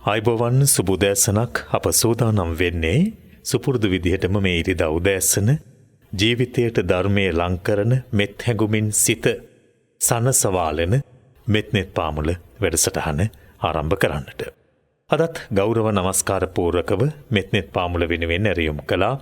ආයිබෝවන් සුබුදෑසනක් අප සූදානම් වෙන්නේ සුපුරුදු විදිහටම මේ ඉරිදා උදෑසන ජීවිතයට ධර්මයේ ලංකරන මෙත් හැඟුමින් සිත සනසවාලන මෙත්නෙත් පාමුල වැඩසටහන ආරම්භ කරන්නට. අදත් ගෞරව නමස්කාර පූර්වකව මෙත්නෙත් පාමුල වෙනුවෙන් ඇරයුම් කළා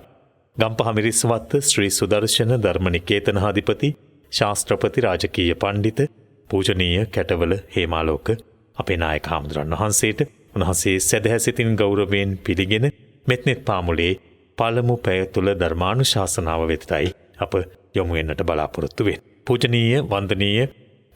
ගම්පහ මිරිස්වත්ත ශ්‍රී සුදර්ශන ධර්මනිකේතනාධිපති ශාස්ත්‍රපති රාජකීය පණ්ඩිත පූජනීය කැටවල හේමාලෝක අපේ නායක හාමුදුරන් වහන්සේට උන්වහන්සේ සදහැසිතින් ගෞරවයෙන් පිළිගෙන මෙත්නෙත් පාමුලේ පළමු පැය තුළ ධර්මානුශාසනාව වෙතයි අප යොමු වෙන්නට බලාපොරොත්තු වෙන්නේ. පූජනීය වන්දනීය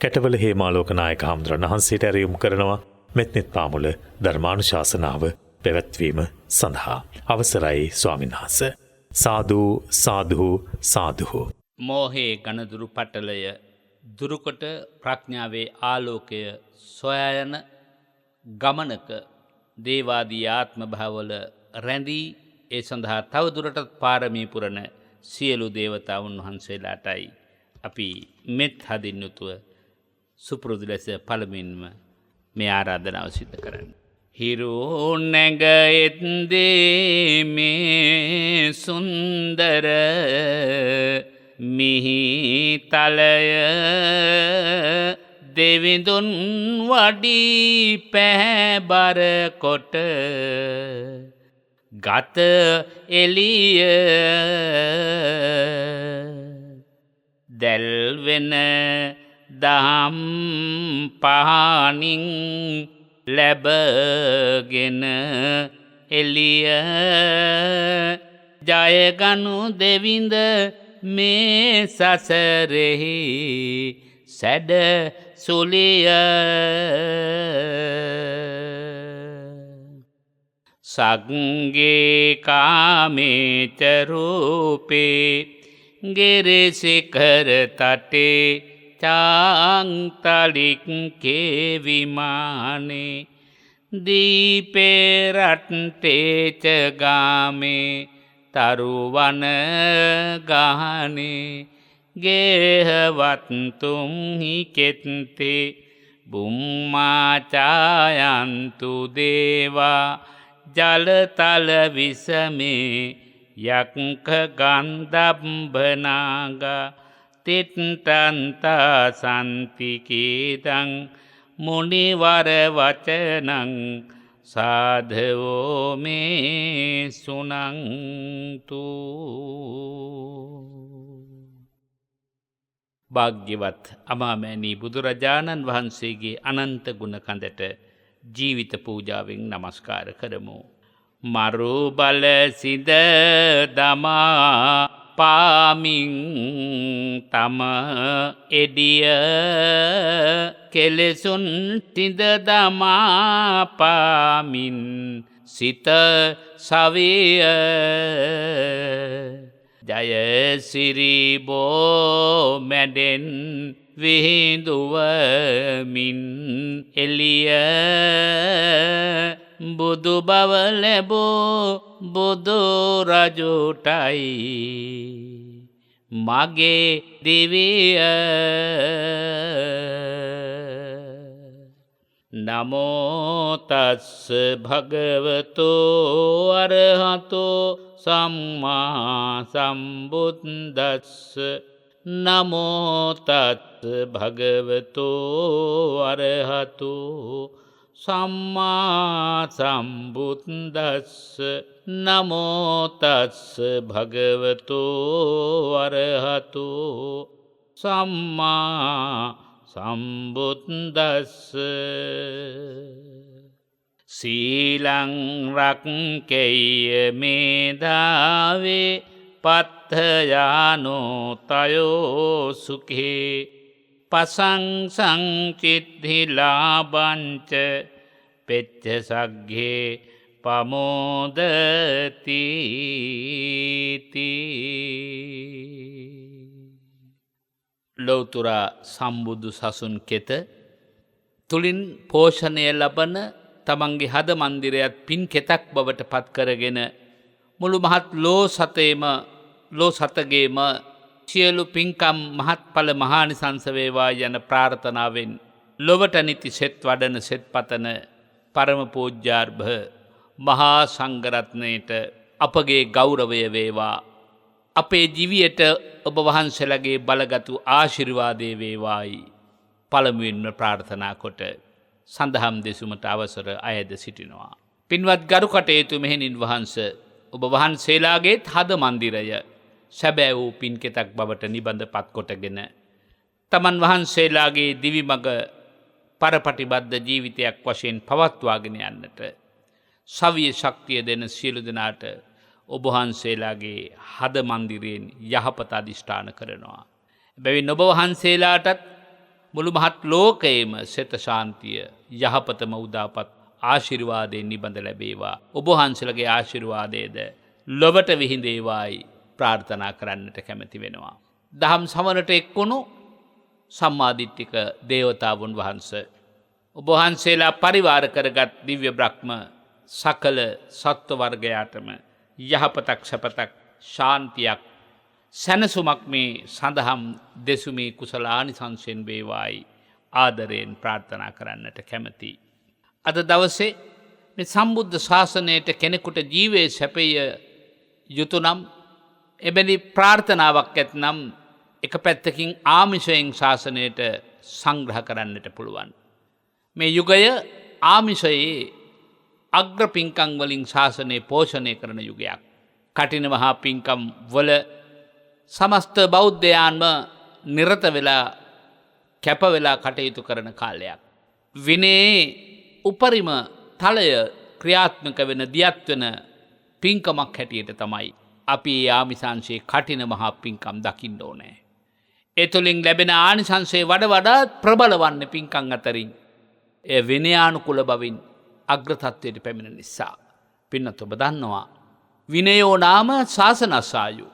කැටවල හේමාලෝක නායක හාමුදුරන් වහන්සේට ඇරයුම් කරනවා මෙත්නෙත් පාමුල ධර්මානුශාසනාව පැවැත්වීම සඳහා. අවසරයි ස්වාමීන් වහන්සේ. සාදු සාදු සාදු. මෝහේ ගණදුරු පටලය දුරුකොට ප්‍රඥාවේ ආලෝකය සොයා යන ගමනක දේවාදී ආත්ම භාවවල රැඳී ඒ සඳහා තවදුරටත් පාරමී පුරන සියලු දේවතාවුන් වහන්සේලාටයි අපි මෙත් හදින් යුතුව සුපුරුදු ලෙස පළමුවෙන්ම මේ ආරාධනාව සිදු කරන්නේ. හිරු නැග එද්දී මේ සුන්දර මිහි තලය දෙවිඳුන් වඩී පැහැබර කොට ගත එළිය දැල්වෙන දහම් පහනින් ලැබගෙන එළිය ජයගනු දෙවිඳ මේ සසරෙහි සැඩ සුලිය සග්ගේ කාමේචරූපේ ගෙරෙසිකර තටේ චාංතලික් කේවිමානේ දීපේ රට්ටේච ගාමේ තරුවන ගහනේ ගේහවත්තුම් හිකෙත්තේ බුම්මාචායන්තු දේවා ජලතල විසමේ යක්ක ගන්ධබ්බනාගා තිට්ටන්තා සන්තිකේදං මුනිවර වචනං සාධවෝ මේ සුනන්තු. භාග්‍යවත් අමාමෑණී බුදුරජාණන් වහන්සේගේ අනන්ත ගුණ කඳට ජීවිත පූජාවෙන් නමස්කාර කරමු. මරු බල සිද දමා පාමින් තම එඩිය කෙලෙසුන් තිද දමා පාමින් සිත සවිය ජයසිරිබෝ මැඩෙන් විහිදුවමින් එළිය බුදු බව ලැබෝ බුදු රජුටයි මගේ දිවිය නමෝ තස්ස භගවතෝ අරහතෝ සම්මා සම්බුද්දස්ස නමෝ තස්ස භගවතෝ අරහතෝ සම්මා සම්බුද්දස්ස නමෝ තස්ස භගවතෝ අරහතෝ සම්මා සම්බුද්දස්ස. සීලං රක්කේය මේධාවේ පත්තයානෝ තයෝ සුඛේ පසංසං චිත්ති ලාභංච පෙච්ච සග්ගේ පමෝදති. ලෞතර සම්බුදු සසුන් කෙත තුලින් පෝෂණය ලබන තමන්ගේ හද මන්දිරයත් පින් කෙතක් බවට පත් කරගෙන මුළු මහත් ලෝ සතගේම සියලු පින්කම් මහත්ඵල මහානිසංස වේවා යන ප්‍රාර්ථනාවෙන් ලොවට නිති සෙත් වඩන සෙත් පතන පරම පූජ්‍යාර්භ මහා සංඝරත්නයට අපගේ ගෞරවය වේවා. අපේ ජීවිතයට ඔබ වහන්සේලාගේ බලගතු ආශිර්වාදේ වේවායි පළමුවෙන්ම ප්‍රාර්ථනා කොට සඳහම් දෙසුමට අවසර අයද සිටිනවා. පින්වත් ගරු කටයුතු මෙහෙණින් වහන්සේ ඔබ වහන්සේලාගේ හද මන්දිරය සැබෑ වූ පින්කෙතක් බවට නිබඳපත් කොටගෙන තමන් වහන්සේලාගේ දිවිමඟ පරපටිබද්ධ ජීවිතයක් වශයෙන් පවත්වාගෙන යන්නට සවිය ශක්තිය දෙන සියලු දෙනාට ඔබ වහන්සේලාගේ හද මන්දිරයෙන් යහපත අධිෂ්ඨාන කරනවා. එබැවින් ඔබ වහන්සේලාටත් මුළු මහත් ලෝකයේම සෙත ශාන්තිය යහපතම උදාපත් ආශිර්වාදයෙන් නිබඳ ලැබේවා. ඔබ වහන්සේලාගේ ආශිර්වාදයේද ලොවට විහිදේවායි ප්‍රාර්ථනා කරන්නට කැමැති වෙනවා. දහම් සමනට එක්වුණු සම්මාදිට්ඨික දේවතාවුන් වහන්සේ ඔබ වහන්සේලා පරිවාර කරගත් දිව්‍ය බ්‍රහ්ම සකල සත්ව වර්ගයාටම යහපතක් සැපතක් ශාන්තියක් සැනසුමක් මේ සඳහම් දෙසුමේ කුසලානිසංසයෙන් වේවායි ආදරයෙන් ප්‍රාර්ථනා කරන්නට කැමැති. අද දවසේ මේ සම්බුද්ධ ශාසනයට කෙනෙකුට ජීවේ සැපය යුතු නම් එබැනි ප්‍රාර්ථනාවක් ඇතනම් එක පැත්තකින් ආමිෂයෙන් ශාසනයට සංග්‍රහ කරන්නට පුළුවන්. මේ යුගය ආමිෂයේ අග්‍ර පින්කම් වලින් ශාසනය පෝෂණය කරන යුගයක්. කටින මහා පින්කම් වල සමස්ත බෞද්ධයන්ම නිරත වෙලා කැප වෙලා කටයුතු කරන කාලයක්. විනයේ උපරිම තලය ක්‍රියාත්මක වෙන දියත් වෙන පින්කමක් හැටියට තමයි අපි ආමිසංශයේ කටින මහා පින්කම් දකින්න ඕනේ. ඒ තුළින් ලැබෙන ආනිසංශයේ වඩා ප්‍රබල වන්නේ පින්කම් අතරින් ඒ විනයානුකූල බවින් අග්‍රතත්වයට පැමිණ නිසා. පින්නත් ඔබ දන්නවා විනයෝ නාම ශාසනස්සායු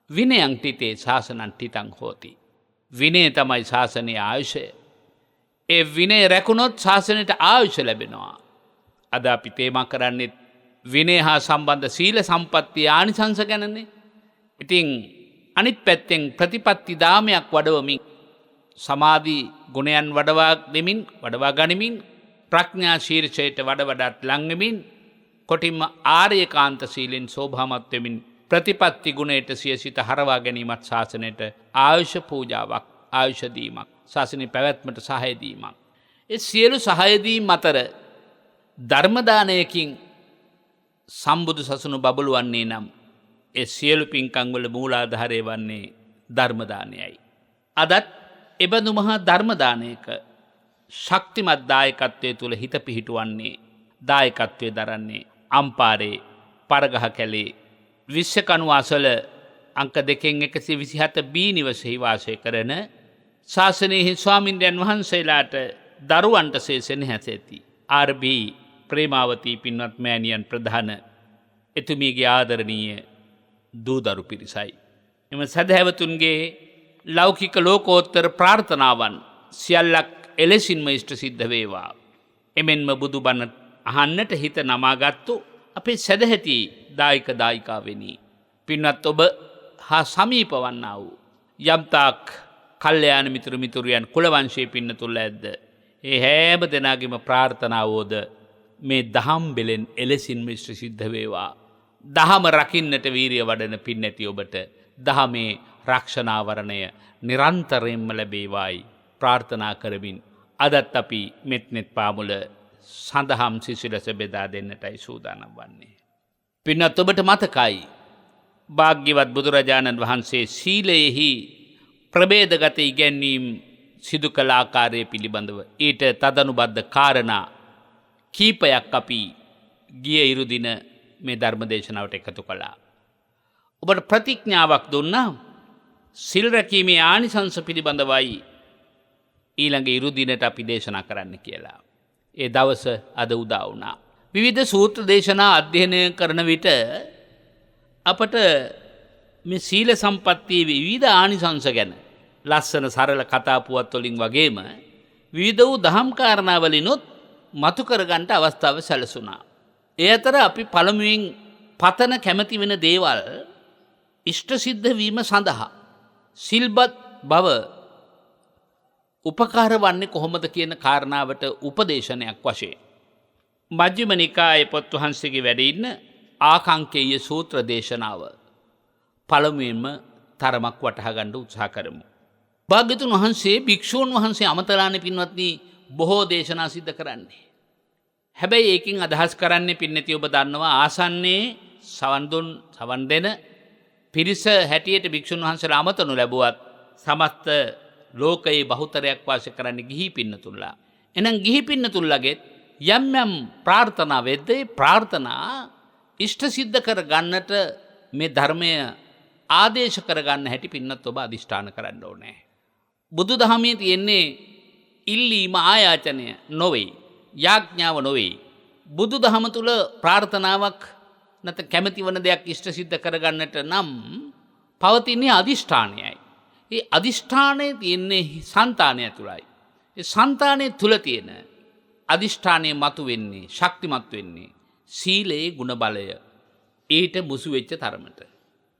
විනයං තිතේ ශාසනං තිතං හෝති. විනය තමයි ශාසනයේ ආයුෂය. ඒ විනය රැකුණොත් ශාසනයට ආයුෂ ලැබෙනවා. අද අපි තේමා කරන්නේ විනය හා සම්බන්ධ සීල සම්පත්තිය ආනිසංස ගැනනේ. ඉතින් අනිත් පැත්තෙන් ප්‍රතිපත්ති දාමයක් වඩවමින් සමාධි ගුණයන් වඩවා ගනිමින් ප්‍රඥා ශීර්ෂයට වඩාත් ලං වෙමින් කොටින්ම ආර්යකාන්ත සීලෙන් සෝභාමත් වෙමින් ප්‍රතිපත්ති ගුණයට සිය සිත හරවා ගැනීමත් ශාසනයට ආයුෂ පූජාවක් ආයුෂ දීමක් ශාසනයේ පැවැත්මට සහාය දීමක්. ඒ සියලු සහාය දීම් අතර ධර්ම දානයකින් සම්බුදු සසුන බබළුවන්නේ නම් ඒ සියලු පින්කම් වල මූලාධාරය වන්නේ ධර්ම දානයයි. අදත් එබඳු මහා ධර්ම දානයක ශක්තිමත් දායකත්වයේ තුල හිත පිහිටුවන්නේ දායකත්වයේ දරන්නේ අම්පාරේ පරගහ කැලේ විශ්වකණු අසල අංක 2/127 B නිවසෙහි වාසය කරන ශාසනයේ ස්වාමින්දයන් වහන්සේලාට දරුවන්ට සෙනෙහස ඇති RB ප්‍රේමාවතී පින්වත් මෑණියන් ප්‍රධාන එතුමියගේ ආදරණීය දූදරු පිරිසයි. එම සදහැවතුන්ගේ ලෞකික ලෝකෝත්තර ප්‍රාර්ථනාවන් සියල්ලක් එලෙසින්ම ඉෂ්ට සිද්ධ වේවා. එමෙන්ම බුදුබණ අහන්නට හිත නමාගත්තු අපේ සදැහැති දායක දායිකාවෙනි. පින්වත් ඔබ හා සමීප වන්නා වූ යම්තාක් කල්යාණ මිතුරියන් කුලවංශයේ පින්නතුල ඇද්ද. ඒ හැම දෙනාගේම ප්‍රාර්ථනාවෝද මේ දහම් බෙලෙන් එලෙසින්ම ඉෂ්ට සිද්ධ වේවා. දහම රකින්නට වීරිය වඩන පින් ඇති ඔබට දහමේ රක්ෂණාවරණය නිරන්තරයෙන්ම ලැබේවායි ප්‍රාර්ථනා කරමින් අදත් අපි මෙත්නෙත් පාමුල සඳහම් සිසිලස බෙදා දෙන්නටයි සූදානම් වන්නේ. පින්වත් ඔබට මතකයි භාග්‍යවත් බුදුරජාණන් වහන්සේ සීලයෙහි ප්‍රභේදගත ඉගැන්වීම් සිදු කළ ආකාරය පිළිබඳව ඊට තදනුබද්ධ කාරණා කීපයක් අපි ගිය ඉරුදින මේ ධර්ම දේශනාවට එකතු කළා. ඔබට ප්‍රතිඥාවක් දුන්නා සිල් රැකීමේ ආනිසංස පිළිබඳවයි ඊළඟ ඉරුදිනට අපි දේශනා කරන්න කියලා. ඒ දවස අද උදා වුණා. විවිධ සූත්‍ර දේශනා අධ්‍යයනය කරන විට අපට මේ සීල සම්පත්තියේ විවිධ ආනිසංස ගැන ලස්සන සරල කතා පුවත් වලින් වගේම විවිධ වූ දහම් කාරණා වලිනුත් මතු කරගන්න අවස්ථාව සැලසුණා. ඒ අතර අපි පළමුවෙන් පතන කැමැති වෙන දේවල් ඉෂ්ට සිද්ධ වීම සඳහා සිල්බත් බව උපකාර වන්නේ කොහොමද කියන කාරණාවට උපදේශනයක් වශයෙන් මජ්ක්‍ධිම නිකායේ පොත් වහන්සේගේ වැඩ ඉන්න ආකාංකේය සූත්‍ර දේශනාව පළමුවෙන්ම තරමක් වටහා ගන්න උත්සාහ කරමු. භාග්‍යතුන් වහන්සේ භික්ෂූන් වහන්සේ අමතලානේ පින්වත්නි බොහෝ දේශනා සිද්ධ කරන්නේ. හැබැයි ඒකින් අදහස් කරන්නේ පින්නති ඔබ දන්නවා ආසන්නයේ සවන් දෙන පිරිස හැටියට භික්ෂුන් වහන්සේලා අමතනු ලැබුවත් සමස්ත ලෝකයේ බහුතරයක් වාසය කරන්නේ ගිහි පින්නතුල්ලා. එහෙනම් ගිහි පින්නතුල්ලාගේ යම් යම් ප්‍රාර්ථනා වෙද්දී ප්‍රාර්ථනා ඉෂ්ට සිද්ධ කර ගන්නට මේ ධර්මය ආදේශ කර ගන්න හැටි පින්නත් ඔබ අදිෂ්ඨාන කරන්න ඕනේ. බුදු දහමේ තියෙන්නේ ඉල්ලීම ආයාචනය නොවේ. යාඥාව නොවේ. බුදු දහම තුල ප්‍රාර්ථනාවක් නැත කැමැති වන දෙයක් ඉෂ්ට සිද්ධ කරගන්නට නම් පවතින්නේ අදිෂ්ඨානයයි. ඒ අදිෂ්ඨානයේ තියෙන්නේ సంతානය තුලයි. ඒ సంతානයේ තුල තියෙන අදිෂ්ඨානයේ මතු වෙන්නේ ශක්තිමත් වෙන්නේ සීලේ ගුණ බලය. ඊට මුසු වෙච්ච තරමට.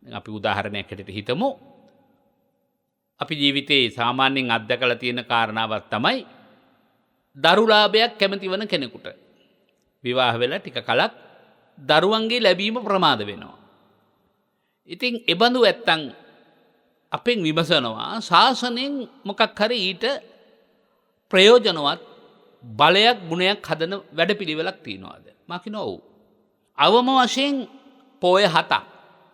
අපි උදාහරණයක් හැටියට හිතමු. අපි ජීවිතේ සාමාන්‍යයෙන් අත්දකලා තියෙන කාරණාවක් තමයි දරුලාභයක් කැමති වන කෙනෙකුට විවාහ වෙලා ටික කලක් දරුවන්ගේ ලැබීම ප්‍රමාද වෙනවා. ඉතින් එබඳු ඇත්තන් අපෙන් විමසනවා ශාසනයෙන් මොකක් හරි ඊට ප්‍රයෝජනවත් බලයක් ගුණයක් හදන වැඩපිළිවෙලක් තියනවාද? මා කියනවා ඔව්. අවම වශයෙන් පොය 7ක්.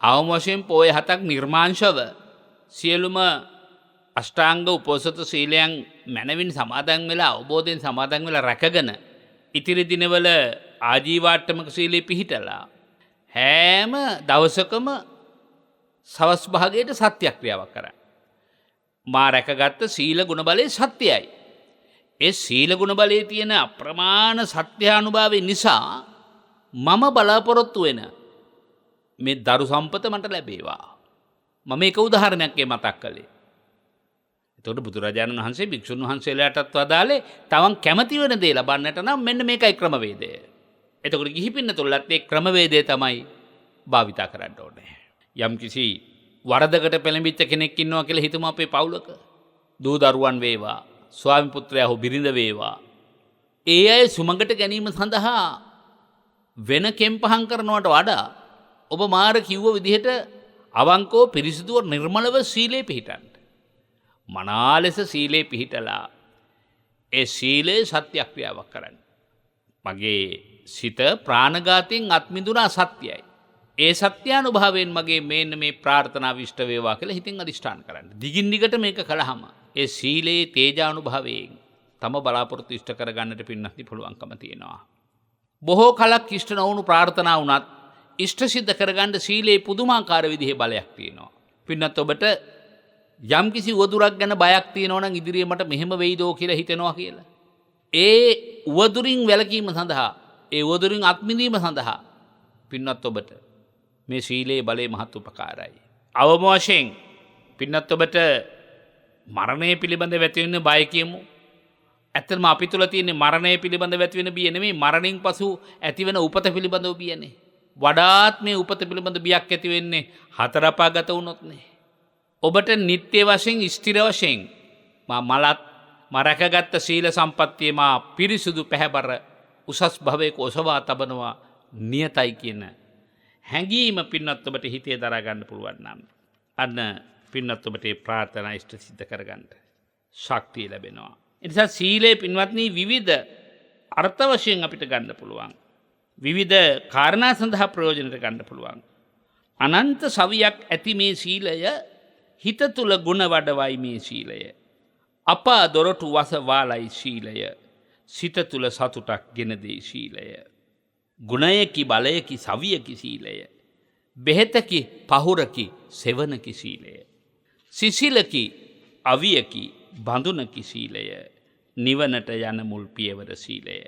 අවම වශයෙන් පොය 7ක් නිර්මාංශව සියලුම අෂ්ටාංග උපෝසත සීලයන් මනවින් සමාදන් වෙලා අවබෝධයෙන් සමාදන් වෙලා රැකගෙන ඉතිරි දිනවල ආජීවාට්ටමක සීලේ පිහිටලා හැම දවසකම සවස් භාගයට සත්‍යක්‍රියාවක් කරා. මා රැකගත්ත සීල ගුණ බලයේ සත්‍යයයි. ඒ සීල ගුණ බලයේ තියෙන අප්‍රමාණ සත්‍යානුභාවය නිසා මම බලාපොරොත්තු වෙන මේ දරු සම්පත මට ලැබේවා. මම එක උදාහරණයක් මතක් කළේ. එතකොට බුදුරජාණන් වහන්සේ භික්ෂුන් වහන්සේලාටත් වදාළේ තවන් කැමති වෙන දේ ලබන්නට නම් මෙන්න මේකයි ක්‍රමවේදය. එතකොට ගිහි පින්නතුල්ලත් ඒ ක්‍රමවේදය තමයි භාවිතා කරන්න ඕනේ. යම් කිසි වරදකට පෙළඹිච්ච කෙනෙක් ඉන්නවා කියලා හිතමු අපේ පවුලක. දූ දරුවන් වේවා, ස්වාමි පුත්‍රයා හෝ බිරිඳ වේවා. ඒ අය සුමඟට ගැනීම සඳහා වෙන කෙම්පහන් කරනවට වඩා ඔබ මාර කිව්ව විදිහට අවංකව පිරිසිදුව නිර්මලව සීලේ පිහිටන්න. මනා ලෙස සීලේ පිහිටලා ඒ සීලේ සත්‍යක්‍රියාවක් කරන්න. මගේ සිත ප්‍රාණඝාතයෙන් අත්මිදුණා සත්‍යයි. ඒ සත්‍යානුභවයෙන් මගේ මේන්න මේ ප්‍රාර්ථනාව ඉෂ්ට වේවා කියලා හිතින් අදිෂ්ඨාන කරන්න. දිගින් දිගට මේක කළාම ඒ සීලේ තේජානුභවයෙන් තම බලාපොරොත්තු ඉෂ්ට කරගන්නට පින්නත් පුළුවන්කම තියෙනවා. බොහෝ කලක් ඉෂ්ට නොවුණු ප්‍රාර්ථනා වුණත් ඉෂ්ට සිද්ධ කරගන්න සීලේ පුදුමාකාර විදිහේ බලයක් තියෙනවා. පින්නත් ඔබට යම් කිසි උවදුරක් ගැන බයක් තියෙනවා නම් ඉදිරියේ මට මෙහෙම වෙයිදෝ කියලා හිතෙනවා කියලා. ඒ උවදුරින් වැළකීම සඳහා, ඒ උවදුරින් අත්මිදීම සඳහා පින්නත් ඔබට මේ සීලේ බලයේ මහත් උපකාරයි. අවම වශයෙන් පින්නත් ඔබට මරණය පිළිබඳ ඇති වෙන බය කියමු. ඇත්තටම අපි තුල තියෙන මරණය පිළිබඳ ඇති වෙන බිය නෙමෙයි, මරණින් පසු ඇතිවෙන උපත පිළිබඳව බියනේ. වඩාත් මේ උපත පිළිබඳ බියක් ඇති වෙන්නේ හතරපාගත වුණොත්නේ. ඔබට නිත්‍ය වශයෙන් ස්ථිර වශයෙන් මලත් මරකගත්ත සීල සම්පත්තිය මා පිරිසුදු පැහැබර උසස් භවයක ඔසවා තබනවා නියතයි කියන හැඟීම පින්නත් ඔබට හිතේ දරා ගන්න පුළුවන් නම් අන්න පින්නත් ඔබට මේ ප්‍රාර්ථනා ඉෂ්ට සිද්ධ කරගන්න ශක්තිය ලැබෙනවා. ඒ නිසා සීලේ පින්වත්නි විවිධ අර්ථ වශයෙන් අපිට ගන්න පුළුවන්. විවිධ කාරණා සඳහා ප්‍රයෝජනට ගන්න පුළුවන්. අනන්ත සවියක් ඇති මේ සීලය හිත තුල ගුණ වඩවයි මේ සීලය. අපා දොරටු වසවාලයි සීලය. සිත තුල සතුටක් ගෙන දේ සීලය. ගුණයකි බලයකි සවියකි සීලය. බෙහෙතකි පහුරකි සෙවණකි සීලය. සිසිලකි අවියකි බඳුනකි සීලය. නිවනට යන මුල් පියවර සීලය.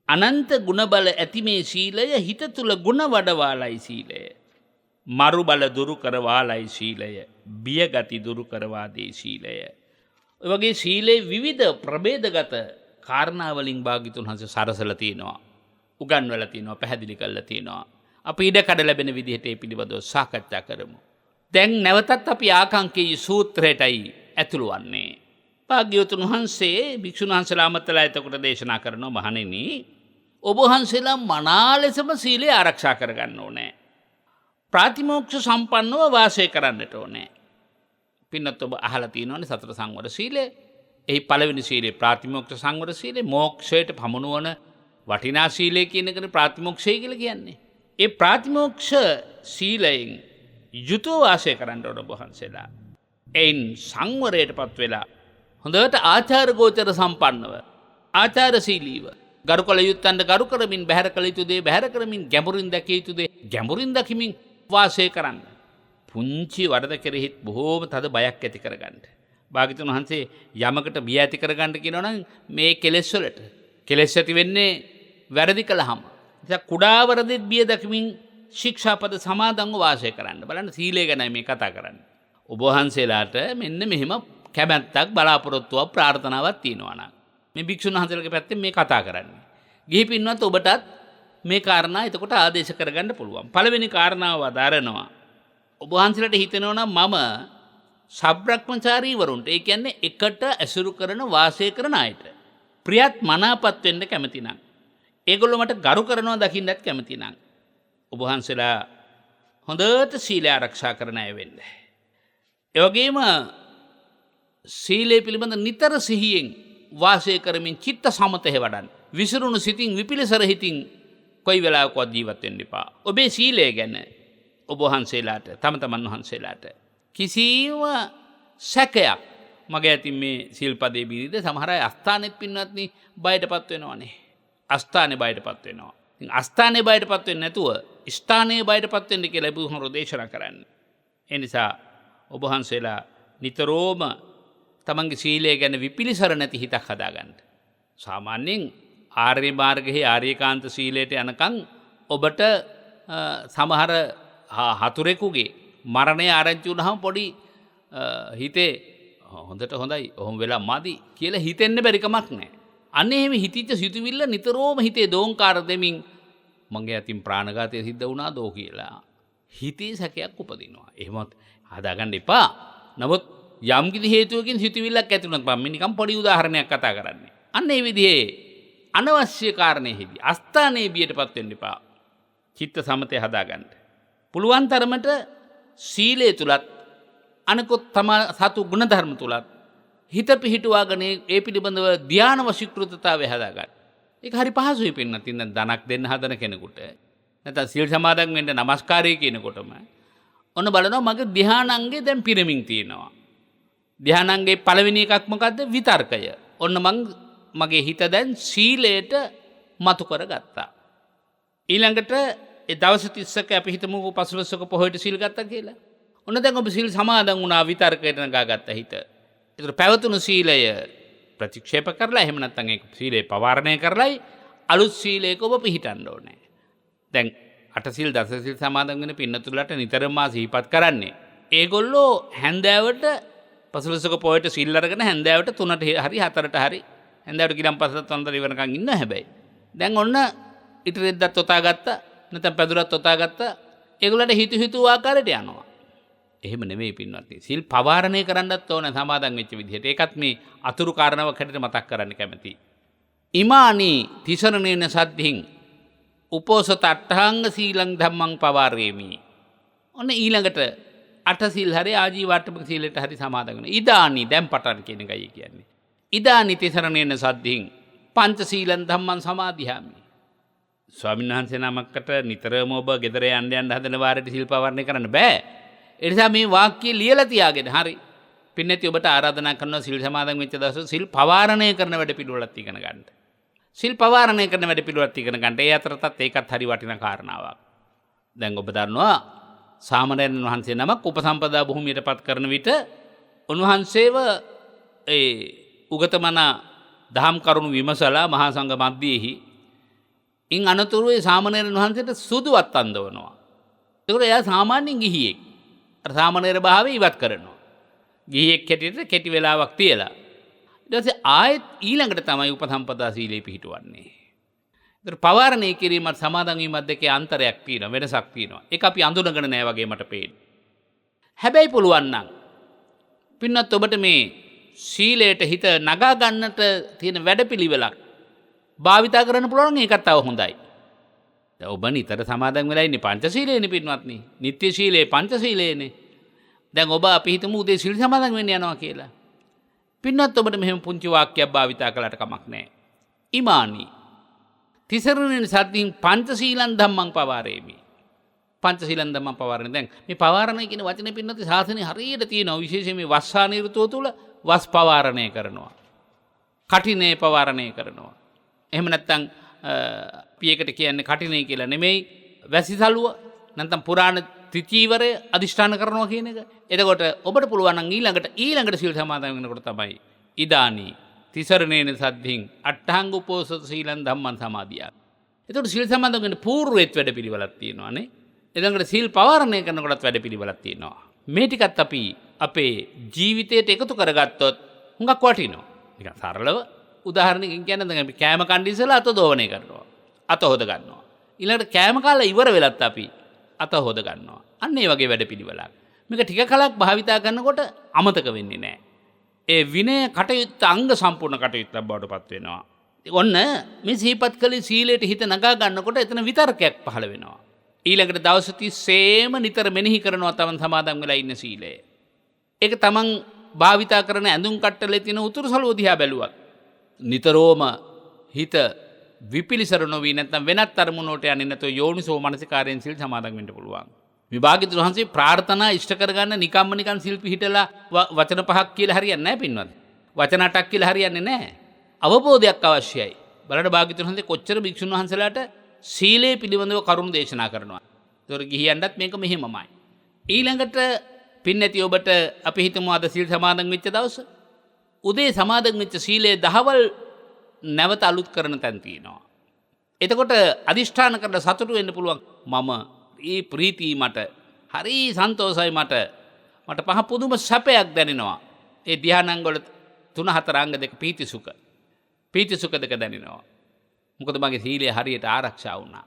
අනන්ත ගුණ බල ඇති මේ සීලය හිත තුල ගුණ වඩවාලයි සීලය. මරු බල දුරු කරවාලයි සීලය. බිය ගති දුරු කරවා දේ සීලය. ඔය වගේ සීලේ විවිධ ප්‍රභේදගත කාරණා වලින් භාග්‍යතුන් වහන්සේ සරසලා තිනවා. උගන්වලා තිනවා, පැහැදිලි කරලා තිනවා. අපි ඉඩ කඩ ලැබෙන විදිහට මේ පිළිබඳව සාකච්ඡා කරමු. දැන් නැවතත් අපි ආකාංකේය සූත්‍රයටයි ඇතුළු වන්නේ. භාග්‍යවතුන් වහන්සේ භික්ෂුන් වහන්සේලා අමතලා එතකොට දේශනා කරනවා මහණෙනි ඔබ වහන්සේලා මනා ලෙසම සීලය ආරක්ෂා කරගන්න ඕනේ. ප්‍රාතිමෝක්ෂ සම්පන්නව වාසය කරන්නට ඕනේ. පින්නත් ඔබ අහලා තියෙනවනේ සතර සංවර සීලය. එහි පළවෙනි සීලය ප්‍රාතිමෝක්ෂ සංවර සීලය. මෝක්ෂයට පමුණුවන වටිනා සීලය කියන එකට ප්‍රාතිමෝක්ෂය කියලා කියන්නේ. ඒ ප්‍රාතිමෝක්ෂ සීලයෙන් යුතුව වාසය කරන්න ඕන ඔබ වහන්සේලා. එයින් සංවරයටපත් වෙලා හොඳට ආචාර ගෝචර සම්පන්නව ආචාරශීලීව ගරු කළ යුත්තන්ට ගරු කරමින් බැහැර කළ යුතු දේ බැහැර කරමින් ගැඹුරින් දැකිය යුතු දේ ගැඹුරින් දකිමින් වාසය කරන්න. පුංචි වරද කෙරෙහිත් බොහෝම තද බයක් ඇති කරගන්න. භාග්‍යවතුන් වහන්සේ යමකට බිය ඇති කරගන්න කියනවා නම් මේ කෙලෙස් වලට. කෙලෙස් ඇති වෙන්නේ වැරදි කළාම. ඉතින් කුඩා වරදෙත් බිය දකිමින් ශික්ෂාපද සමාදන්ව වාසය කරන්න. බලන්න සීලය ගැනයි මේ කතා කරන්නේ. ඔබ වහන්සේලාට මෙන්න මෙහෙම කැමැත්තක් බලාපොරොත්තුවක් ප්‍රාර්ථනාවක් තියෙනවා නම් මේ භික්ෂුන් වහන්සේලාගේ පැත්තෙන් මේ කතා කරන්නේ. ගිහි පින්වත් ඔබටත් මේ කාරණා එතකොට ආදේශ කරගන්න පුළුවන්. පළවෙනි කාරණාව වදාරනවා. ඔබ වහන්සේලාට හිතෙනවා නම් මම සබ්‍රක්‍මචාරී වරුන්ට ඒ කියන්නේ එකට ඇසුරු කරන වාසය කරන අයට ප්‍රියත් මනාපත් වෙන්න කැමති නම් ඒගොල්ලෝ මට ගරු කරනවා දකින්නත් කැමති නම් ඔබ වහන්සේලා හොඳට සීලය ආරක්ෂා කරන අය වෙන්න. ඒ වගේම සීලය පිළිබඳ නිතර සිහියෙන් වාසය කරමින් චිත්ත සමතය වඩන්න. විසිරුණු සිතින් විපිලිසර හිතින් කොයි වෙලාවකවත් ජීවත් වෙන්න එපා. ඔබේ සීලය ගැන ඔබ වහන්සේලාට තම තමන් වහන්සේලාට කිසිම සැකයක් මගේ ඇතින් මේ සිල්පදේ බිරිද සමහර අය අස්ථානෙත් පින්වත්නි බයටපත් වෙනවනේ. අස්ථානේ බයටපත් වෙනවා. ඉතින් අස්ථානේ බයටපත් වෙන්නේ නැතුව ස්ථානේ බයටපත් වෙන්න කියලා බුදුහාමුදුරුවෝ දේශනා කරන්නේ. ඒ නිසා ඔබ වහන්සේලා නිතරම තමන්ගේ සීලය ගැන විපිලිසර නැති හිතක් හදාගන්න. සාමාන්‍යයෙන් ආර්ය මාර්ගයේ ආර්යකාන්ත සීලයට යනකම් ඔබට සමහර හතුරෙකුගේ මරණය ආරංචි වුණාම පොඩි හිතේ හොඳට හොඳයි ඔහොම වෙලා මදි කියලා හිතෙන්න බැරි කමක් නැහැ. අන්න එහෙම හිතිච්ච සිතුවිල්ල නිතරම හිතේ දෝංකාර දෙමින් මගේ අතින් ප්‍රාණඝාතය සිද්ධ වුණාදෝ කියලා හිතේ සැකයක් උපදිනවා. එහෙමත් හදාගන්න එපා. නමුත් යම් කිසි හේතුවකින් සිතුවිල්ලක් ඇති වුණත් මම නිකන් පොඩි උදාහරණයක් කතා කරන්නේ. අන්න ඒ විදිහේ අනවශ්‍ය කාරණේෙහිදී අස්ථානයේ බියටපත් වෙන්න එපා. චිත්ත සමතය හදාගන්න. පුළුවන් තරමට සීලය තුලත් අනිකුත් තම සතු ගුණධර්ම තුලත් හිත පිහිටුවාගෙන ඒ පිළිබඳව ධාන වශීකృతතාවය හදාගන්න. ඒක හරි පහසුයි පින්නත්. ඉන්න ධනක් දෙන්න හදන කෙනෙකුට නැත්නම් සීල් සමාදන් වෙන්න নমස්කාරය කියනකොටම ඔන්න බලනවා මගේ ධානාංගේ දැන් පිරමින් තියෙනවා. ධානාංගේ පළවෙනි එකක් මොකද්ද? විතර්කය. ඔන්න මගේ හිත දැන් සීලයට මතු කරගත්තා. ඊළඟට ඒ දවස් 30ක අපි හිතමු 15ක පොහොයට සීල් ගත්තා කියලා. ඔන්න දැන් ඔබ සීල් සමාදන් වුණා විතර්කයට නගාගත්ත හිත. ඒතර පැවතුණු සීලය ප්‍රතික්ෂේප කරලා එහෙම නැත්නම් ඒ සීලය පවාරණය කරලායි අලුත් සීලයක ඔබ පිළිටන්න ඕනේ. දැන් අට සීල් දස සීල් සමාදන් වෙන පින්නතුලට නිතරම සිහිපත් කරන්නේ. ඒගොල්ලෝ හැන්දෑවට 15ක පොහොයට සීල් අරගෙන හැන්දෑවට 3ට හරි 4ට හරි හැන්දෑවට ගිලම්පසට තොන්දර ඉවරකම් ඉන්න හැබැයි. දැන් ඔන්න ඉතිරෙද්දත් තොතා ගත්තා නැත්නම් පැදුරත් තොතා ගත්තා. ඒගොල්ලන්ට හිතු ආකාරයට යනවා. එහෙම නෙමෙයි පින්වත්නි. සිල් පවාරණය කරන්නත් ඕන සමාදන් වෙච්ච විදිහට. ඒකත් මේ අතුරු කාරණාවක් හැටියට මතක් කරන්න කැමතියි. ඉමානි තිසරණේන සද්ධින් උපෝසත අට්ඨාංග සීලං ධම්මං පවාරේමි. ඔන්න ඊළඟට අට සීල් හරි ආජීවාට්ටමක සීලයට හරි සමාදන් වෙනවා. ඉදානි දැන් පටන් කියන එකයි කියන්නේ. ඉදානි තිසරණේන සද්ධින් පංච සීලං ධම්මං සමාදියාමි. ස්වාමීන් වහන්සේ නමකට නිතරම ඔබ ගෙදර යන්න හදන වාරයට සිල් පවාරණය කරන්න බෑ. ඒ නිසා මේ වාක්‍ය ලියලා තියාගෙන හරි පින්නැති ඔබට ආරාධනා කරනවා සිල් සමාදන් වෙච්ච දවසේ සිල් පවාරණය කරන වැඩ පිළිවෙලක් ඉගෙන ගන්න. සිල් පවාරණය කරන වැඩ පිළිවෙලක් ඉගෙන ගන්න. ඒ අතරතත් ඒකත් හරි වටිනා කාරණාවක්. දැන් ඔබ දන්නවා සාමණේරයන් වහන්සේ නමක් උපසම්පදා භූමියටපත් කරන විට උන්වහන්සේව ඒ උගතමන දහම් කරුණු විමසලා මහා සංඝ මධ්‍යයේහි ඉන් අනතුරුව සාමණේරයන් වහන්සේට සුදුවත් අන්දවනවා. ඒකට එයා සාමාන්‍යයෙන් ගිහියෙක්. අර සාමණේර භාවය ඉවත් කරනවා. ගිහියෙක් හැටියට කෙටි වෙලාවක් තියලා. ඊට පස්සේ ආයෙත් ඊළඟට තමයි උපසම්පදා සීලේ පිහිටවන්නේ. ඒතර පවාරණය කිරීමත් සමාදන් වීමත් දෙකේ අන්තරයක් තියෙනවා, වෙනසක් තියෙනවා. ඒක අපි අඳුනගෙන නැහැ වගේ මට පේනවා. හැබැයි පුළුවන් නම් පින්නත් ඔබට මේ සීලයට හිත නගා ගන්නට තියෙන වැඩපිළිවෙලක් භාවිතා කරන්න පුළුවන් ඒකත් තව හොඳයි. ඔබ නිතර සමාදන් වෙලා ඉන්නේ පංචශීලයේනේ පින්වත්නි. නිත්‍ය ශීලයේ පංචශීලයේනේ. දැන් ඔබ අපි හිතමු උදේ සීල් සමාදන් වෙන්න යනවා කියලා. පින්වත් ඔබට මෙහෙම පුංචි වාක්‍යයක් භාවිතා කළාට කමක් නැහැ. ඉමානි තිසරණෙන් සද්දින් පංචශීලං ධම්මං පවාරේමි. පංචශීලං ධම්මං පවාරණය. දැන් මේ පවාරණය කියන වචනේ පින්වත්නි ශාසනයේ හරියට තියෙනවා. විශේෂයෙන් මේ වස්සාන ඍතුව තුල වස් පවාරණය කරනවා. කටිනේ පවාරණය කරනවා. එහෙම නැත්නම් පියකට කියන්නේ කටිනේ කියලා නෙමෙයි වැසිසලුව නැත්නම් පුරාණ ත්‍රිචීවරය අදිෂ්ඨාන කරනවා කියන එක. එතකොට ඔබට පුළුවන් නම් ඊළඟට සීල් සමාදන් වෙනකොට තමයි ඉදානි තිසරණේන සද්ධින් අට්ඨාංග උපෝසත සීලං ධම්මං සමාදියා. එතකොට සීල් සමාදන් වෙන පූර්වෙත් වැඩ පිළිවෙලක් තියෙනවානේ. ඊළඟට සීල් පවාරණය කරනකොටත් වැඩ පිළිවෙලක් තියෙනවා. මේ ටිකත් අපි අපේ ජීවිතයට එකතු කරගත්තොත් හුඟක් වටිනවා. නිකන් සරලව උදාහරණයකින් කියන්නේ දැන් අපි කෑම කන්න ඉස්සලා අත දෝවණය කරනවා. අත හොද ගන්නවා. ඊළඟට කෑම කාලා ඉවර වෙලත් අපි අත හොද ගන්නවා. අන්න ඒ වගේ වැඩ පිළිවෙලක්. මේක ටික කලක් භාවිතා කරනකොට අමතක වෙන්නේ නැහැ. ඒ විනය කටයුත්ත අංග සම්පූර්ණ කටයුත්තක් බවට පත් වෙනවා. ඔන්න මේ සිහිපත් කළේ සීලයට හිත නගා ගන්නකොට එතන විතර්කයක් පහළ වෙනවා. ඊළඟට දවස් 30ෙම නිතර මෙනෙහි කරනවා තමන් සමාදන් වෙලා ඉන්න සීලය. ඒක තමන් භාවිතා කරන ඇඳුම් කට්ටලේ තියෙන උතුරු සළුව දිහා බැලුවත් නිතරම හිත විපිලිසර නොවී නැත්නම් වෙනත් අරමුණකට යන්නේ නැතුව යෝනිසෝ මනසිකාරයෙන් සිල් සමාදන් වෙන්න පුළුවන්. මේ භාග්‍යවතුන් වහන්සේ ප්‍රාර්ථනා ඉෂ්ට කරගන්න නිකන් සිල් පිහිටලා වචන 5ක් කියලා හරියන්නේ නැහැ පින්වත්. වචන 8ක් කියලා හරියන්නේ නැහැ. අවබෝධයක් අවශ්‍යයි. බලන්න භාග්‍යවතුන් වහන්සේ කොච්චර භික්ෂුන් වහන්සේලාට සීලේ පිළිබඳව කරුණු දේශනා කරනවා. ඒතොර ගිහියන්ටත් මේක මෙහෙමමයි. ඊළඟට පින්නැති ඔබට අපි හිතමු අද සීල් සමාදන් වෙච්ච දවස. උදේ සමාදන් වෙච්ච සීලය දහවල් නැවත අලුත් කරන තැන් තියෙනවා. එතකොට අදිෂ්ඨාන කරලා සතුටු වෙන්න පුළුවන්. මම මේ ප්‍රීතිය මට හරි සන්තෝෂයි මට පහ පුදුම සැපයක් දැනෙනවා. ඒ ධානාංග වල 3-4 අංග දෙක පීති සුඛ දෙක දැනෙනවා. මොකද මගේ සීලය හරියට ආරක්ෂා වුණා.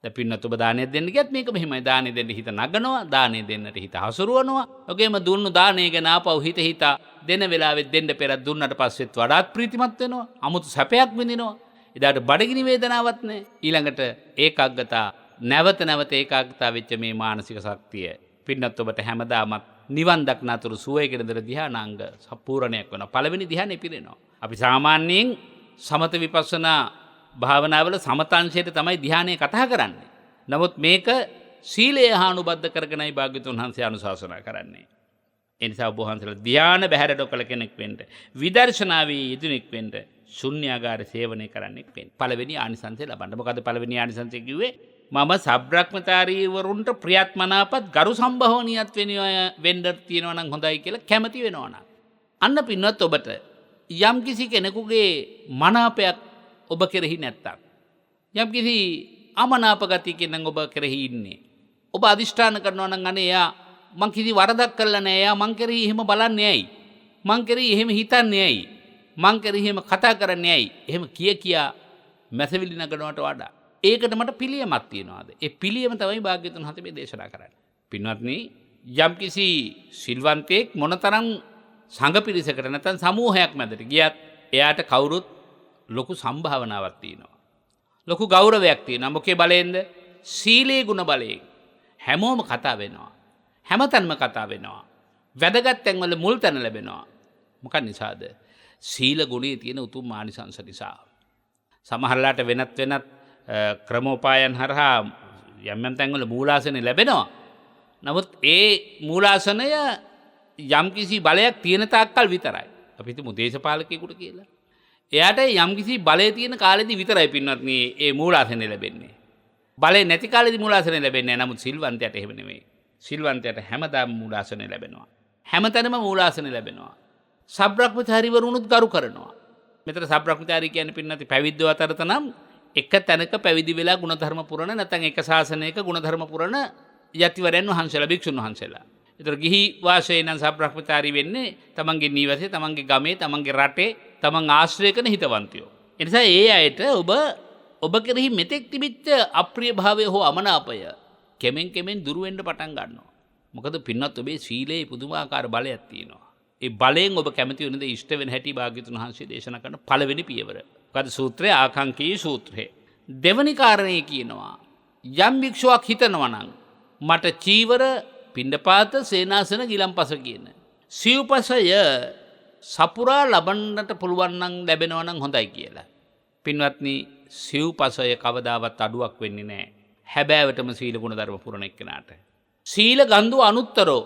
දැන් පින්නත් ඔබ දානය දෙන්න ගියත් මේක මෙහෙමයි. දානය දෙන්න හිත නගනවා, දානය දෙන්නට හිත හසුරුවනවා. ඔකේම දුන්නු දානය ගැන ආපහු හිත දෙන වෙලාවෙත් දෙන්න පෙර දුන්නට පස්සෙත් වඩාත් ප්‍රීතිමත් වෙනවා. අමුතු සැපයක් විඳිනවා. එදාට බඩගිනි වේදනාවක් නැහැ. ඊළඟට ඒකාග්‍රතා නැවත ඒකාග්‍රතාව වෙච්ච මේ මානසික ශක්තිය පින්නත් ඔබට හැමදාමත් නිවන් දක්නාතුරු සුවයකට දර ධානාංග සම්පූර්ණයක් වෙනවා. පළවෙනි ධානය පිරෙනවා. අපි සාමාන්‍යයෙන් සමත විපස්සනා භාවනාවල සමතංශයට තමයි ධානය කතා කරන්නේ. නමුත් මේක සීලය හානුබද්ධ කරගෙනයි භාග්‍යවතුන් වහන්සේ අනුශාසනා කරන්නේ. ඒ නිසා ඔබ වහන්සේලා ධාන බැහැර ඩොකල කෙනෙක් වෙන්න, විදර්ශනාවේ යෙදුණෙක් වෙන්න, ශුන්‍යාගාර සේවනය කරන්නෙක් වෙන්න. පළවෙනි ආනිසංසය ලබන්න. මොකද පළවෙනි ආනිසංසය කිව්වේ මම සබ්‍රක්‍මචාරී වරුන්ට ප්‍රියත්මනාපත් ගරු සම්භවණියත් වෙන්න තියෙනවා නම් හොඳයි කියලා කැමති වෙනවා නම්. අන්න පින්වත් ඔබට යම් කිසි කෙනෙකුගේ මනාපයක් ඔබ කෙරෙහි නැත්තම්, යම් කිසි අමනාප ගතියකින් නම් ඔබ කෙරෙහි ඉන්නේ. ඔබ අදිෂ්ඨාන කරනවා නම් අනේ එයා මං කිසි වරදක් කරලා නැහැ. එයා මං කෙරෙහි එහෙම බලන්නේ ඇයි? මං කෙරෙහි එහෙම හිතන්නේ ඇයි? මං කෙරෙහි එහෙම කතා කරන්නේ ඇයි? එහෙම කියා මැසවිලි නගනවට වඩා ඒකට මට පිළියමක් තියනවාද? ඒ පිළියම තමයි භාග්‍යවතුන් වහන්සේ මේ දේශනා කරන්නේ. පින්වත්නි, යම් කිසි සිල්වන්තයෙක් මොනතරම් සංඝ පිරිසකට නැත්නම් සමූහයක් මැදට ගියත් එයාට කවුරුත් ලොකු සම්භාවනාවක් තියෙනවා. ලොකු ගෞරවයක් තියෙනවා. මොකේ බලයෙන්ද? සීලේ ගුණ බලයෙන්. හැමෝම කතා වෙනවා. හැමතැනම කතා වෙනවා. වැදගත් තැන්වල මුල් තැන ලැබෙනවා. මොකක් නිසාද? සීල ගුණයේ තියෙන උතුම් ආනිසංස නිසා. සමහරලාට වෙනත් ක්‍රමෝපායන් හරහා යම් තැන්වල මූලාසනය ලැබෙනවා. නමුත් ඒ මූලාසනය යම්කිසි බලයක් තියෙන තාක්කල් විතරයි. අපි හිතමු දේශපාලකයෙකුට කියලා. එයාට යම්කිසි බලය තියෙන කාලෙදි විතරයි පින්වත්නි ඒ මූලාසනය ලැබෙන්නේ. බලය නැති කාලෙදි මූලාසනය ලැබෙන්නේ නැහැ. නමුත් සිල්වන්තයාට එහෙම නෙමෙයි. සිල්වන්තයාට හැමදාම මූලාසනය ලැබෙනවා. හැමතැනම මූලාසනය ලැබෙනවා. සබ්‍රක්‍මචාරීවරුනුත් ගරු කරනවා. මෙතන සබ්‍රක්‍මචාරී කියන්නේ පින්නති පැවිද්දෝ අතරත නම් එක තැනක පැවිදි වෙලා ගුණධර්ම පුරන නැත්නම් එක ශාසනයක ගුණධර්ම පුරන යතිවරයන් වහන්සේලා භික්ෂුන් වහන්සේලා. ඒතර ගිහි වාසයේ නම් සබ්‍රක්‍මචාරී වෙන්නේ තමන්ගේ නිවසේ, තමන්ගේ ගමේ, තමන්ගේ රටේ, තමන් ආශ්‍රය කරන හිතවන්තයෝ. ඒ නිසා ඒ අයට ඔබ කෙරෙහි මෙතෙක් තිබිච්ච අප්‍රිය භාවය හෝ අමනාපය කෙමෙන් දුරු වෙන්න පටන් ගන්නවා. මොකද පින්වත් ඔබේ සීලේ පුදුමාකාර බලයක් තියෙනවා. ඒ බලයෙන් ඔබ කැමති වෙන දේ ඉෂ්ට වෙන හැටි භාග්‍යවතුන් වහන්සේ දේශනා කරන පළවෙනි පියවර. මොකද සූත්‍රය ආකාංකී සූත්‍රය. දෙවනි කාරණේ කියනවා යම් භික්ෂුවක් හිතනවා නම් මට චීවර පිණ්ඩපාත සේනාසන ගිලම්පස කියන සිව්පසය සපුරා ලබන්නට පුළුවන් නම් ලැබෙනවා නම් හොඳයි කියලා. පින්වත්නි සිව්පසය කවදාවත් අඩුවක් වෙන්නේ නැහැ. හැබෑවටම සීල ගුණ ධර්ම පුරණ එක්කනට. සීල ගන්ධ අනුත්තරෝ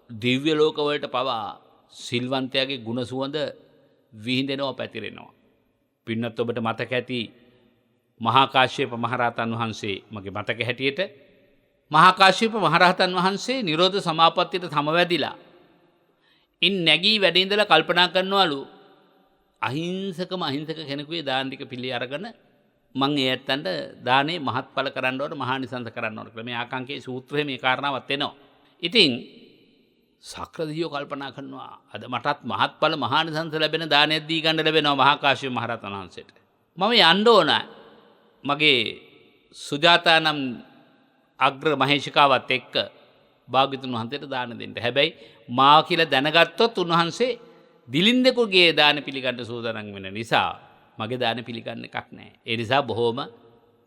දිව්‍ය ලෝකවලට පවා සිල්වන්තයාගේ ගුණ සුවඳ විහිදෙනවා පැතිරෙනවා. පින්නත් ඔබට මතක ඇති මහා කාශ්‍යප මහරහතන් වහන්සේ මගේ මතක හැටියට මහා කාශ්‍යප මහරහතන් වහන්සේ නිරෝධ සමාපත්තියට සමවැදිලා ඉන් නැගී වැඩ ඉඳලා කල්පනා කරනවලු අහිංසක කෙනෙකුගේ දාන ටික පිළි අරගෙන මං ඒ ඇත්තන්ට දානේ මහත්ඵල කරන්න ඕන මහානිසංස කරන්න ඕන කියලා මේ ආකාංකේ සූත්‍රයේ මේ කාරණාවත් එනවා. ඉතින් සක්‍රදියෝ කල්පනා කරනවා අද මටත් මහත්ඵල මහානිසංස ලැබෙන දානයක් දී ගන්න ලැබෙනවා මහා කාශ්‍යප මහරහතන් වහන්සේට. මම යන්න ඕන මගේ සුජාතා නම් අග්‍ර මහේශිකාවත් එක්ක භාග්‍යතුන් වහන්සේට දාන දෙන්න. හැබැයි මා කියලා දැනගත්තොත් උන්වහන්සේ දිලින්දෙකුගේ දාන පිළිගන්න සූදානම් වෙන නිසා මගේ දාන පිළිගන්න එකක් නැහැ. ඒ නිසා බොහොම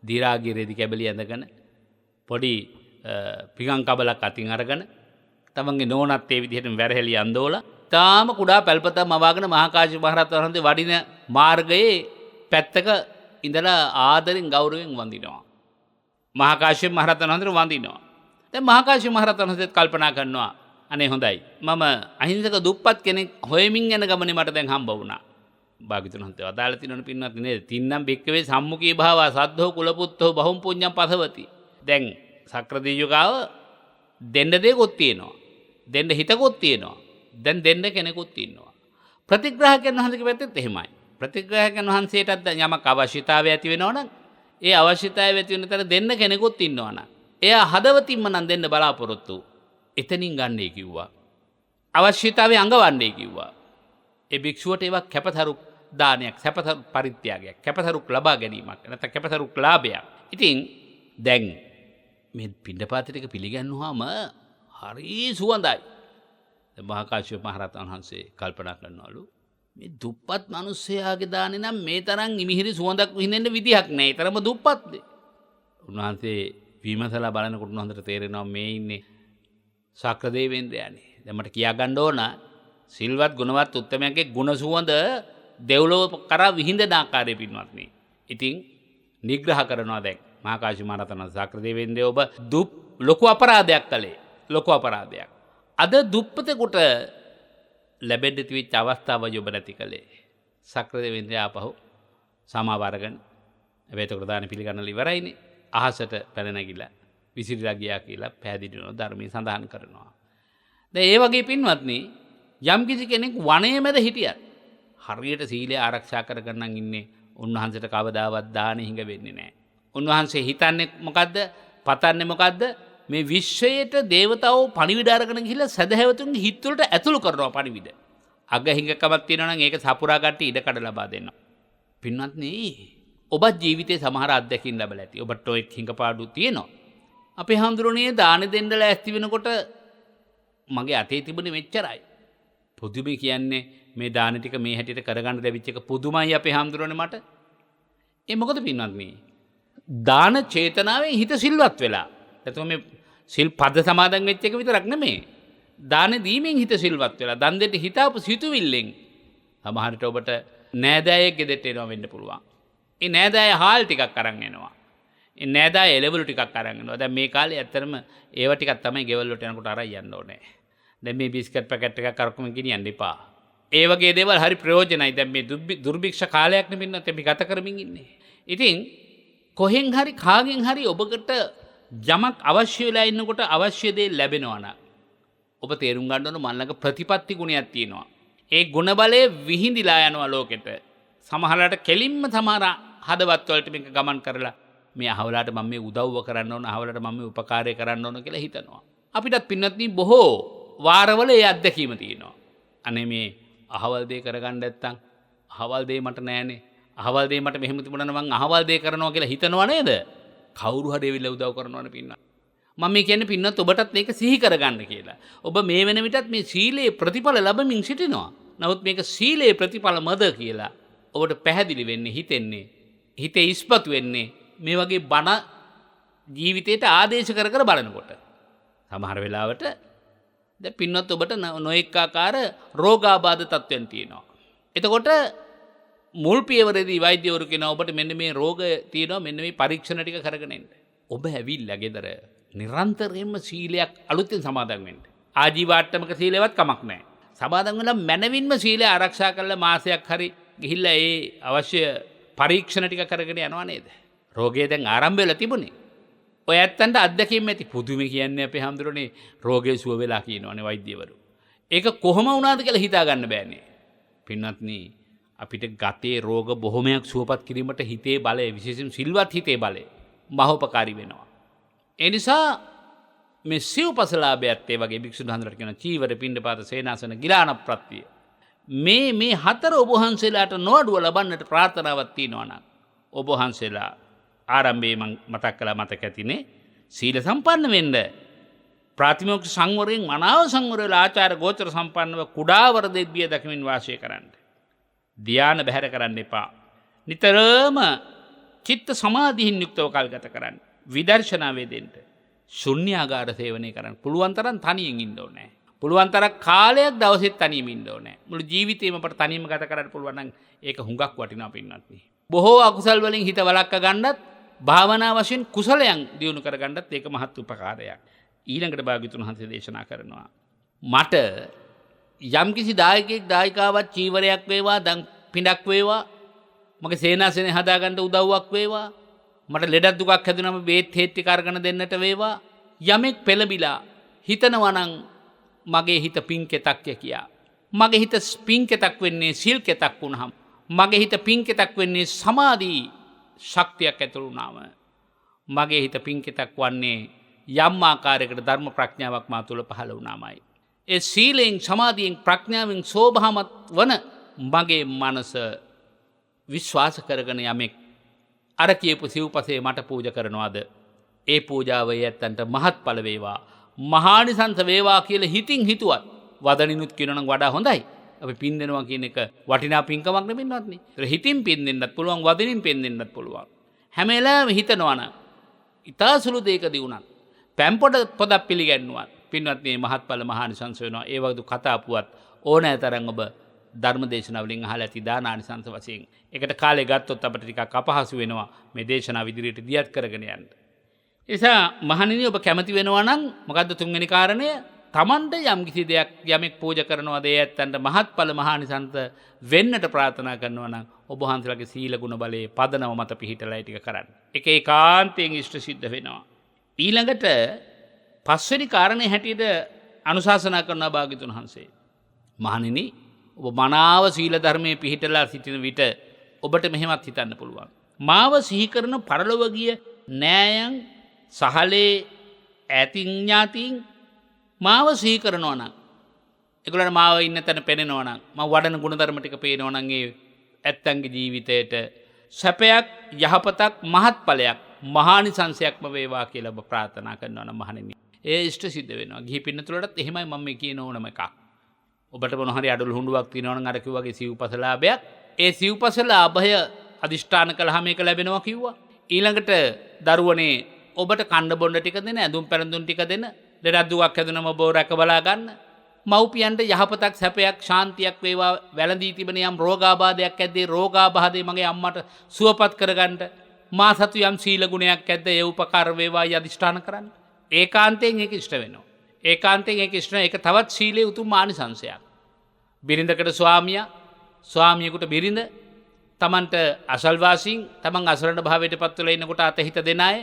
දීරාගේ රෙදි කැබලි ඇඳගෙන පොඩි පිඟන් කබලක් අතින් අරගෙන තමන්ගේ නෝනත් ඒ විදිහටම වැරහෙලි අඳෝලා තාම කුඩා පැල්පතක් මවාගෙන මහා කාශ්‍යප මහරහතන් වහන්සේ වඩින මාර්ගයේ පැත්තක ඉඳලා ආදරෙන් ගෞරවයෙන් වඳිනවා. මහා කාශ්‍යප මහරහතන් වහන්සේ වඳිනවා. දැන් මහා කාශ්‍යප මහරහතන් වහන්සේත් කල්පනා කරනවා අනේ හොඳයි මම අහිංසක දුප්පත් කෙනෙක් හොයමින් යන ගමනේ මට දැන් හම්බ වුණා. භාග්‍යතුන් වහන්සේ අදාළ තිනවන පින්නත් නේද? තින්නම් බික්කවේ සම්මුඛී භාවා සද්ධෝ කුලපුත්තෝ බහුම් පුඤ්ඤම් පසවති. දැන් සක්‍රදීයුගාව දෙන්න දෙයක්ත් තියෙනවා. දෙන්න හිතකුත් තියෙනවා. දැන් දෙන්න කෙනෙකුත් ඉන්නවා. ප්‍රතිග්‍රාහකයන් වහන්සේගේ පැත්තෙත් එහෙමයි. ප්‍රතිග්‍රාහකයන් වහන්සේටත් යමක් අවශ්‍යතාවය ඇති වෙනවා නම් ඒ අවශ්‍යතාවය ඇති වෙන තැන දෙන්න කෙනෙකුත් ඉන්නවා නම් එයා හදවතින්ම නම් දෙන්න බලාපොරොත්තු එතනින් ගන්නයි කිව්වා. අවශ්‍යතාවය අඟවන්නේ කිව්වා. ඒ භික්ෂුවට ඒවා කැපතරු දානයක්, සැපතරු පරිත්‍යාගයක්, කැපතරුක් ලබා ගැනීමක්, නැත්නම් කැපතරුක් ලාභයක්. ඉතින් දැන් මේ පිණ්ඩපාත ටික පිළිගන්නුවාම හරි සුවඳයි. මහා කාශ්‍යප මහරහතන් වහන්සේ කල්පනා කරනවලු මේ දුප්පත් මිනිස්සයාගේ දානේ නම් මේ තරම් ඉමිහිරි සුවඳක් විඳින්න විදිහක් නැහැ. ඊතරම දුප්පත්ද? උන්වහන්සේ විමසලා බලනකොට උන්වහන්සේට තේරෙනවා මේ ඉන්නේ ශක්‍ර දේවේන්ද්‍රයානේ. දැන් මට කියා ගන්න ඕන සිල්වත් ගුණවත් උත්තමයන්ගේ ගුණ සුවඳ දෙව්ලොව කරා විහිඳන ආකාරය පින්වත්නි. ඉතින් නිග්‍රහ කරනවා දැන් මහා කාශ්‍යප මහරහතන් වහන්සේ ශක්‍ර දේවේන්ද්‍රය ඔබ ලොකු අපරාධයක් කළේ. ලොකු අපරාධයක්. අද දුප්පතෙකුට ලැබෙන්න තිබිච්ච අවස්ථාව ඔබ නැති කළේ. ශක්‍ර දේවේන්ද්‍රය ආපහු සමාව අරගෙන වේතක දාන පිළිගන්නලා ඉවරයිනේ. අහසට පැන නැගිලා විසිරීලා ගියා කියලා පැහැදිලිව ධර්මයේ සඳහන් කරනවා. දැන් ඒ වගේ පින්වත්නි යම් කිසි කෙනෙක් වනයේ මැද හිටියත් හරියට සීලය ආරක්ෂා කරගන්නන් ඉන්නේ උන්වහන්සේට කවදාවත් දානෙ හිඟ වෙන්නේ නැහැ. උන්වහන්සේ හිතන්නේ මොකද්ද? පතන්නේ මොකද්ද? මේ විශ්වයට දේවතාවෝ පණිවිඩ අරගෙන ගිහිල්ලා සදහැවතුන්ගේ හිත් වලට ඇතුළු කරනවා පණිවිඩ. අග හිඟකමක් තියෙනවා නම් ඒක සපුරා ගන්න ඉඩ කඩ ලබා දෙනවා. පින්වත්නි ඔබත් ජීවිතේ සමහර අත්දැකීම් ලැබලා ඇති. ඔබට ඔය හිඟපාඩු තියෙනවා. අපේ හාමුදුරනේ දාන දෙන්න ලෑස්ති වෙනකොට මගේ අතේ තිබුණේ මෙච්චරයි. පුදුමයි කියන්නේ මේ දාන ටික මේ හැටියට කරගන්න ලැබිච්ච එක පුදුමයි අපේ හාමුදුරනේ මට. ඒ මොකද පින්වත්නි? දාන චේතනාවෙන් හිත සිල්වත් වෙලා. එතකොට මේ සිල් පද සමාදන් වෙච්ච එක විතරක් නෙමෙයි. දාන දීමෙන් හිත සිල්වත් වෙලා. දන් දෙන්න හිතාපු සිතුවිල්ලෙන් සමහර විට ඔබට නෑදෑයෙක් ගෙදරට එනවා වෙන්න පුළුවන්. ඒ නෑදෑය හාල් ටිකක් අරන් එනවා. ඒ නෑදෑය එළවලු ටිකක් අරන් එනවා. දැන් මේ කාලේ ඇත්තටම ඒව ටිකක් තමයි ගෙවල් වලට යනකොට අරන් යන්න ඕනේ. දැන් මේ බිස්කට් පැකට් එකක් අරකම ගෙනියන්න එපා. ඒ වගේ දේවල් හරි ප්‍රයෝජනයි. දැන් මේ දුර්භික්ෂ කාලයක් නෙමෙයි අපි ගත කරමින් ඉන්නේ. ඉතින් කොහෙන් හරි කාගෙන් හරි ඔබකට යමක් අවශ්‍ය වෙලා ඉන්නකොට අවශ්‍ය දේ ලැබෙනවා නම් ඔබ තේරුම් ගන්න ඕන මන් ළඟ ප්‍රතිපත්ති ගුණයක් තියෙනවා. ඒ ගුණ බලය විහිඳිලා යනවා ලෝකෙට. සමහරකට කෙලින්ම සමහර හදවත් වලට මේක ගමන් කරලා මේ අහවලාට මම මේ උදව්ව කරන්න ඕන, අහවලාට මම මේ උපකාරය කරන්න ඕන කියලා හිතනවා. අපිටත් පින්නත් බොහෝ වාරවල ඒ අත්දැකීම තියෙනවා. අනේ මේ අහවල් දේ කරගන්න නැත්තම් අහවල් දේ මට නෑනේ. අහවල් දේ මට මෙහෙම තිබුණා නම් මං අහවල් දේ කරනවා කියලා හිතනවා නේද? කවුරු හරි එවිල්ලා උදව් කරනවනේ පින්නත්. මම මේ කියන්නේ පින්නත් ඔබටත් මේක සිහි කරගන්න කියලා. ඔබ මේ වෙන විටත් මේ සීලේ ප්‍රතිඵල ලැබමින් සිටිනවා. නමුත් මේක සීලේ ප්‍රතිඵල මද කියලා ඔබට පැහැදිලි වෙන්නේ හිතෙන්නේ හිතේ ඉස්පතු වෙන්නේ මේ වගේ බණ ජීවිතයට ආදේශ කර කර බලනකොට. සමහර වෙලාවට දැන් පින්වත් ඔබට නොඑක ආකාර රෝගාබාධ තත්ත්වයන් තියෙනවා. එතකොට මුල් පියවරේදී වෛද්‍යවරු කියනවා ඔබට මෙන්න මේ රෝග තියෙනවා මෙන්න මේ පරීක්ෂණ ටික කරගෙන එන්න. ඔබ ඇවිල්ලා ගෙදර නිරන්තරයෙන්ම සීලයක් අලුතෙන් සමාදන් වෙන්න. ආජීවාට්ටමක සීලෙවත් කමක් නැහැ. සමාදන් වෙලා මනවින්ම සීලය ආරක්ෂා කරලා මාසයක් හරි ගිහිල්ලා ඒ අවශ්‍ය පරීක්ෂණ ටික කරගෙන යනවා නේද? රෝගය දැන් ආරම්භ වෙලා තිබුණේ. ඔය ඇත්තන්ට අත්දැකීම් ඇති. පුදුමේ කියන්නේ අපේ හැමදෙරෝනේ රෝගය සුව වෙලා කියනවානේ වෛද්‍යවරු. ඒක කොහොම වුණාද කියලා හිතා ගන්න බෑනේ. පින්වත්නි අපිට ගතේ රෝග බොහොමයක් සුවපත් කිරීමට හිතේ බලය විශේෂයෙන් සිල්වත් හිතේ බලය මහෝපකාරී වෙනවා. ඒ නිසා මේ සිව්පසලාභයත් ඒ වගේ භික්ෂුන් වහන්සේලාට කියන චීවර පිණ්ඩපාත සේනාසන ගිලාන ප්‍රත්‍ය මේ හතර ඔබ වහන්සේලාට නොඅඩුව ලබන්නට ප්‍රාර්ථනාවක් තියෙනවා නම් ඔබ වහන්සේලා ආරම්භයේ මම මතක් කළා මතක ඇතිනේ සීල සම්පන්න වෙන්න ප්‍රාතිමෝක්ෂ සංවරයෙන් මනාව සංවර වෙලා ආචාර ගෝචර සම්පන්නව කුඩා වරදෙක් බිය දකිමින් වාසය කරන්න. ධ්‍යාන බැහැර කරන්න එපා. නිතරම චිත්ත සමාධියෙන් යුක්තව කල් ගත කරන්න. විදර්ශනා වේදෙන්න. ශුන්‍යාගාර සේවනය කරන්න. පුළුවන් තරම් තනියෙන් ඉන්න ඕනේ. පුළුවන් තරම් කාලයක් දවසෙත් තනියම ඉන්න ඕනේ. මුළු ජීවිතේම අපට තනියම ගත කරන්න පුළුවන් නම් ඒක හුඟක් වටිනවා පින්නත්. බොහෝ අකුසල් වලින් හිත වළක්වා ගන්නත් භාවනා වශයෙන් කුසලයන් දියුණු කර ගන්නත් ඒක මහත් උපකාරයක්. ඊළඟට භාග්‍යවතුන් වහන්සේ දේශනා කරනවා මට යම්කිසි දායකයෙක් දායිකාවක් චීවරයක් වේවා දන් පිඬක් වේවා මගේ සේනාසනේ හදාගන්න උදව්වක් වේවා මට ලෙඩක් දුකක් හැදුනම බේත් හේත් ටික අරගෙන දෙන්නට වේවා යමෙක් පෙළඹිලා හිතනවා නම් මගේ හිත පිංකෙතක් කියා මගේ හිත පිංකෙතක් වෙන්නේ සිල් කෙතක් වුණාම මගේ හිත පිංකෙතක් වෙන්නේ සමාධි ශක්තියක් ඇතුළු වුණාම මගේ හිත පිංකෙතක් වන්නේ යම් ආකාරයකට ධර්ම ප්‍රඥාවක් මා තුළ පහළ වුණාමයි. ඒ සීලෙන් සමාධියෙන් ප්‍රඥාවෙන් සෝභාමත් වන මගේ මනස විශ්වාස කරගෙන යමෙක් අර කියපු සිව්පසේ මට පූජා කරනවාද ඒ පූජාව යැත්තන්ට මහත්ඵල වේවා මහානිසංස වේවා කියලා හිතින් හිතුවත් වදනිනුත් කියනනම් වඩා හොඳයි. අපි පින් දෙනවා කියන එක වටිනා පින්කමක් නෙමෙන්නත්නි. ඒක හිතින් පින් දෙන්නත් පුළුවන් වදනින් පින් දෙන්නත් පුළුවන්. හැම වෙලාවෙම හිතනවා නම් ඊතාසුළු දෙයකදී උනත් පැම්පොඩ පොදක් පිළිගන්නුවත් පින්වත්නි මහත්ඵල මහානිසංස වෙනවා. ඒ වගේ කතා පුවත් ඕනෑ තරම් ඔබ ධර්ම දේශනාවලින් අහලා ඇති දානානිසංස වශයෙන්. ඒකට කාලය ගත්තොත් අපිට ටිකක් අපහසු වෙනවා මේ දේශනාව ඉදිරියට දියත් කරගෙන යන්න. ඒ නිසා මහණෙනි ඔබ කැමති වෙනවා නම් මොකද්ද තුන්වෙනි කාරණය? තමන්ට යම් කිසි දෙයක් යමෙක් පූජා කරනවාද ඒ ඇත්තන්ට මහත්ඵල මහානිසංස වෙන්නට ප්‍රාර්ථනා කරනවා නම් ඔබ වහන්සේලාගේ සීල ගුණ බලයේ පදනම මත පිහිටලා ටික කරන්න. ඒක ඒකාන්තයෙන් ඉෂ්ට සිද්ධ වෙනවා. ඊළඟට පස්වෙනි කාරණේ හැටියට අනුශාසනා කරනවා භාග්‍යතුන් වහන්සේ. මහණෙනි ඔබ මනාව සීල ධර්මයේ පිහිටලා සිටින විට ඔබට මෙහෙමත් හිතන්න පුළුවන්. මාව සිහි කරන පරලොව ගිය නෑයන් සහලේ ඈතින් ඥාතීන් මාව සිහි කරනවා නම් ඒගොල්ලන්ට මාව ඉන්න තැන පෙනෙනවා නම් මම වඩන ගුණධර්ම ටික පේනවා නම් ඒ ඇත්තන්ගේ ජීවිතයට සැපයක් යහපතක් මහත්ඵලයක් මහානිසංසයක්ම වේවා කියලා ඔබ ප්‍රාර්ථනා කරනවා නම් මහණෙනි ඒ ඉෂ්ට සිද්ධ වෙනවා. ගිහි පින්නතුලටත් එහෙමයි මම මේ කියන ඕනම එකක්. ඔබට මොන හරි අඩළු හුඬුවක් තියෙනවා නම් අර කිව්වාගේ සිව්පසලාභයක් ඒ සිව්පසලාභය අදිෂ්ඨාන කළාම මේක ලැබෙනවා කිව්වා. ඊළඟට දරුවනේ ඔබට කණ්ඩ බොණ්ඩ ටික දෙන ඇඳුම් පැළඳුම් ටික දෙන ලෙඩක් දුකක් හැදුනම ඔබ රැක බලා ගන්න මව්පියන්ට යහපතක් සැපයක් ශාන්තියක් වේවා වැළඳී තිබෙන යම් රෝගාබාධයක් ඇද්දී රෝගාබාධේ මගේ අම්මට සුවපත් කරගන්න මා සතු යම් සීල ගුණයක් ඇද්ද ඒ උපකාර වේවා අදිෂ්ඨාන කරන්න. ඒකාන්තයෙන් ඒක ඉෂ්ට වෙනවා. ඒකාන්තයෙන් ඒක ඉෂ්ට ඒක තවත් සීලේ උතුම් මානිසංසයක්. බිරිඳකට ස්වාමියෙකුට බිරිඳ තමන්ට අසල්වාසීන් තමන් අසරණ භාවයට පත් වෙලා ඉන්නකොට අතහිත දෙන අය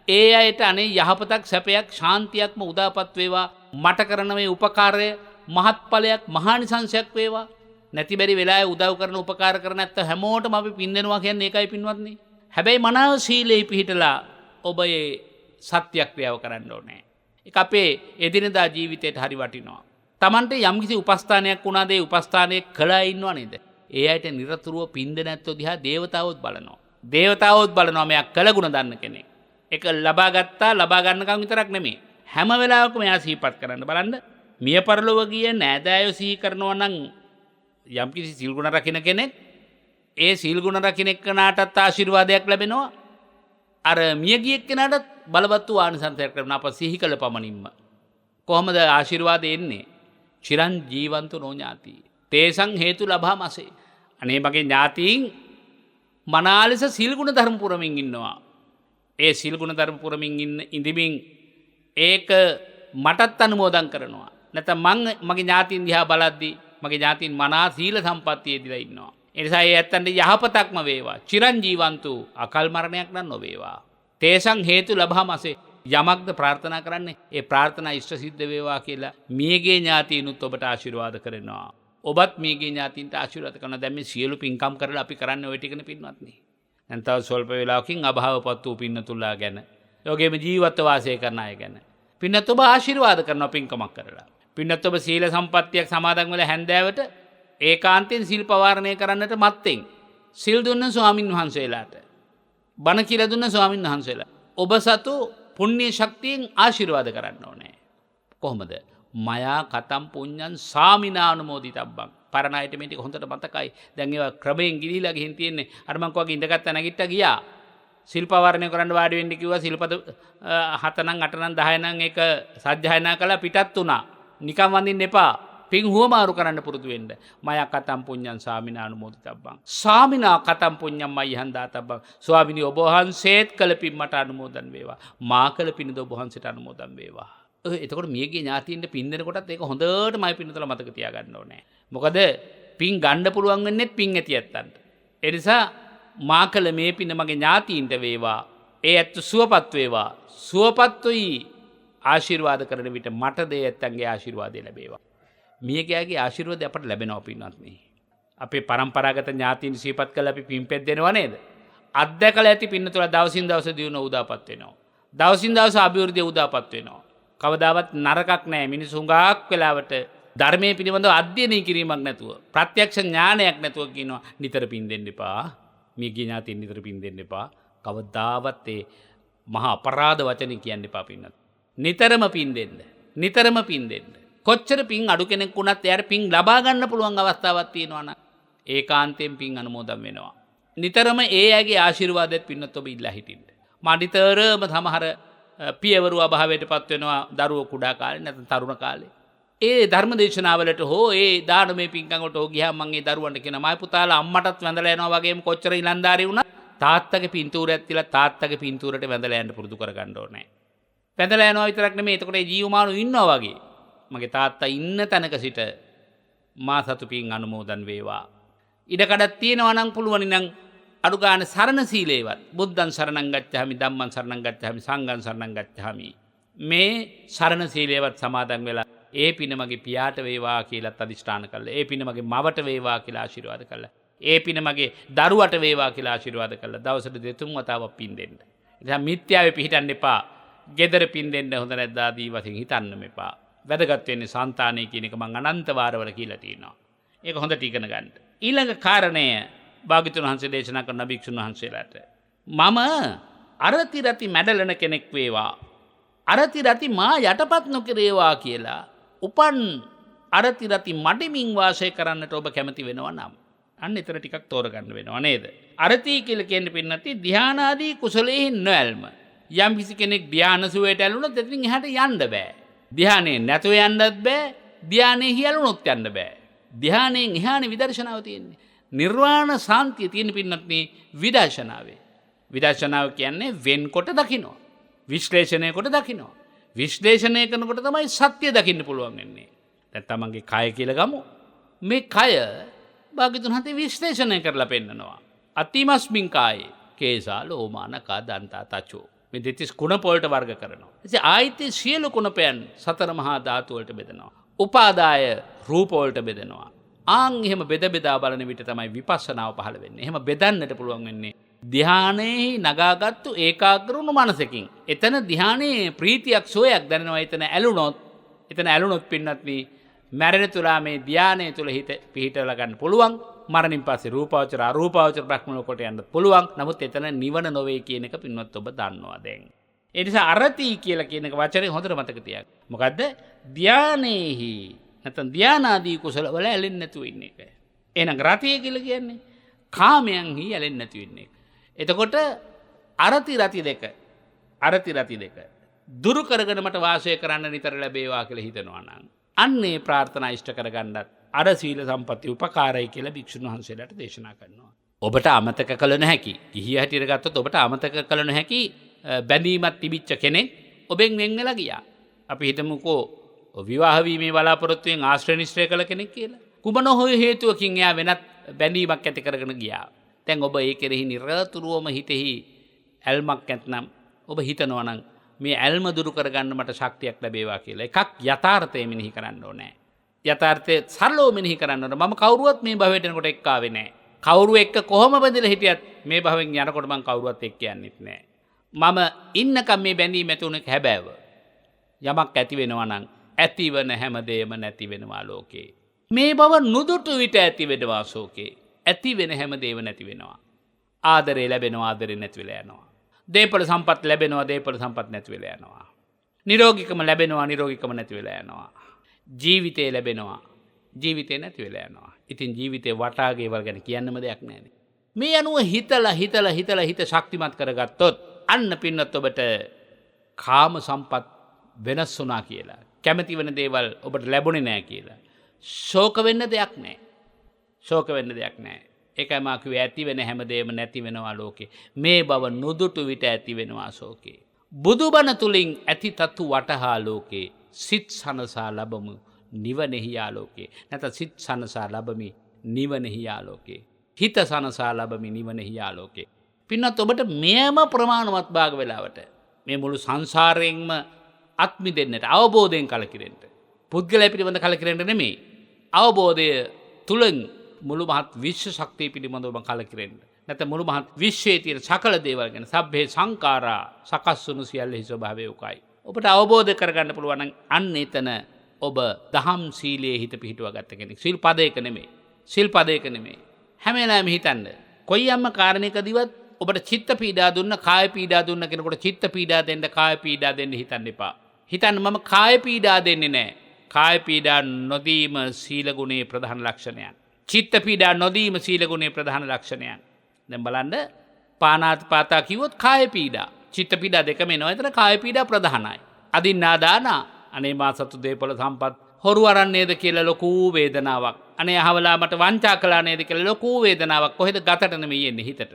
ඒ අයට අනේ යහපතක් සැපයක් ශාන්තියක්ම උදාපත් වේවා මට කරන මේ උපකාරය මහත්ඵලයක් මහානිසංසයක් වේවා නැති බැරි වෙලාවේ උදව් කරන උපකාර කරන නැත්ත හැමෝටම අපි පින් දෙනවා කියන්නේ ඒකයි පින්වත්නි. හැබැයි මනාව සීලේ පිහිටලා ඔබ ඒ සත්‍යක්‍රියාව කරන්න ඕනේ. ඒක අපේ එදිනදා ජීවිතයට හරි වටිනවා. Tamante යම්කිසි උපස්ථානයක් වුණාද ඒ උපස්ථානයේ කළා ඉන්නව නේද? ඒ අයට නිරතුරුව පින් දෙ නැත්තෝ දිහා දේවතාවොත් බලනවා. දේවතාවොත් බලනවා මෙයා කළගුණ දන්න කෙනෙක්. ඒක ලබා ගන්නකම් විතරක් නෙමෙයි. හැම වෙලාවකම එයා සිහිපත් කරන්න බලන්න. මිය පරලොව ගිය නෑදෑයෝ සිහි කරනවා නම් යම්කිසි සිල් ගුණ රකින්න කෙනෙක් ඒ සීල් ගුණ රකින්න එක්කනටත් ආශිර්වාදයක් ලැබෙනවා. අර මිය ගිය එක්කනටත් බලවත් වූ ආනිසංසයක් ලැබෙනවා. අප සිහි කළ පමණින්ම. කොහොමද ආශිර්වාදය එන්නේ? චිරන් ජීවන්තු නොඥාති. තේසං හේතු ලබාමසේ. අනේ මගේ ඥාතීන් මනාලෙස සීල් ගුණ ධර්ම පුරමින් ඉන්නවා. ඒ සීල් ගුණ ධර්ම පුරමින් ඉඳිමින් ඒක මටත් අනුමෝදන් කරනවා. නැත්නම් මගේ ඥාතීන් දිහා බලද්දී මගේ ඥාතීන් මනා සීල සම්පත්තියේදීලා ඉන්නවා. ඒ නිසා ඒ ඇත්තන්ට යහපතක්ම වේවා. චිරන් ජීවන්තු අකල් මරණයක් නම් නොවේවා. තේසං හේතු ලබාමසේ. යමක්ද ප්‍රාර්ථනා කරන්නේ ඒ ප්‍රාර්ථනා ඉෂ්ට සිද්ධ වේවා කියලා මියගේ ඥාතීනුත් ඔබට ආශිර්වාද කරනවා. ඔබත් මියගේ ඥාතීන්ට ආශිර්වාද කරනවා. දැන් මේ සියලු පින්කම් කරලා අපි කරන්නේ ওই ටිකනේ පින්වත්නි. දැන් තව ස්වල්ප වේලාවකින් අභාවපත් වූ පින්නතුල්ලා ගැන, යෝගේම ජීවිත වාසය කරන අය ගැන පින්නත් ඔබ ආශිර්වාද කරනවා පින්කමක් කරලා. පින්නත් ඔබ සීල සම්පත්තියක් සමාදන් වෙලා හැන්දෑවට ඒකාන්තයෙන් සිල් පවාරණය කරන්නට මත්තෙන් සිල් දුන්න ස්වාමින් වහන්සේලාට, බණ කියලා දුන්න ස්වාමින් වහන්සේලා ඔබ සතු පුණ්‍ය ශක්තියෙන් ආශිර්වාද කරන්න ඕනේ. කොහොමද? මයා කතම් පුඤ්ඤං සාමිනානුමෝදිතබ්බං. පරණ අයට මේ ටික හොඳට මතකයි. දැන් ඒවා ක්‍රමයෙන් ගිලිලා ගිහින් තියෙන්නේ. අර මං කෝගේ ඉඳගත්ත නැගිට්ට ගියා. සිල්පවර්ණය කරන්න වාඩි වෙන්න කිව්වා. සිල්පද 7 නම් 8 නම් 10 නම් ඒක සජ්ජායනා කළා පිටත් වුණා. නිකම් වඳින්න එපා. පින් හුවමාරු කරන්න පුරුදු වෙන්න. මයා කතම් පුඤ්ඤං සාමිනානුමෝදිතබ්බං. සාමිනා කතම් පුඤ්ඤං මය්‍යං දාතබ්බං. ස්වාමිනී ඔබ වහන්සේත් කළ පින් මට අනුමෝදන් වේවා. මා කළ පින්ද ඔබ වහන්සේට අනුමෝදන් වේවා. එතකොට මියගේ ඥාතීන්ට පින් දෙනකොටත් ඒක හොඳටමයි පින්නතල මතක තියාගන්න ඕනේ. මොකද පින් ගන්න පුළුවන් වෙන්නේ පින් ඇති ඇත්තන්ට. ඒ නිසා මා කළ මේ පින මගේ ඥාතීන්ට වේවා. ඒ ඇත්ත සුවපත් වේවා. සුවපත්තුයි ආශිර්වාද කරන විට මට දේ ඇත්තන්ගේ ආශිර්වාදය ලැබේවා. මියගයාගේ ආශිර්වාදය අපට ලැබෙනවා පින්වත්නි. අපේ පරම්පරාගත ඥාතීන් සිහිපත් කළා අපි පින්පෙත් දෙනවා නේද? අත්දැකලා ඇති පින්නතල දවසින් දවස දියුණුව උදාපත් වෙනවා. දවසින් දවස අභිවෘද්ධිය උදාපත් වෙනවා. කවදාවත් නරකක් නැහැ. මිනිස්සු හුඟක් වෙලාවට ධර්මයේ පිළිබඳව අධ්‍යයනය කිරීමක් නැතුව, ප්‍රත්‍යක්ෂ ඥානයක් නැතුව කියනවා නිතර පින් දෙන්න එපා. මියගිය ඥාතීන් නිතර පින් දෙන්න එපා. කවදාවත් ඒ මහා අපරාධ වචන කියන්න එපා පින්නත්. නිතරම පින් දෙන්න. නිතරම පින් දෙන්න. කොච්චර පින් අඩු කෙනෙක් වුණත් එයාට පින් ලබා ගන්න පුළුවන් අවස්ථාවක් තියෙනවා නම් ඒකාන්තයෙන් පින් අනුමෝදන් වෙනවා. නිතරම ඒ අයගේ ආශිර්වාදයෙන් පින්නත් ඔබ ඉල්ලා හිටින්න. මා නිතරම සමහර පියවරු අභාවයට පත් වෙනවා දරුවෝ කුඩා කාලේ නැත්නම් තරුණ කාලේ. ඒ ධර්ම දේශනාවලට හෝ ඒ දානමය පින්කම් වලට හෝ ගියාම මම ඒ දරුවන්ට කියනවා මයි පුතාලා අම්මටත් වැඳලා යනවා වගේම කොච්චර ඉලන්දාරි වුණත් තාත්තගේ පින්තූරයක් තියලා තාත්තගේ පින්තූරට වැඳලා යන්න පුරුදු කරගන්න ඕනේ. වැඳලා යනවා විතරක් නෙමෙයි එතකොට ඒ ජීවමානු ඉන්නවා වගේ. මගේ තාත්තා ඉන්න තැනක සිට මා සතු පින් අනුමෝදන් වේවා. ඉඩකඩක් තියෙනවා නම් පුළුවන් නම් අඩු ගන්න සරණ සීලේවත් බුද්ධං සරණං ගච්ඡාමි ධම්මං සරණං ගච්ඡාමි සංඝං සරණං ගච්ඡාමි මේ සරණ සීලේවත් සමාදන් වෙලා ඒ පින මගේ පියාට වේවා කියලා අදිෂ්ඨාන කළා. ඒ පින මගේ මවට වේවා කියලා ආශිර්වාද කළා. ඒ පින මගේ දරුවට වේවා කියලා ආශිර්වාද කළා. දවසට 2-3 වතාවක් පින් දෙන්න. ඉතින් මිත්‍යාවේ පිහිටන්න එපා. gedara පින් දෙන්න හොඳ නැද්ද ආදී වශයෙන් හිතන්න එපා. වැදගත් වෙන්නේ సంతානය කියන එක මම අනන්ත වාරවල කියලා තියෙනවා. ඒක හොඳට ඉගෙන ගන්න. ඊළඟ කාරණය භාග්‍යතුන් වහන්සේ දේශනා කරන භික්ෂුන් වහන්සේලාට මම අරති රති මැඩලන කෙනෙක් වේවා. අරති රති මා යටපත් නොකරේවා කියලා උපන් අරති රති මඩමින් වාසය කරන්නට ඔබ කැමති වෙනවා නම් අන්න ඊතර ටිකක් තෝරගන්න වෙනවා නේද? අරති කියලා කියන්නේ පින්නති ධානාදී කුසලයේ නොඇල්ම. යම් කිසි කෙනෙක් ධාන සුවයට ඇලුනොත් එතනින් එහාට යන්න බෑ. ධානයේ නැතුව යන්නත් බෑ. ධානයේ හියලුනොත් යන්න බෑ. ධානයෙන් එහානේ විදර්ශනාව තියෙන්නේ. නිර්වාණ සාන්තිය තියෙන පින්නත් විදර්ශනාවේ. විදර්ශනාව කියන්නේ වෙන්කොට දකිනවා. විශ්ලේෂණය කොට දකිනවා. විශ්ලේෂණය කරනකොට තමයි සත්‍ය දකින්න පුළුවන් වෙන්නේ. දැන් තමන්ගේ කය කියලා ගමු. මේ කය භාග්‍යතුන් හතේ විශ්ලේෂණය කරලා පෙන්නනවා. අතිමස්මින් කායේ කේසා ලෝමානකා දන්තා තචෝ. මේ දෙතිස් කුණප වලට වර්ග කරනවා. ඉතින් ආයිතේ සියලු කුණපයන් සතර මහා ධාතු වලට බෙදනවා. උපාදාය රූප වලට බෙදනවා. ආන් එහෙම බෙද බෙදා බලන විට තමයි විපස්සනාව පහළ වෙන්නේ. එහෙම බෙදන්නට පුළුවන් වෙන්නේ ධානයේ නගාගත්තු ඒකාග්‍ර වුණු මනසකින්. එතන ධානයේ ප්‍රීතියක් සෝයක් දැනෙනවා. එතන ඇලුනොත් පින්නත් මරණ තුලා මේ ධානයේ තුල හිත පිහිටවලා ගන්න පුළුවන්. මරණින් පස්සේ රූපාවචර අරූපාවචර බ්‍රහ්ම ලෝකයට යන්න පුළුවන්. නමුත් එතන නිවන නොවේ කියන එක පින්වත් ඔබ දන්නවා දැන්. ඒ නිසා අරති කියලා කියන එක වචනේ හොඳට මතක තියාගන්න. මොකද්ද? ධානයේහි නැත්නම් ධානාදී කුසල වල ඇලෙන්නේ නැතුව ඉන්න එක. එහෙනම් රතිය කියලා කියන්නේ කාමයන්හි ඇලෙන්නේ නැති වෙන්නේ. එතකොට අරති රති දෙක දුරු කරගෙන මට වාසය කරන්න නිතර ලැබේවා කියලා හිතනවා නම් අන්නේ ප්‍රාර්ථනා ඉෂ්ට කරගන්නත් අර සීල සම්පatti උපකාරයි කියලා භික්ෂුන් වහන්සේලාට දේශනා කරනවා. ඔබට අමතක කළ නොහැකි. ගිහිය හැටියට ගත්තොත් ඔබට අමතක කළ නොහැකි බැඳීමක් තිබිච්ච කෙනෙක් ඔබෙන් වෙන් වෙලා ගියා. අපි හිතමුකෝ විවාහ වීමේ බලාපොරොත්තුවෙන් ආශ්‍රය නිශ්චය කළ කෙනෙක් කියලා. කුමන හෝ හේතුවකින් එයා වෙනත් බැඳීමක් ඇති කරගෙන ගියා. දැන් ඔබ ඒ කෙරෙහි නිරතුරුවම හිතෙහි ඇල්මක් නැත්නම් ඔබ හිතනවා නම් මේ ඇල්ම දුරු කරගන්න මට ශක්තියක් ලැබේවා කියලා. එකක් යථාර්ථය මෙනෙහි කරන්න ඕනේ. යථාර්ථය සරලව මෙනෙහි කරන්න ඕනේ. මම කවුරුවත් මේ භවයට එනකොට එක්ක ආවේ නැහැ. කවුරු එක්ක කොහොම බැඳලා හිටියත් මේ භවෙන් යනකොට මම කවුරුවත් එක්ක යන්නෙත් නැහැ. මම ඉන්නකම් මේ බැඳීම ඇති උනේ හැබෑව. යමක් ඇති වෙනවා නම් ඇතිවන හැමදේම නැති වෙනවා ලෝකේ. මේ බව නුදුටු විට ඇති වෙනවා ශෝකේ. ඇති වෙන හැමදේම නැති වෙනවා. ආදරේ ලැබෙනවා ආදරේ නැති වෙලා යනවා. දේපල සම්පත් ලැබෙනවා දේපල සම්පත් නැති වෙලා යනවා. නිරෝගීකම ලැබෙනවා නිරෝගීකම නැති වෙලා යනවා. ජීවිතේ ලැබෙනවා ජීවිතේ නැති වෙලා යනවා. ඉතින් ජීවිතේ වටාගේවල් ගැන කියන්නම දෙයක් නැහැ. මේ අනුව හිතලා හිත ශක්තිමත් කරගත්තොත් අන්න පින්නත් ඔබට කාම සම්පත් වෙනස් වුණා කියලා. කැමති වෙන දේවල් ඔබට ලැබුණේ නැහැ කියලා. ශෝක වෙන්න දෙයක් නැහැ. ශෝක වෙන්න දෙයක් නැහැ. ඒකයි මා කිව්වේ ඇති වෙන හැමදේම නැති වෙනවා ලෝකේ. මේ බව නුදුටු විට ඇති වෙනවා ශෝකේ. බුදුබණ තුලින් ඇති තතු වටහා ලෝකේ සිත් සනසා ලැබමු නිවනෙහි ආලෝකේ. නැත්නම් සිත් සනසා ලැබමි නිවනෙහි ආලෝකේ. හිත සනසා ලැබමි නිවනෙහි ආලෝකේ. පින්නත් ඔබට මෙයම ප්‍රමාණවත් භාග වෙලාවට මේ මුළු සංසාරයෙන්ම අත්මි දෙන්නට අවබෝධයෙන් කලකිරෙන්න. පුද්ගලයා පිළිබඳ කලකිරෙන්න නෙමෙයි. අවබෝධය තුලින් මුළු මහත් විශ්ව ශක්තිය පිළිබඳව කලකිරෙන්න. නැත්නම් මුළු මහත් විශ්වයේ තියෙන සකල දේවල් ගැන සබ්බේ සංඛාරා සකස් වුණු සියල්ලෙහි ස්වභාවය උකයි. ඔබට අවබෝධ කරගන්න පුළුවන් නම් අන්න එතන ඔබ දහම් සීලයේ හිත පිහිටුවා ගත්ත කෙනෙක්. සීල් පදයක නෙමෙයි. සීල් පදයක නෙමෙයි. හැම වෙලාවෙම හිතන්න. කොයියම්ම කාරණයකදීවත් ඔබට චිත්ත පීඩා දුන්න කාය පීඩා දුන්න කෙනෙකුට චිත්ත පීඩා දෙන්න කාය පීඩා දෙන්න හිතන්න එපා. හිතන්න මම කාය පීඩා දෙන්නේ නැහැ. කාය පීඩා නොදීම සීල ගුණයේ ප්‍රධාන ලක්ෂණයක්. චිත්ත පීඩා නොදීම සීල ගුණයේ ප්‍රධාන ලක්ෂණයක්. දැන් බලන්න පානාතිපාතා කිව්වොත් කාය පීඩා. චිත්ත පීඩා දෙකම එනවා. එතන කාය පීඩා ප්‍රධානයි. අදින්නා දාන අනේ මා සතු දේපල සම්පත් හොරු අරන් නේද කියලා ලොකු වේදනාවක්. අනේ අහවලා මට වංචා කළා නේද කියලා ලොකු වේදනාවක්. කොහෙද ගතට නෙමෙයි එන්නේ හිතට.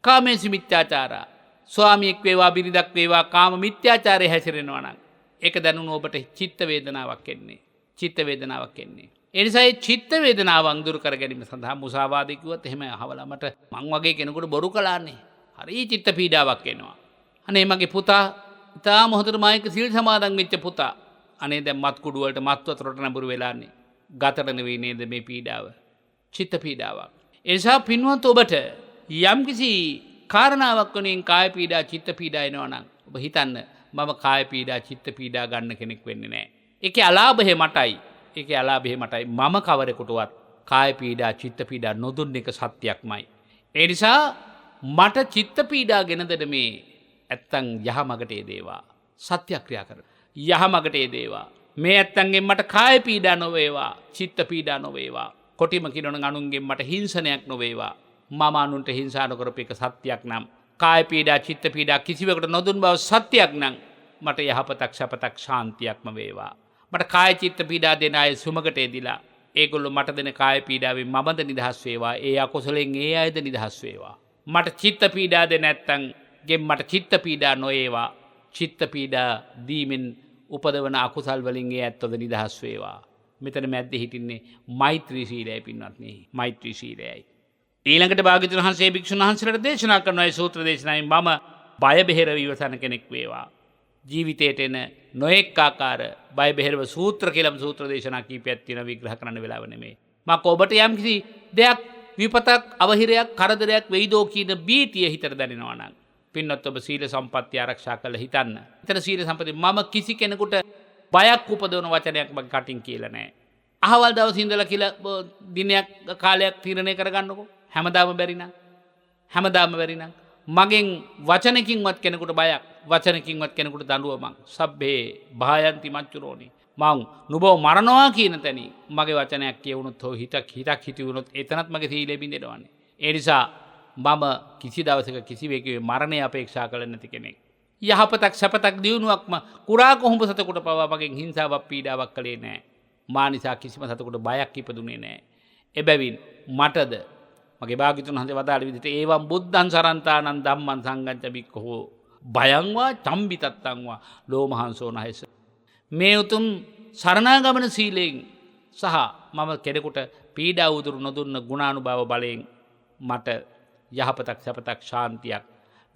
කාමේසු මිත්‍යාචාරා. ස්වාමියෙක් වේවා බිරිඳක් වේවා කාම මිත්‍යාචාරයේ හැසිරෙනවා නම් ඒක දැනුණු ඔබට චිත්ත වේදනාවක් එන්නේ. චිත්ත වේදනාවක් එන්නේ. ඒ නිසා මේ චිත්ත වේදනාවන් දුරු කර ගැනීම සඳහා මුසාවාදී කිව්වොත් එහෙම අහවලා මට මං වගේ කෙනෙකුට බොරු කළානේ. හරි චිත්ත පීඩාවක් එනවා. අනේ මගේ පුතා තාම හොඳට මායික සීල් සමාදන් වෙච්ච පුතා. අනේ දැන් මත් කුඩු වලට මත් වතුරට නඹුරු වෙලානේ. ගතට නෙවෙයි නේද මේ පීඩාව. චිත්ත පීඩාවක්. ඒ නිසා පින්වත් ඔබට යම්කිසි කාරණාවක් වලින් කාය පීඩා චිත්ත පීඩා එනවා නම් ඔබ හිතන්න මම කාය පීඩා චිත්ත පීඩා ගන්න කෙනෙක් වෙන්නේ නැහැ. ඒකේ අලාභය මටයි. ඒකේ අලාභය මටයි. මම කවරෙකුටවත් කාය පීඩා චිත්ත පීඩා නොදුන්න එක සත්‍යක්මයි. ඒ නිසා මට චිත්ත පීඩා ගෙන දෙන මේ ඇත්තන් යහමගට යදේවා. සත්‍යක්‍රියා කර. යහමගට යදේවා. මේ ඇත්තන්ගෙන් මට කාය පීඩා නොවේවා. චිත්ත පීඩා නොවේවා. කොටිම කිනොන අනුන්ගෙන් මට හිංසනයක් නොවේවා. මම අනුන්ට හිංසා නොකරපු එක සත්‍යයක් නම් කාය පීඩා චිත්ත පීඩා කිසිවෙකුට නොදුන් බව සත්‍යයක් නම් මට යහපතක් සපතක් ශාන්තියක්ම වේවා. මට කාය චිත්ත පීඩා දෙන අය සුමකට එදිලා ඒගොල්ලෝ මට දෙන කාය පීඩාවෙන් මමද නිදහස් වේවා. ඒ අකුසලෙන් ඒ අයද නිදහස් වේවා. මට චිත්ත පීඩා දෙන නැත්තම් ගෙන් මට චිත්ත පීඩා නොවේවා. චිත්ත පීඩා දීමෙන් උපදවන අකුසල් වලින් ඒ ඇත්තද නිදහස් වේවා. මෙතන මැද්දේ හිටින්නේ මෛත්‍රී සීලයයි පින්වත්නි. මෛත්‍රී සීලයයි. ඊළඟට භාග්‍යවතුන් වහන්සේ භික්ෂුන් වහන්සේලාට දේශනා කරන ඒ සූත්‍ර දේශනාවෙන් මම බය බෙහෙරව ඉවසන කෙනෙක් වේවා. ජීවිතයට එන නොඑක් ආකාර බය බෙහෙරව සූත්‍ර කියලාම සූත්‍ර දේශනා කීපයක් තියෙනවා විග්‍රහ කරන්න වෙලාව නෙමෙයි. මම ඔබට යම්කිසි දෙයක් විපතක් අවහිරයක් කරදරයක් වෙයිදෝ කියන බීතිය හිතට දැනෙනවා නම් පින්නත් ඔබ සීල සම්පත්තිය ආරක්ෂා කරලා හිතන්න. ඊතර සීල සම්පත්තිය මම කිසි කෙනෙකුට බයක් උපදවන වචනයක් මගේ කටින් කියලා නැහැ. අහවල් දවසේ ඉඳලා කියලා දිනයක් කාලයක් තීරණය කරගන්නකො. හැමදාම බැරි නම් මගෙන් වචනකින්වත් කෙනෙකුට බයක් වචනකින්වත් කෙනෙකුට දඬුවමක් සබ්බේ භායන්ති මච්චුරෝනි මං නුඹව මරනවා කියන තැනි මගේ වචනයක් කියවුනොත් හෝ හිතක් හිති වුණොත් එතනත් මගේ සීලෙ බිඳෙනවනේ. ඒ නිසා මම කිසි දවසක කිසිවෙකුගේ මරණය අපේක්ෂා කළ නැති කෙනෙක්. යහපතක් සැපතක් දියුණුවක්ම කුරා කොහොඹ සතෙකුට පවා මගෙන් හිංසාවක් පීඩාවක් කළේ නැහැ. මා නිසා කිසිම සතෙකුට බයක් ඉපදුනේ නැහැ. එබැවින් මටද මගේ භාග්‍යතුන් වහන්සේ වදාළ විදිහට ඒවම් බුද්ධං සරන්තානං ධම්මං සංඝං ච භික්ඛෝ භයං වා චම්බිතත්තං වා ලෝමහංසෝ නහස. මේ උතුම් සරණාගමන සීලයෙන් සහ මම කෙනෙකුට පීඩා උදුරු නොදුන්න ගුණානුභාව බලයෙන් මට යහපතක් සැපතක් ශාන්තියක්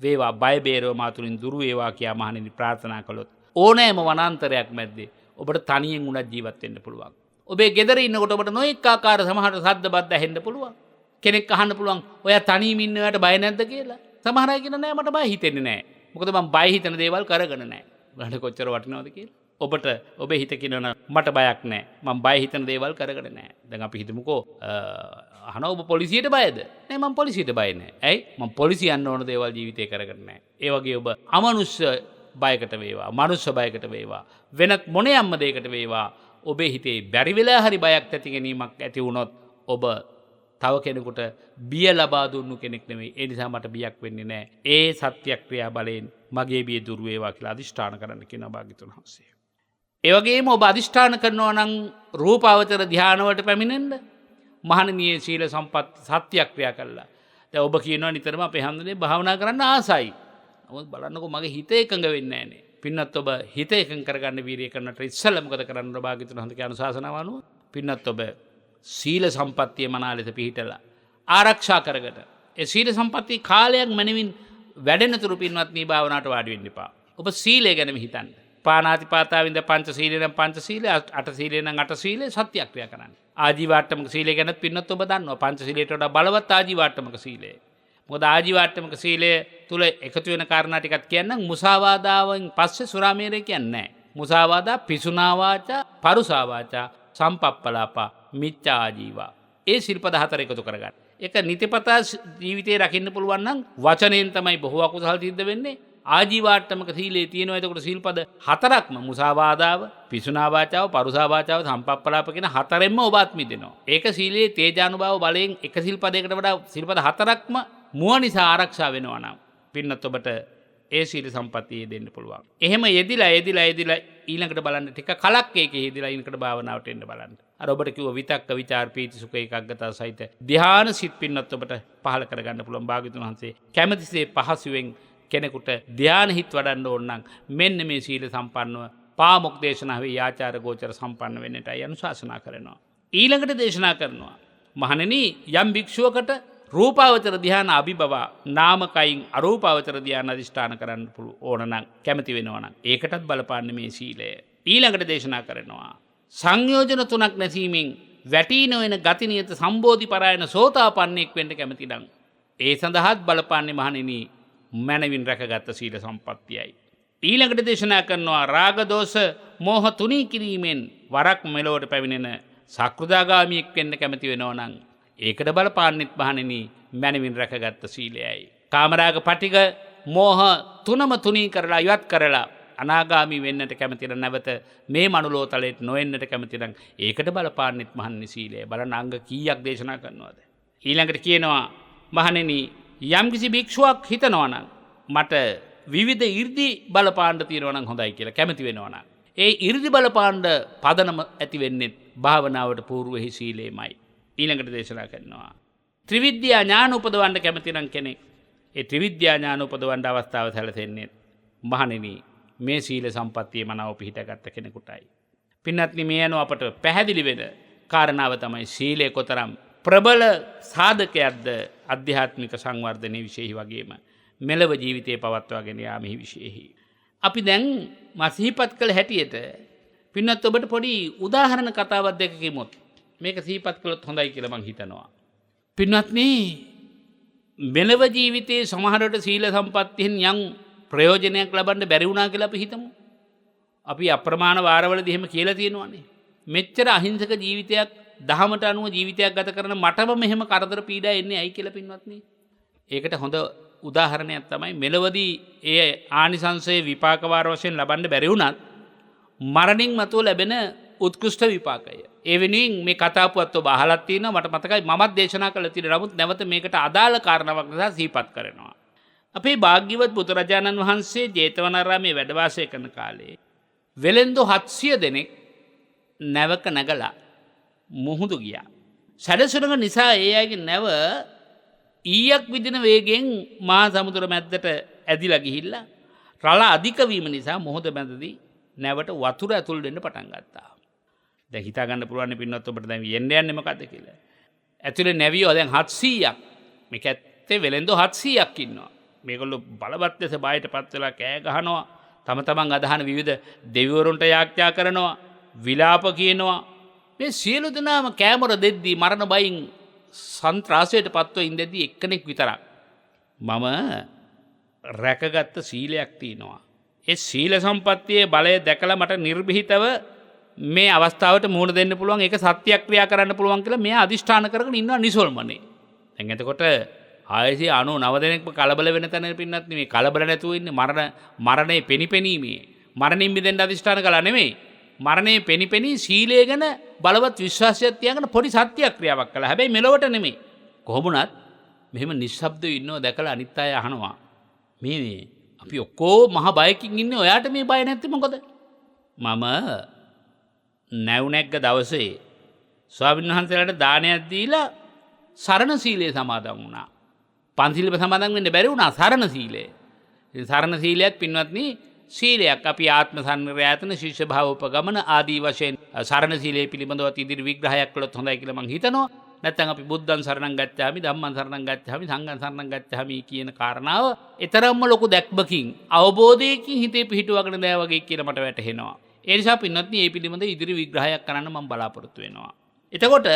වේවා බය බේරව මාතුලින් දුරු වේවා කියා මහණෙනි ප්‍රාර්ථනා කළොත් ඕනෑම වනාන්තරයක් මැද්දේ ඔබට තනියෙන් උනත් ජීවත් වෙන්න පුළුවන්. ඔබේ ගෙදර ඉන්නකොට ඔබට නොඑක ආකාර සමහර සද්ද බද්ද ඇහෙන්න පුළුවන්. කෙනෙක් අහන්න පුළුවන් ඔයා තනියම ඉන්නවට බය නැද්ද කියලා. සමහර අය කියන නෑ මට බය හිතෙන්නේ නෑ. මොකද මම බය හිතන දේවල් කරගෙන නෑ. බලන්න කොච්චර වටිනවද කියලා. ඔබට ඔබේ හිත කියනවා මට බයක් නෑ. මම බය හිතන දේවල් කරගෙන නෑ. දැන් අපි හිතමුකෝ අහනවා ඔබ පොලිසියට බයද? නෑ මම පොලිසියට බය නෑ. ඇයි? මම පොලිසිය යන්න ඕන දේවල් ජීවිතේ කරගෙන නෑ. ඒ වගේ ඔබ අමනුෂ්‍ය බයකට වේවා, මනුෂ්‍ය බයකට වේවා, වෙනත් මොනියම්ම දෙයකට වේවා ඔබේ හිතේ බැරි වෙලා හරි බයක් ඇති ගැනීමක් ඇති වුණොත් ඔබ තව කෙනෙකුට බිය ලබා දුන්නු කෙනෙක් නෙවෙයි. ඒ නිසා මට බියක් වෙන්නේ නැහැ. ඒ සත්‍යක්‍රියා බලයෙන් මගේ බිය දුරු වේවා කියලා අදිෂ්ඨාන කරන්න කියනවා භාග්‍යතුන් වහන්සේ. ඒ වගේම ඔබ අදිෂ්ඨාන කරනවා නම් රූපාවචර ධානවලට පැමිණෙන්න මහණෙනි සීල සම්පත් සත්‍යක්‍රියා කළා. දැන් ඔබ කියනවා නිතරම අපේ හැමදේම භාවනා කරන්න ආසයි. නමුත් බලන්නකෝ මගේ හිත එකඟ වෙන්නේ නැහනේ. පින්නත් ඔබ හිත එකඟ කරගන්න වීර්යය කරනට ඉස්සෙල්ලා මොකද කරන්න භාග්‍යතුන් වහන්සේගේ අනුශාසනාව අනුව පින්නත් ඔබ සීල සම්පත්තිය මනා ලෙස පිළිහිටලා ආරක්ෂා කරගට ඒ සීල සම්පත්තිය කාලයක් මැනවින් වැඩෙන තුරු පින්වත්නි භාවනාවට වාඩි වෙන්න එපා. ඔබ සීලය ගැනම හිතන්න. පාණාතිපාතාවින්ද පංච සීලේ නම් පංච සීලේ, අට සීලේ නම් අට සීලේ සත්‍යක්‍රියා කරන්න. ආජීවාට්ටමක සීලය ගැනත් පින්නත් ඔබ දන්නවා. පංච සීලයට වඩා බලවත් ආජීවාට්ටමක සීලය. මොකද ආජීවාට්ටමක සීලය තුල එකතු වෙන කාරණා ටිකක් කියන්නම්. මුසාවාදාවෙන් පස්සේ සුරාමේරය කියන්නේ නැහැ. මුසාවාදා, පිසුනා වාචා, පරුසා වාචා, සම්පප්පලාපා, මිච්ඡා ආජීවා. ඒ සිල්පද හතර එකතු කරගන්න. ඒක නිතිපතා ජීවිතේ රකින්න පුළුවන් නම් වචනයෙන් තමයි බොහෝ අකුසල් සිද්ධ වෙන්නේ. ආජීවාට්ටමක සීලේ තියෙනවා. එතකොට සිල්පද හතරක්ම මුසාවාදාව, පිසුනා වාචාව, පරුසා වාචාව, සම්පප්පලාප කියන හතරෙන්ම ඔබ අත්මිදෙනවා. ඒක සීලේ තේජානුභව බලයෙන් එක සිල්පදයකට වඩා සිල්පද හතරක්ම මුව නිසා ආරක්ෂා වෙනවා නම් පින්නත් ඔබට ඒ සීල සම්පත්තිය දෙන්න පුළුවන්. එහෙම යෙදිලා ඊළඟට බලන්න ටික කලක් ඒකේ යෙදිලා ඊළඟට භාවනාවට එන්න බලන්න. අර ඔබට කිව්ව විතක්ක විචාර පීති සුඛ ඒකග්ගතා සහිත ධ්‍යාන සිත් පින්නත් ඔබට පහල කරගන්න පුළුවන්. භාග්‍යතුන් වහන්සේ කැමැතිසේ පහසුවෙන් කෙනෙකුට ධ්‍යාන හිත් වඩන්න ඕන නම් මෙන්න මේ සීල සම්පන්නව පාමුක් දේශනාවේ ආචාර ගෝචර සම්පන්න වෙන්නටයි අනුශාසනා කරනවා. ඊළඟට දේශනා කරනවා මහණෙනි යම් භික්ෂුවකට රූපාවචර ධ්‍යාන අභිබවා නාමකයින් අරූපාවචර ධ්‍යාන අධිෂ්ඨාන කරන්න ඕන නම් කැමති වෙනවා නම් ඒකටත් බලපාන්නේ මේ සීලය. ඊළඟට දේශනා කරනවා සංයෝජන තුනක් නැසීමෙන් වැටී නොවන ගතිනියත සම්බෝධි පරායන සෝතාපන්නෙක් වෙන්න කැමති නම් ඒ සඳහාත් බලපාන්නේ මහණෙනි මනවින් රැකගත් සීල සම්පත්තියයි. ඊළඟට දේශනා කරනවා රාග දෝෂ මෝහ තුනී කිරීමෙන් වරක් මෙලොවට පැමිණෙන සක්‍රුදාගාමියෙක් වෙන්න කැමති වෙනවා නම් ඒකට බලපාන්නෙත් මහණෙනි මනවින් රැකගත් සීලයයි. කාමරාග පටිග මෝහ තුනම තුනී කරලා ඉවත් කරලා අනාගාමී වෙන්නට කැමති නැවත මේ මනුලෝතලයට නොෙන්නට කැමති නම් ඒකට බලපාන්නෙත් මහණෙනි සීලය. බලන්න අංග කීයක් දේශනා කරනවද? ඊළඟට කියනවා මහණෙනි යම්කිසි භික්ෂුවක් හිතනවා නම් මට විවිධ 이르දි බලපාන්න තියෙනවා නම් හොඳයි කියලා කැමති වෙනවා නම් ඒ 이르දි බලපාන්න පදනම ඇති වෙන්නේ භාවනාවට పూర్වෙහි සීලෙමයි. ඊළඟට දේශනා කරනවා ත්‍රිවිද්‍යා ඥාන උපදවන්න කැමති නම් කෙනෙක් ඒ ත්‍රිවිද්‍යා ඥාන උපදවන්න අවස්ථාව සැලසෙන්නේ මහණෙනි මේ සීල සම්පත්තිය මනාව පිහිටගත් කෙනෙකුටයි. පින්වත්නි මේ අනුව අපට පැහැදිලි වෙන කාරණාව තමයි සීලය කොතරම් ප්‍රබල සාධකයක්ද අධ්‍යාත්මික සංවර්ධනයේ විශේෂයි වගේම මෙලව ජීවිතයේ පවත්වාගෙන යාමෙහි විශේෂයි. අපි දැන් මසිහිපත් කළ හැටියට පින්වත් ඔබට පොඩි උදාහරණ කතාවක් දෙකක් කිමුත් මේක සිහිපත් කළොත් හොඳයි කියලා මං හිතනවා. පින්වත්නි මෙලව ජීවිතයේ සමහරවිට සීල සම්පත්තියෙන් යම් ප්‍රයෝජනයක් ලබන්න බැරි වුණා කියලා අපි හිතමු. අපි අප්‍රමාණ වාරවලදී එහෙම කියලා තියෙනවානේ. මෙච්චර අහිංසක ජීවිතයක් දහමට අනුව ජීවිතයක් ගත කරන මටම මෙහෙම කරදර පීඩා එන්නේ ඇයි කියලා පින්වත්නි. ඒකට හොඳ උදාහරණයක් තමයි මෙලවදී ඒ ආනිසංසයේ විපාක වාර වශයෙන් ලබන්න බැරි වුණත් මරණින් මතුව ලැබෙන උත්කෘෂ්ඨ විපාකය. ඒ වෙනුවෙන් මේ කතාපුවත් ඔබ අහලත් තියෙනවා මට මතකයි මමත් දේශනා කළ තියෙනවා. නමුත් නැවත මේකට අදාළ කාරණාවක් නිසා සිහිපත් කරනවා. අපේ භාග්‍යවත් බුදුරජාණන් වහන්සේ ජේතවනාරාමයේ වැඩ වාසය කරන කාලේ වෙළෙන්දු 700 දෙනෙක් නැවක නැගලා මුහුදු ගියා. සැඩසුරඟ නිසා ඒ අයගේ නැව ඊයක් විදින වේගෙන් මහා සමුද්‍ර මැද්දට ඇදිලා ගිහිල්ලා රළ අධික වීම නිසා මොහොත මැදදී නැවට වතුර ඇතුල් වෙන්න පටන් ගත්තා. දැන් හිතා ගන්න පුළුවන් නේ පින්නත් ඔබට දැන් යන්න යන්නේ මොකද්ද කියලා. ඇතුලේ නැවියෝ දැන් 700ක්. මේක ඇත්තේ වෙළෙන්දු 700ක් ඉන්නවා. මේගොල්ලෝ බලවත් ලෙස බාහිරටපත් වෙලා කෑ ගහනවා. තම තමන් අදහන විවිධ දෙවිවරුන්ට යාඥා කරනවා. විලාප කියනවා. මේ සියලු දෙනාම කැමර දෙද්දී මරණ බයින් සන්ත්‍රාසයට පත්ව ඉඳදී එක්කෙනෙක් විතරක් මම රැකගත්ත සීලයක් තියෙනවා. ඒ සීල සම්පත්තියේ බලය දැකලා මට නිර්භීතව මේ අවස්ථාවට මුහුණ දෙන්න පුළුවන් ඒක සත්‍යක්‍රියා කරන්න පුළුවන් කියලා මෙයා අදිෂ්ඨාන කරගෙන ඉන්නවා නිසල්මනේ. දැන් එතකොට 699 දෙනෙක්ම කලබල වෙන තැන පින්නත් නෙමෙයි කලබල නැතුව ඉන්නේ මරණේ පෙනිපෙනීමේ මරණින් මිදෙන්න අදිෂ්ඨාන කළා නෙමෙයි. මරණේ පෙනිපෙනී සීලය ගැන බලවත් විශ්වාසයක් තියාගෙන පොඩි සත්‍යක්‍රියාවක් කළා. හැබැයි මෙලොවට නෙමෙයි. කොහොමුණත් මෙහෙම නිශ්ශබ්දව ඉන්නව දැකලා අනිත් අය අහනවා. මේ අපි ඔක්කොම මහ බයකින් ඉන්නේ ඔයාට මේ බය නැත්තේ මොකද? මම නැවුනැග්ග දවසේ ස්වාමීන් වහන්සේලාට දානයක් දීලා සරණ සීලය සමාදන් වුණා. පන්සිල් සමාදන් වෙන්න බැරි වුණා සරණ සීලය. ඉතින් සරණ සීලයත් පින්වත්නි සීලයක් අපි ආත්ම සංවරයතන ශිෂ්‍ය භාව උපගමන ආදී වශයෙන් සරණ සීලයේ පිළිබඳව ඉදිරි විග්‍රහයක් කළොත් හොඳයි කියලා මම හිතනවා. නැත්නම් අපි බුද්ධං සරණං ගච්ඡාමි ධම්මං සරණං ගච්ඡාමි සංඝං සරණං ගච්ඡාමි කියන කාරණාව ඊතරම්ම ලොකු දැක්මකින් අවබෝධයකින් හිතේ පිහිටුවගෙන දැය වගේ කියලා මට වැටහෙනවා. ඒ නිසා පින්වත්නි මේ පිළිබඳ ඉදිරි විග්‍රහයක් කරන්න මම බලාපොරොත්තු වෙනවා. එතකොට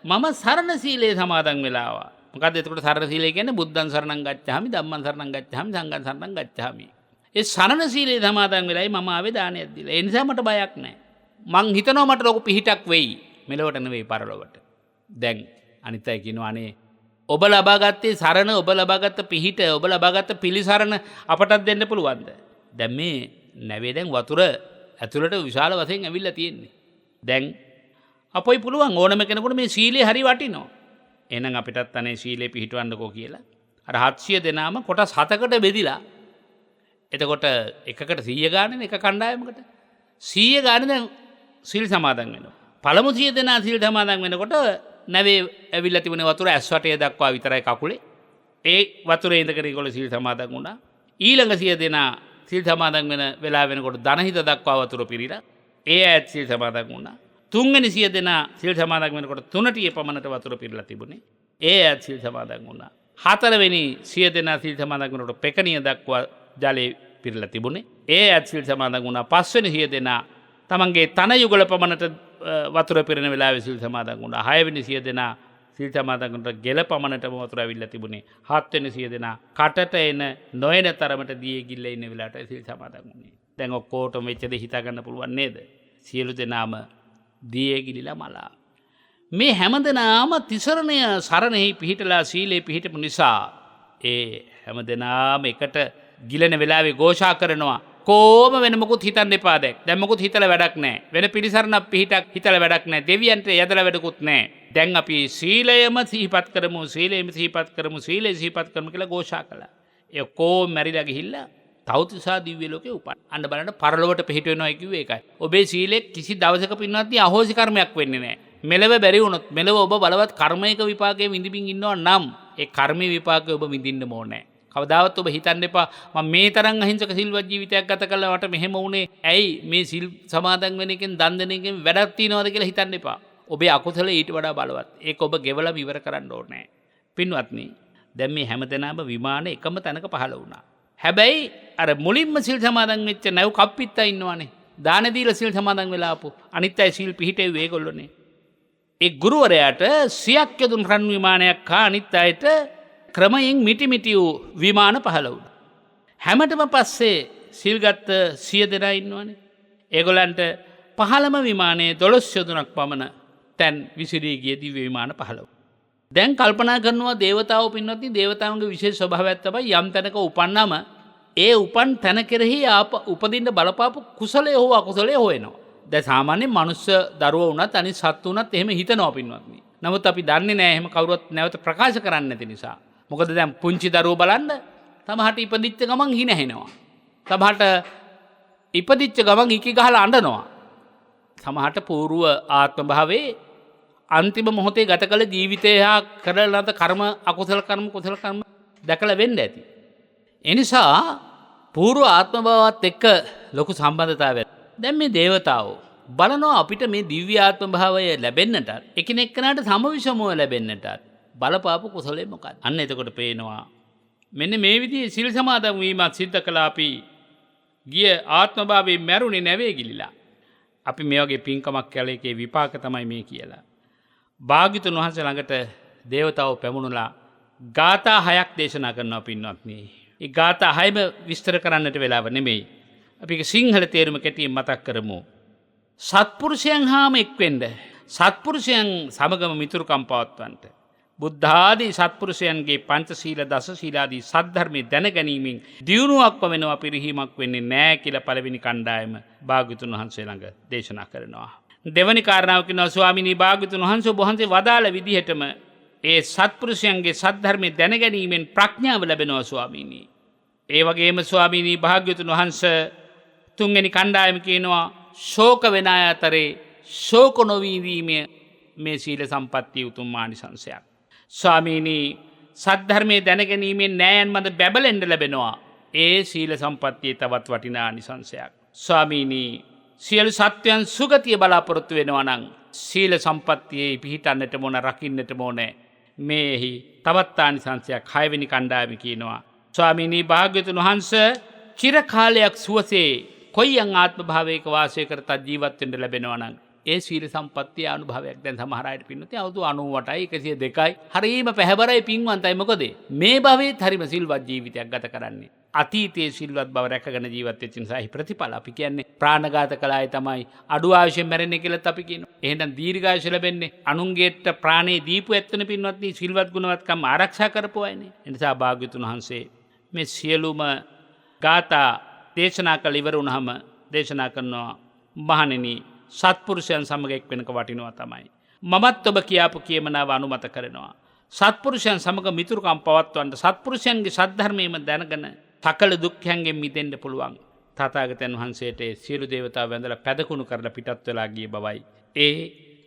මම සරණ සීලයේ සමාදන් වෙලා ආවා. මොකද්ද එතකොට සරණ සීලය කියන්නේ බුද්ධං සරණං ගච්ඡාමි ධම්මං සරණං ගච්ඡාමි සංඝං සරණං ගච්ඡාමි. ඒ සරණ සීලයේ සමාදන් වෙලායි මම ආවේ දානයක් දීලා. ඒ නිසා මට බයක් නැහැ. මං හිතනවා මට ලොකු පිහිටක් වෙයි. මෙලොවට නෙවෙයි පරලොවට. දැන් අනිත් අය කියනවා අනේ ඔබ ලබාගත්තේ සරණ ඔබ ලබාගත්ත පිහිට ඔබ ලබාගත්ත පිළිසරණ අපටත් දෙන්න පුළුවන්ද? දැන් මේ නැවේ දැන් වතුර ඇතුළට විශාල වශයෙන් ඇවිල්ලා තියෙන්නේ. දැන් අපොයි පුළුවන් ඕනම කෙනෙකුට මේ සීලේ හරි වටිනවා. එහෙනම් අපිටත් අනේ සීලේ පිහිටවන්නකෝ කියලා. අර 700 දෙනාම කොටස් 7කට බෙදිලා එතකොට එකකට 100 ගානේ එක කණ්ඩායමකට 100 ගානේ දැන් සීල් සමාදන් වෙනවා. පළමු 100 දෙනා සීල් සමාදන් වෙනකොට නැවේ ඇවිල්ලා තිබුණේ වතුර ඇස් වටේ දක්වා විතරයි කකුලේ. ඒ වතුරේ ඉඳගෙන ඒගොල්ලෝ සීල් සමාදන් වුණා. ඊළඟ 100 දෙනා සීල් සමාදන් වෙන වෙලාව වෙනකොට දනහිත දක්වා වතුර පිරීලා ඒ ඇත් සීල් සමාදන් වුණා. තුන්වෙනි 100 දෙනා සීල් සමාදන් වෙනකොට තුනටියේ පමණට වතුර පිරීලා තිබුණේ. ඒ ඇත් සීල් සමාදන් වුණා. හතරවෙනි 100 දෙනා සීල් සමාදන් වෙනකොට පෙකණිය දක්වා ජලයේ පිරීලා තිබුණේ. ඒ ඇත් සීල් සමාදන් වුණා. පස්වෙනි 100 දෙනා තමන්ගේ තන යුගල පමණට වතුර පිරෙන වෙලාවේ සීල් සමාදන් වුණා. 6 වෙනි 100 දෙනා සීල් සමාදන් කරනකොට ගෙල පමණටම වතුර ඇවිල්ලා තිබුණේ. 7 වෙනි 100 දෙනා කටට එන නොයන තරමට දියේ ගිල්ල ඉන්න වෙලාවට සීල් සමාදන් වුණේ. දැන් ඔක්කොටම වෙච්ච දේ හිතා ගන්න පුළුවන් නේද? සියලු දෙනාම දියේ ගිලිලා මලා. මේ හැමදෙනාම තිසරණය සරණෙහි පිහිටලා සීලේ පිහිටපු නිසා ඒ හැමදෙනාම එකට ගිලෙන වෙලාවේ ഘോഷා කරනවා. කොහොම වෙන මොකුත් හිතන්න එපා දැන්. දැන් මොකුත් හිතලා වැඩක් නැහැ. වෙන පිළිසරණක් පිහිටක් හිතලා වැඩක් නැහැ. දෙවියන්ට යදලා වැඩකුත් නැහැ. දැන් අපි සීලයම සිහිපත් කරමු, සීලයම සිහිපත් කරමු, සීලය සිහිපත් කරමු කියලා ഘോഷා කළා. ඒ කොහොම මැරිලා ගිහිල්ලා තවතිසා දිව්‍ය ලෝකේ උපන්. අන්න බලන්න පරලොවට පිහිට වෙනවා කිව්වේ ඒකයි. ඔබේ සීලෙ කිසි දවසක පින්වත්නි අහෝසි කර්මයක් වෙන්නේ නැහැ. මෙලව බැරි වුණොත් මෙලව ඔබ බලවත් කර්මයක විපාකයේ විඳින්න ඉන්නවා නම් ඒ කර්මයේ විපාකය ඔබ විඳින්න ඕනේ. කවදාවත් ඔබ හිතන්න එපා මම මේ තරම් අහිංසක සිල්වත් ජීවිතයක් ගත කළා මට මෙහෙම වුණේ ඇයි මේ සිල් සමාදන් වෙන එකෙන් දන් දෙන එකෙන් වැඩක් තියනවද කියලා හිතන්න එපා. ඔබේ අකුසල ඊට වඩා බලවත්. ඒක ඔබ ගෙවලා ඉවර කරන්න ඕනේ. පින්වත්නි දැන් මේ හැමදෙනාම විමානේ එකම තැනක පහළ වුණා. හැබැයි අර මුලින්ම සිල් සමාදන් වෙච්ච නැව් කප්පිත්තා ඉන්නවනේ. දාන දීලා සිල් සමාදන් වෙලා ආපු අනිත් අය සිල් පිහිටෙව්වේ ඒගොල්ලෝනේ. ඒ ගුරුවරයාට 100ක් යදුන් රන් විමානයක් හා අනිත් අයට ක්‍රමයෙන් මිටි වූ විමාන පහළ වුණා. හැමතෙම පස්සේ සිල් ගත්ත 100 දෙනා ඉන්නවනේ. ඒගොල්ලන්ට 15ම විමානයේ 12 යදුනක් පමණ තැන් විසිරී ගිය දිව්‍ය විමාන පහළ වුණා. දැන් කල්පනා කරනවා දේවතාවෝ පින්වත්නි දේවතාවුන්ගේ විශේෂ ස්වභාවයක් තමයි යම් තැනක උපන්නම ඒ උපන් තැන කෙරෙහි උපදින්න බලපාපු කුසලයේ හෝ අකුසලයේ හොයනවා. දැන් සාමාන්‍ය මනුස්ස දරුවෝ වුණත් අනිත් සත්තු වුණත් එහෙම හිතනවා පින්වත්නි. නමුත් අපි දන්නේ නැහැ එහෙම කවුරුත් නැවත ප්‍රකාශ කරන්නේ නැති නිසා. මොකද දැන් පුංචි දරුවෝ බලන්න තමහට ඉපදිච්ච ගමන් හින ඇහෙනවා. තමහට ඉපදිච්ච ගමන් ඉකි ගහලා අඬනවා. තමහට పూర్ව ආත්ම භාවයේ අන්තිම මොහොතේ ගත කළ ජීවිතය හා කරන ලද කර්ම අකුසල කර්ම කුසල කර්ම දැකලා වෙන්න ඇති. ඒ නිසා పూర్ව ආත්ම භාවවත් එක්ක ලොකු සම්බන්ධතාවයක්. දැන් මේ දේවතාවෝ බලනවා අපිට මේ දිව්‍ය ආත්ම භාවය ලැබෙන්නට එකිනෙකනට සමවිෂමව ලැබෙන්නට බලපාපු කුසලයේ මොකක්ද? අන්න එතකොට පේනවා මෙන්න මේ විදිහේ සිල් සමාදන් වීමක් සිද්ධ කළා අපි ගිය ආත්ම භාවයේ මැරුණේ නැවේ ගිලිලා. අපි මේ වගේ පින්කමක් කළ එකේ විපාක තමයි මේ කියලා. භාග්‍යතුන් වහන්සේ ළඟට දේවතාවෝ පැමුණලා ගාථා 6ක් දේශනා කරනවා පින්වත්නි. ඒ ගාථා 6ම විස්තර කරන්නට වෙලාව නෙමෙයි. අපි ඒක සිංහල තේරුම කෙටියෙන් මතක් කරමු. සත්පුරුෂයන් හාම එක්වෙන්න. සත්පුරුෂයන් සමගම මිතුරුකම් පවත්වන්නට. බුද්ධ ආදී සත්පුරුෂයන්ගේ පංචශීල දසශීලාදී සද්ධර්මයේ දැනගැනීමෙන් දියුණුවක් වෙනවා පිරිහීමක් වෙන්නේ නැහැ කියලා පළවෙනි කණ්ඩායම භාග්‍යතුන් වහන්සේ ළඟ දේශනා කරනවා. දෙවනි කාරණාව කියනවා ස්වාමිනී භාග්‍යතුන් වහන්සේ වහන්සේ වදාළ විදිහටම ඒ සත්පුරුෂයන්ගේ සද්ධර්මයේ දැනගැනීමෙන් ප්‍රඥාව ලැබෙනවා ස්වාමීනි. ඒ වගේම ස්වාමීනි භාග්‍යතුන් වහන්සේ තුන්වෙනි කණ්ඩායම කියනවා ශෝක වෙන අය අතරේ ශෝක නොවීම මේ සීල සම්පත්තිය උතුම් මානිසංසයක්. ස්වාමීනි සද්ධර්මයේ දැනගැනීමෙන් නෑයන් මත බැබලෙන්න ලැබෙනවා. ඒ සීල සම්පත්තියේ තවත් වටිනා ආනිසංසයක්. ස්වාමීනි සියලු සත්වයන් සුගතිය බලාපොරොත්තු වෙනවා නම් සීල සම්පත්තියේ පිහිටන්නට මොන රකින්නට ඕනේ. මේහි තවත් ආනිසංසයක් 6 වෙනි කණ්ඩායම කියනවා. ස්වාමීනි භාග්‍යතුන් වහන්සේ චිර කාලයක් සුවසේ කොයියන් ආත්ම භාවයක වාසය කරතත් ජීවත් වෙන්න ලැබෙනවා නම් ඒ සීල සම්පත්තිය අනුභවයක්. දැන් සමහර අයට පින්නත් අවුරුදු 98යි 102යි හරීම පැහැබරයි පින්වන්තයි. මොකද මේ භවයේත් හරීම සිල්වත් ජීවිතයක් ගත කරන්නේ. අතීතයේ සිල්වත් බව රැකගෙන ජීවත් වෙච්ච නිසා ප්‍රතිඵල අපි කියන්නේ ප්‍රාණඝාත කළාය තමයි අඩු ආයුෂයෙන් මැරෙන්නේ කියලාත් අපි කියනවා. එහෙනම් දීර්ඝායුෂ ලැබෙන්නේ අනුන්ගේට ප්‍රාණේ දීපු ඇත්තන පින්වත්නි සිල්වත් ගුණවත්කම් ආරක්ෂා කරපු අයනේ. ඒ නිසා භාග්‍යතුන් වහන්සේ මේ සියලුම ගාථා දේශනා කළ ඉවර වුණාම දේශනා කරනවා මහණෙනි සත්පුරුෂයන් සමග එක් වෙනක වටිනවා තමයි. මමත් ඔබ කියාපු කියමනාව අනුමත කරනවා. සත්පුරුෂයන් සමග මිතුරුකම් පවත්වන්න සත්පුරුෂයන්ගේ සද්ධර්මයේම දැනගෙන සකල දුක්ඛයන්ගෙන් මිදෙන්න පුළුවන්. තථාගතයන් වහන්සේට සියලු දේවතාවෝ වැඳලා පැදකුණු කරලා පිටත් වෙලා ගිය බවයි. ඒ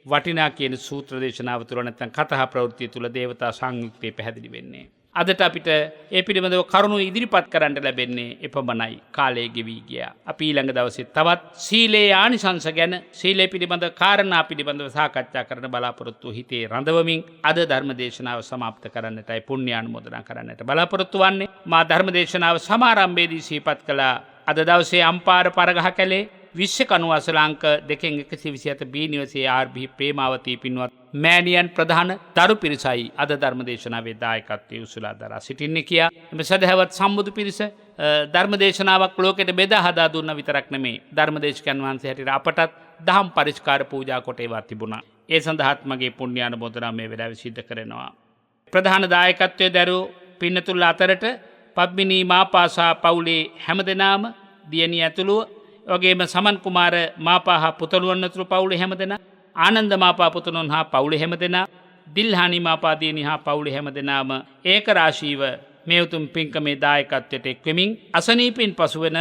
වටිනා කියන සූත්‍ර දේශනාව තුළ නැත්නම් කතා ප්‍රවෘත්තිය තුළ දේවතා සංයුක්තේ පැහැදිලි වෙන්නේ. අදට අපිට ඒ පිළිබඳව කරුණු ඉදිරිපත් කරන්න ලැබෙන්නේ එපමණයි. කාලය ගෙවි ගියා. අපි ඊළඟ දවසේ තවත් සීලේ ආනිසංස ගැන සීලේ පිළිබඳ කාරණා පිළිබඳව සාකච්ඡා කරන්න බලාපොරොත්තු හිතේ රඳවමින් අද ධර්ම දේශනාව સમાપ્ત කරන්නටයි පුණ්‍යානුමෝදනා කරන්නට බලාපොරොත්තු වන්නේ. මා ධර්ම දේශනාව සමාරම්භයේදී සිහිපත් කළා. අද දවසේ අම්පාර පරගහ කැලේ විශ්ව කණු අසලාංක 2/127 බී නිවසේ ආර්.බී. ප්‍රේමාවතී පින්වත් මෑණියන් ප්‍රධාන දරු පිරිසයි අද ධර්ම දේශනාවේ දායකත්වයේ උසුලා දරා සිටින්නේ කියා එම සදහවත් සම්බුදු පිරිස ධර්ම දේශනාවක් ලෝකෙට බෙදා හදා දුන්න විතරක් නෙමේ ධර්මදේශකයන් වහන්සේ හැටියට අපටත් දහම් පරිස්කාර පූජා කොට ඒවා තිබුණා. ඒ සඳහාත් මගේ පුණ්‍යානුමෝදනා මේ වෙලාවේ සිද්ධ කරනවා. ප්‍රධාන දායකත්වයේ දරු පින්නතුල් අතරට පබ්බිනී මාපාසා පවුලේ හැමදෙනාම දියණිය ඇතුළුව වගේම සමන් කුමාර මාපා හා පුතණුවන් ඇතුළු පවුලේ හැමදෙනා ආනන්ද මාපා පුතණුවන් හා පවුලේ හැමදෙනා දිල්හානි මාපා දියණිය හා පවුලේ හැමදෙනාම ඒක රාශීව මේ උතුම් පින්කමේ දායකත්වයට එක්වෙමින් අසනීපින් පසුවෙන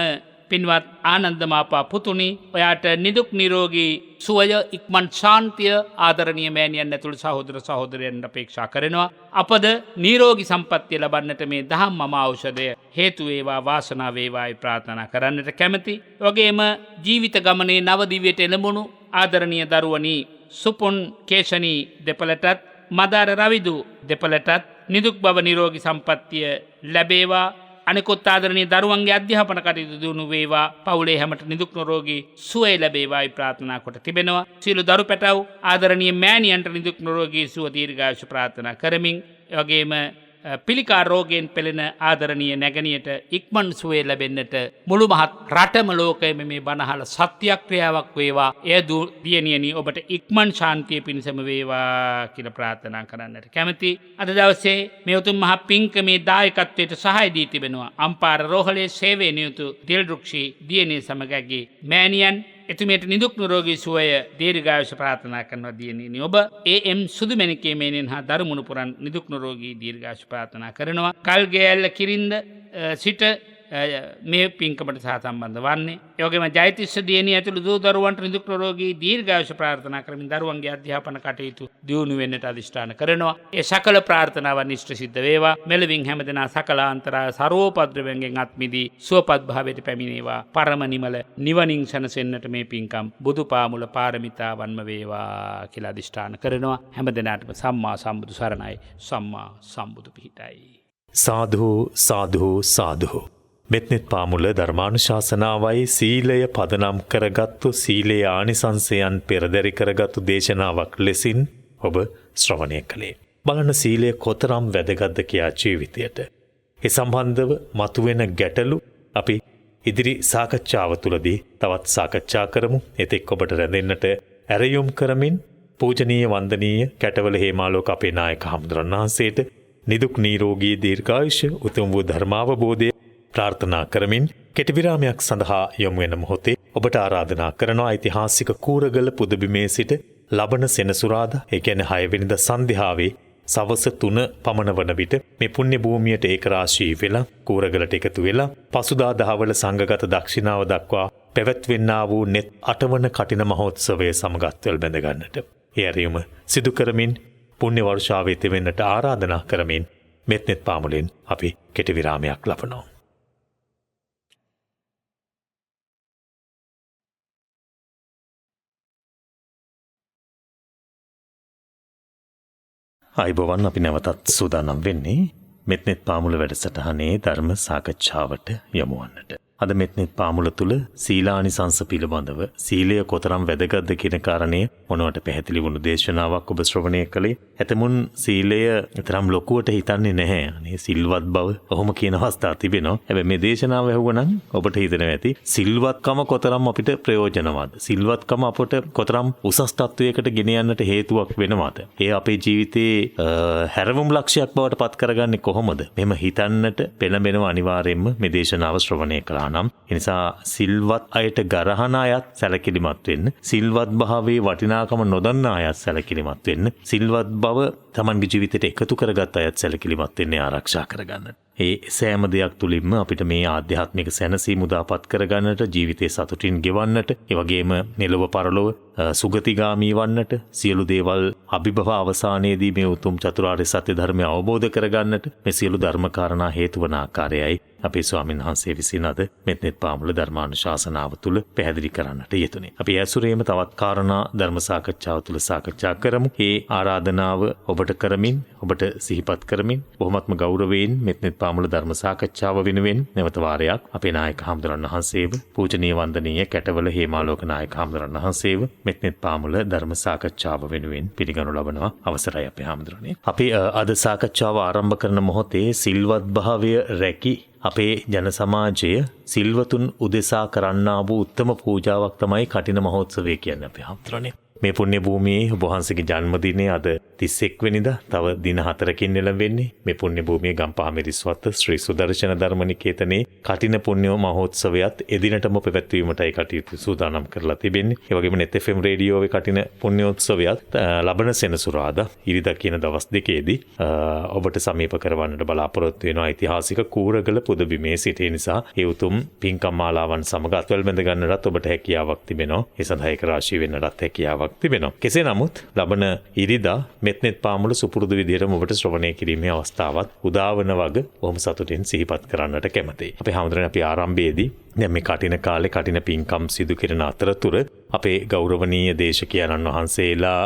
පින්වත් ආනන්ද මාපා පුතුණි ඔයාට නිදුක් නිරෝගී සුවය ඉක්මන් ශාන්තිය ආදරණීය මෑණියන් ඇතුළු සහෝදර සහෝදරයන් අපේක්ෂා කරනවා. අපද නිරෝගී සම්පන්නිය ලබන්නට මේ දහම් මම ඖෂධය හේතු වේවා වාසනාව වේවායි ප්‍රාර්ථනා කරන්නට කැමැති. වගේම ජීවිත ගමනේ නව දිවියට එළඹුණු ආදරණීය දරුවනි සුපුන් කේශනී දෙපළටත් මදාර රවිදු දෙපළටත් නිදුක් බව නිරෝගී සම්පන්නිය ලැබේවා. අනිකුත් ආදරණීය දරුවන්ගේ අධ්‍යාපන කටයුතු දියුණු වේවා. පවුලේ හැමට නිදුක් නිරෝගී සුවය ලැබේවායි ප්‍රාර්ථනා කොට තිබෙනවා. සියලු දරු පැටව් ආදරණීය මෑණියන්ට නිදුක් නිරෝගී සුව දීර්ඝායුෂ ප්‍රාර්ථනා කරමින් එවැගේම පිළිකා රෝගයෙන් පෙළෙන ආදරණීය නැගණියට ඉක්මන් සුවය ලැබෙන්නට මුළු මහත් රටම ලෝකයේම මේ බණහල සත්‍යක්‍රියාවක් වේවා. එය දියණියනි ඔබට ඉක්මන් ශාන්තිය පිණසම වේවා කියලා ප්‍රාර්ථනා කරන්නට කැමැති. අද දවසේ මේ උතුම් මහ පින්කමේ දායකත්වයට සහාය දී තිබෙනවා. අම්පාර රෝහලේ සේවයේ නියුතු දිල්රුක්ෂි දියණිය සමගගේ මෑණියන් එතුමියට නිදුක් නිරෝගී සුවය දීර්ඝායුෂ ප්‍රාර්ථනා කරනවා දියණියනි. ඔබ ඒ.එම්. සුදුමැණිකේ මේනෙන් හා දරුමුණු පුරන් නිදුක් නිරෝගී දීර්ඝායුෂ ප්‍රාර්ථනා කරනවා. කල්ගෑල්ල කිරින්ද සිට මේ පින්කමට සහ සම්බන්ධ වන්නේ. ඒ වගේම ජයතිස්ස දියණිය ඇතුළු දූ දරුවන්ට නිදුක් නිරෝගී දීර්ඝායුෂ ප්‍රාර්ථනා කරමින් දරුවන්ගේ අධ්‍යාපන කටයුතු දියුණු වෙන්නට අධිෂ්ඨාන කරනවා. ඒ සකල ප්‍රාර්ථනාවන් ඉෂ්ට සිද්ධ වේවා. මෙලවින් හැමදෙනා සකලාන්තරා සර්වෝපද්‍රවයන්ගෙන් අත් මිදී සුවපත් භාවයට පැමිණේවා. පරම නිමල නිවනින් සැනසෙන්නට මේ පින්කම් බුදුපාමුල පාරමිතාවන්ම වේවා කියලා අධිෂ්ඨාන කරනවා. හැමදෙනාටම සම්මා සම්බුදු සරණයි. සම්මා සම්බුදු පිහිටයි. සාධු සාධු සාධු. මෙත්නෙත් පාමුල ධර්මානුශාසනාවයි සීලය පදනම් කරගත්තු සීලේ ආනිසංසයන් පෙරදැරි කරගත්තු දේශනාවක් ලෙසින් ඔබ ශ්‍රවණය කළේ. බලන සීලය කොතරම් වැදගත්ද කියා ජීවිතයට. ඒ සම්බන්ධව මතුවෙන ගැටලු අපි ඉදිරි සාකච්ඡාව තුළදී තවත් සාකච්ඡා කරමු. එතෙක් ඔබට රැඳෙන්නට ඇරයුම් කරමින් පූජනීය වන්දනීය කැටවල හේමාලෝක අපේ නායක හමුදුරන් වහන්සේට නිදුක් නිරෝගී දීර්ඝායුෂ උතුම් වූ ධර්මාවබෝධය ප්‍රාර්ථනා කරමින් කෙටි විරාමයක් සඳහා යොමු වෙන මොහොතේ ඔබට ආරාධනා කරනවා ඓතිහාසික කූරගල පුදබිමේ සිට ලබන සෙනසුරාදා ඒ කියන්නේ 6 වෙනිදා සන්ධ්‍යාවේ සවස 3 පමණ වන විට මේ පුණ්‍ය භූමියට ඒකරාශී වෙලා කූරගලට එකතු වෙලා පසුදා දහවල සංඝගත දක්ෂිනාව දක්වා පැවැත්වෙන්නා වූ net 8 වන කටින මහෝත්සවය සමගත්වල් බැඳ ගන්නට. ඒ ඇරියුම සිදු කරමින් පුණ්‍ය වර්ෂාවේ තෙවෙන්නට ආරාධනා කරමින් මෙත්නෙත් පාමුලෙන් අපි කෙටි විරාමයක් ලබනවා. අයිබෝවන් අපි නැවතත් සූදානම් වෙන්නේ මෙත්නෙත් පාමුල වැඩසටහනේ ධර්ම සාකච්ඡාවට යොමු වන්නට. අද මෙත්නෙත් පාමුල තුල සීලානිසංස පිළිබඳව සීලය කොතරම් වැදගත්ද කියන කාරණය මොනවට පැහැදිලි වුණු දේශනාවක් ඔබ ශ්‍රවණය කළේ. ඇතමුන් සීලය තරම් ලොකුවට හිතන්නේ නැහැ. අනේ සිල්වත් බව ඔහොම කියන අවස්ථා තිබෙනවා. හැබැයි මේ දේශනාව ඇහුවනම් ඔබට හිතෙනවා ඇති සිල්වත්කම කොතරම් අපිට ප්‍රයෝජනවත්. සිල්වත්කම අපට කොතරම් උසස් තත්වයකට ගෙන යන්නට හේතුවක් වෙනවද? ඒ අපේ ජීවිතේ හැරවුම් ලක්ෂයක් බවට පත් කරගන්නේ කොහොමද? මෙහෙම හිතන්නට පෙළඹෙනවා අනිවාර්යයෙන්ම මේ දේශනාව ශ්‍රවණය කළා. එනිසා සිල්වත් අයට ගරහන අයත් සැලකිලිමත් වෙන්න, සිල්වත් භාවයේ වටිනාකම නොදන්න අයත් සැලකිලිමත් වෙන්න, සිල්වත් බව තමන්ගේ ජීවිතයට එකතු කරගත් අයත් සැලකිලිමත් වෙන්න ආරක්ෂා කරගන්න. ඒ සෑම දෙයක් තුළින්ම අපිට මේ ආධ්‍යාත්මික සැනසීම උදාපත් කරගන්නට, ජීවිතේ සතුටින් ගෙවන්නට, ඒ වගේම මෙලොව පරලොව සුගතිගාමී වන්නට, සියලු දේවල් අභිභව අවසානයේදී මේ උතුම් චතුරාර්ය සත්‍ය ධර්මය අවබෝධ කරගන්නට මේ සියලු ධර්ම කාරණා හේතු වන ආකාරයයි අපේ ස්වාමීන් වහන්සේ විසින් අද මෙත්නෙත් පාමුල ධර්මානුශාසනාව තුළ පැහැදිලි කරන්නට යෙදුනේ. අපි ඇසුරේම තවත් කාරණා ධර්ම සාකච්ඡාව තුළ සාකච්ඡා කරමු. ඒ ආරාධනාව ඔබට කරමින්, ඔබට සිහිපත් කරමින් බොහොමත්ම ගෞරවයෙන් මෙත්නෙත් පාමුල ධර්ම සාකච්ඡාව වෙනුවෙන් නැවත වාරයක් අපේ නායක හමුදුරන් වහන්සේව, පූජනීය වන්දනීය කැටවල හේමාලෝක නායක හමුදුරන් වහන්සේව මෙත්නෙත් පාමුල ධර්ම සාකච්ඡාව වෙනුවෙන් පිළිගනු ලබනවා. අවසරයි අපේ හමුදුරනේ. අපි අද සාකච්ඡාව ආරම්භ කරන මොහොතේ සිල්වත් භාවය රැකී අපේ ජන සමාජය සිල්වතුන් උදෙසා කරන්නා වූ උත්තම පූජාවක් තමයි කටින මහෝත්සවය කියන්නේ අපේ හමුදුරනේ. මේ පුණ්‍ය භූමියේ ඔබ වහන්සේගේ ජන්මදිනය අද 31 වෙනිදා තව දින 4කින් එළඹෙන්නේ. මේ පුණ්‍ය භූමියේ ගම්පහ මිරිස්වත්ත ශ්‍රී සුදර්ශන ධර්මනිකේතනයේ කටින පුණ්‍ය මහෝත්සවයත් එදිනටම පැවැත්වීමටයි කටයුතු සූදානම් කරලා තිබෙන්නේ. ඒ වගේම net FM රේඩියෝවේ කටින පුණ්‍යෝත්සවයත් ලබන සෙනසුරාදා ඉරිදා කියන දවස් දෙකේදී ඔබට සමීප කරවන්නට බලාපොරොත්තු වෙනවා. ඓතිහාසික කූරගල පුදබිමේ සිට නිසා ඒ උතුම් පින්කම් මාලාවන් සමග අත්වැල් බැඳ ගන්නටත් ඔබට හැකියාවක් තිබෙනවා. ඒ සඳහා ඒක රාශී වෙන්නටත් හැකියාවක් තිබෙනවා. කෙසේ නමුත් ලබන ඉරිදා මෙත්නෙත් පාමුල සුපුරුදු විදිහටම ඔබට ශ්‍රවණය කිරීමේ අවස්ථාවත් උදාවන වග බොහොම සතුටින් සිහිපත් කරන්නට කැමතියි. අපේ හමුදුරනේ අපි ආරම්භයේදී දැන් මේ කටින කාලේ කටින පින්කම් සිදු කරන අතරතුර අපේ ගෞරවනීය දේශකයන්න් වහන්සේලා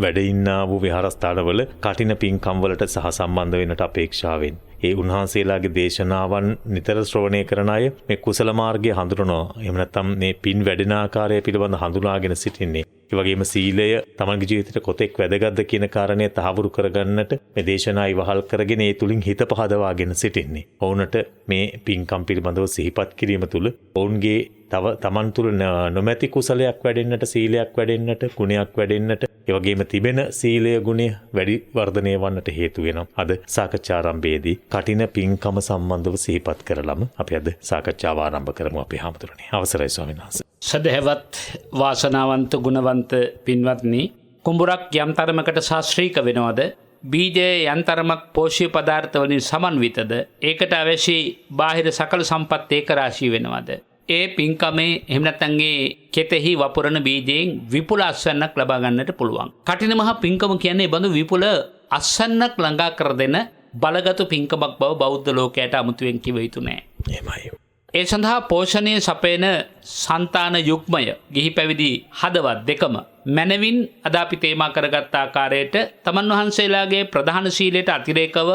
වැඩ ඉන්නා වූ විහාරස්ථානවල කටින පින්කම් වලට සහ සම්බන්ධ වෙන්නට අපේක්ෂාවෙන් ඒ උන්වහන්සේලාගේ දේශනාවන් නිතර ශ්‍රවණය කරන අය මේ කුසල මාර්ගය හඳුනනවා. එහෙම නැත්නම් මේ පින් වැඩෙන ආකාරය පිළිබඳ හඳුනාගෙන සිටින්නේ. ඒ වගේම සීලය තමන්ගේ ජීවිතයට කොතෙක් වැදගත්ද කියන කාරණය තහවුරු කරගන්නට මේ දේශනා ඉවහල් කරගෙන ඒ තුලින් හිත පහදවාගෙන සිටින්නේ. ඔවුන්ට මේ පින්කම් පිළිබඳව සිහිපත් කිරීම තුළ ඔවුන්ගේ තමන් තුළ නොමැති කුසලයක් වැඩෙන්නට, සීලයක් වැඩෙන්නට, ගුණයක් වැඩෙන්නට, ඒ වගේම තිබෙන සීලය ගුණය වැඩි වර්ධනය වන්නට හේතු වෙනවා. අද සාකච්ඡා ආරම්භයේදී කටින පින්කම සම්බන්ධව සිහිපත් කරලම අපි අද සාකච්ඡාව ආරම්භ කරමු අපේ හමුදුරනේ. අවසරයි ස්වාමීන් වහන්සේ. සදහැවත් වාසනාවන්ත ගුණවන්ත පින්වත්නි කුඹුරක් යම් තරමකට ශාස්ත්‍රීක වෙනවද බීජය යම් තරමක් පෝෂ්‍ය පදාර්ථ වලින් සමන්විතද ඒකට අවශ්‍ය බාහිර සකල සම්පත් ඒක රාශී වෙනවද ඒ පින්කමේ එහෙම නැත්නම් ඒ කෙතෙහි වපුරන බීජයෙන් විපුල අස්වැන්නක් ලබා ගන්නට පුළුවන්. කටින මහා පින්කම කියන්නේ බඳු විපුල අස්වැන්නක් ළඟා කර දෙන බලගත් පින්කමක් බව බෞද්ධ ලෝකයට අමුතුවෙන් කිව යුතු නෑ. එහෙමයි. ඒ සඳහා පෝෂණය සපයන సంతాන යුග්මය ගිහි පැවිදි හදවත් දෙකම මනවින් අද අපි තේමා කරගත් ආකාරයට තමන් වහන්සේලාගේ ප්‍රධාන ශීලයට අතිරේකව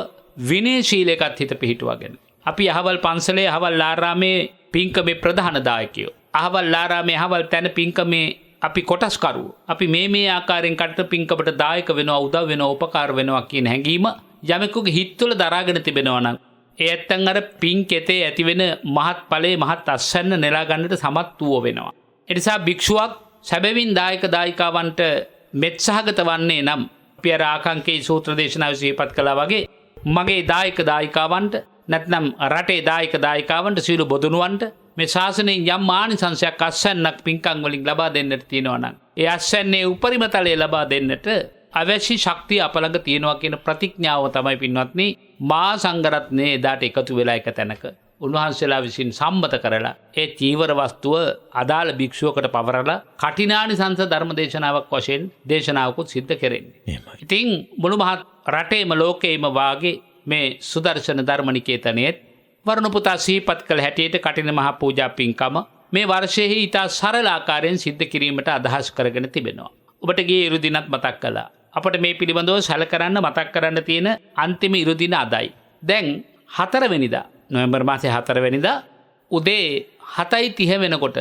විනය ශීලයකත් හිත පිහිටුවාගෙන අපි අහවල් පන්සලේ අහවල් ආරාමේ පින්කමේ ප්‍රධාන දායකයෝ අහවල් ආරාමේ අහවල් තැන පින්කමේ අපි කොටස්කරුවෝ අපි මේ ආකාරයෙන් කටට පින්කමට දායක වෙනවා උදව් වෙනවා උපකාර වෙනවා කියන හැඟීම යමෙකුගේ හිත තුළ දරාගෙන තිබෙනවා නම් ඒ ඇත්තන් අර පින් කෙතේ ඇතිවෙන මහත් ඵලයේ මහත් අස්වැන්න නෙලා ගන්නට සමත් වූ වෙනවා. ඒ නිසා භික්ෂුවක් සැබවින් දායක දායිකාවන්ට මෙත්සහගත වන්නේ නම් අපි අර ආකාංකේ සූත්‍ර දේශනාවේ සිහිපත් කළා වගේ මගේ දායක දායිකාවන්ට නැත්නම් රටේ දායක දායිකාවන්ට සියලු බොදුනුවන්ට මේ ශාසනයෙන් යම් ආනිසංසයක් අස්වැන්නක් පින්කම් වලින් ලබා දෙන්නට තියෙනවා නම් ඒ අස්වැන්නේ උපරිම තලයේ ලබා දෙන්නට අවශ්‍ය ශක්තිය අප ළඟ තියෙනවා කියන ප්‍රතිඥාව තමයි පින්වත්නි මා සංඝරත්නයේ එදාට එකතු වෙලා එක තැනක උන්වහන්සේලා විසින් සම්මත කරලා ඒ චීවර වස්තුව අදාළ භික්ෂුවකට පවරලා කටිනානිසංස ධර්ම දේශනාවක් වශයෙන් දේශනාවකුත් සිද්ධ කෙරෙන්නේ. ඉතින් මුළු මහත් රටේම ලෝකේම වාගේ මේ සුදර්ශන ධර්මනිකේතනයේ වරුණ පුතා සිහිපත් කළ හැටියට කටින මහ පූජා පින්කම මේ වර්ෂයේ ඊට සරල ආකාරයෙන් සිද්ධ කිරීමට අදහස් කරගෙන තිබෙනවා. ඔබට ගියේ ඉරුදිනත් මතක් කළා. අපට මේ පිළිබඳව සැලකරන්න මතක් කරන්න තියෙන අන්තිම ඉරුදින අදයි. දැන් 4 වෙනිදා නොවැම්බර් මාසේ 4 වෙනිදා උදේ 7:30 වෙනකොට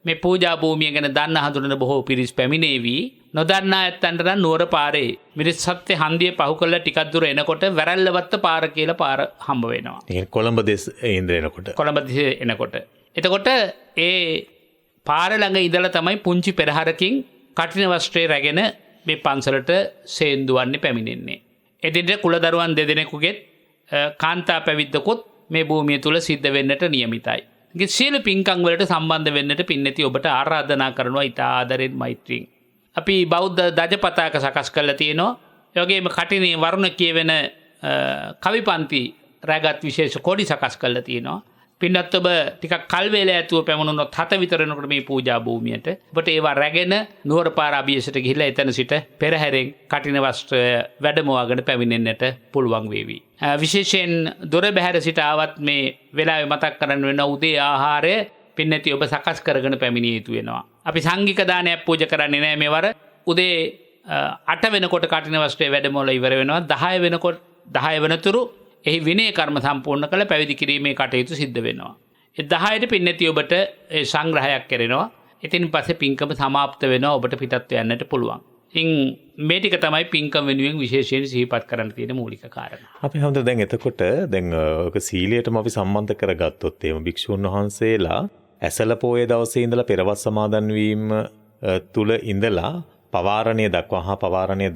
මේ පූජා භූමිය ගැන දන්න හඳුනන බොහෝ පිරිස් පැමිණේවි. නොදන්නා ඇත්තන්ට නම් නුවර පාරේ මිරිස් සත්‍ය හන්දිය පහු කළා ටිකක් දුර එනකොට වැරැල්ලවත්ත පාර කියලා පාර හම්බ වෙනවා. ඒ කොළඹ දෙස එනකොට. කොළඹ දෙස එනකොට. එතකොට ඒ පාර ළඟ ඉඳලා තමයි පුංචි පෙරහරකින් කටින වස්ත්‍රය රැගෙන මේ පන්සලට සේන්දුවන්නේ පැමිණෙන්නේ. එදිනට කුලදරුවන් දෙදෙනෙකුගෙත් කාන්තා පැවිද්දකුත් මේ භූමිය තුල සිද්ධ වෙන්නට නියමිතයි. ඉතින් සියලු පින්කම් වලට සම්බන්ධ වෙන්නට පින්නති ඔබට ආරාධනා කරනවා ඊට ආදරෙන් මෛත්‍රියෙන්. අපි බෞද්ධ දජපතාක සකස් කරලා තියෙනවා. ඒ වගේම කටිනේ වරුණ කියවෙන කවිපන්ති රැගත් විශේෂ කොඩි සකස් කරලා තියෙනවා. පින්නත් ඔබ ටිකක් කල් වේල ඇතුව පැමුණුනොත් 7 විතර වෙනකොට මේ පූජා භූමියට ඔබට ඒවා රැගෙන නුවර පාර අභියසට ගිහිල්ලා එතන සිට පෙරහැරෙන් කටින වස්ත්‍රය වැඩමවාගෙන පැමිණෙන්නට පුළුවන් වේවි. විශේෂයෙන් දොර බැහැර සිට ආවත් මේ වෙලාවේ මතක් කරන්න වෙන උදේ ආහාරය පින්නති ඔබ සකස් කරගෙන පැමිණිය යුතු වෙනවා. අපි සංඝික දානයක් පූජා කරන්නේ නැහැ මේවර. උදේ 8 වෙනකොට කටින වස්ත්‍රය වැඩමවලා ඉවර වෙනවා. 10 වෙනකොට 10 වෙනතුරු එහි විනය කර්ම සම්පූර්ණ කළ පැවිදි කිරීමේ කටයුතු සිද්ධ වෙනවා. ඒ 10ට පින්නති ඔබට ඒ සංග්‍රහයක් කරනවා. ඉතින් පස්සේ පින්කම සමාප්ත වෙනවා ඔබට පිටත් යන්නට පුළුවන්. ඉතින් මේ ටික තමයි පින්කම වෙනුවෙන් විශේෂයෙන් සිහිපත් කරන්න තියෙන මූලික කාරණා. අපි හැමෝටම දැන් එතකොට දැන් ඔක සීලයටම අපි සම්බන්ධ කරගත්තොත් එහෙම භික්ෂුන් වහන්සේලා ඇසල පොයේ දවසේ ඉඳලා පෙරවස් සමාදන් වීම තුල ඉඳලා පවාරණය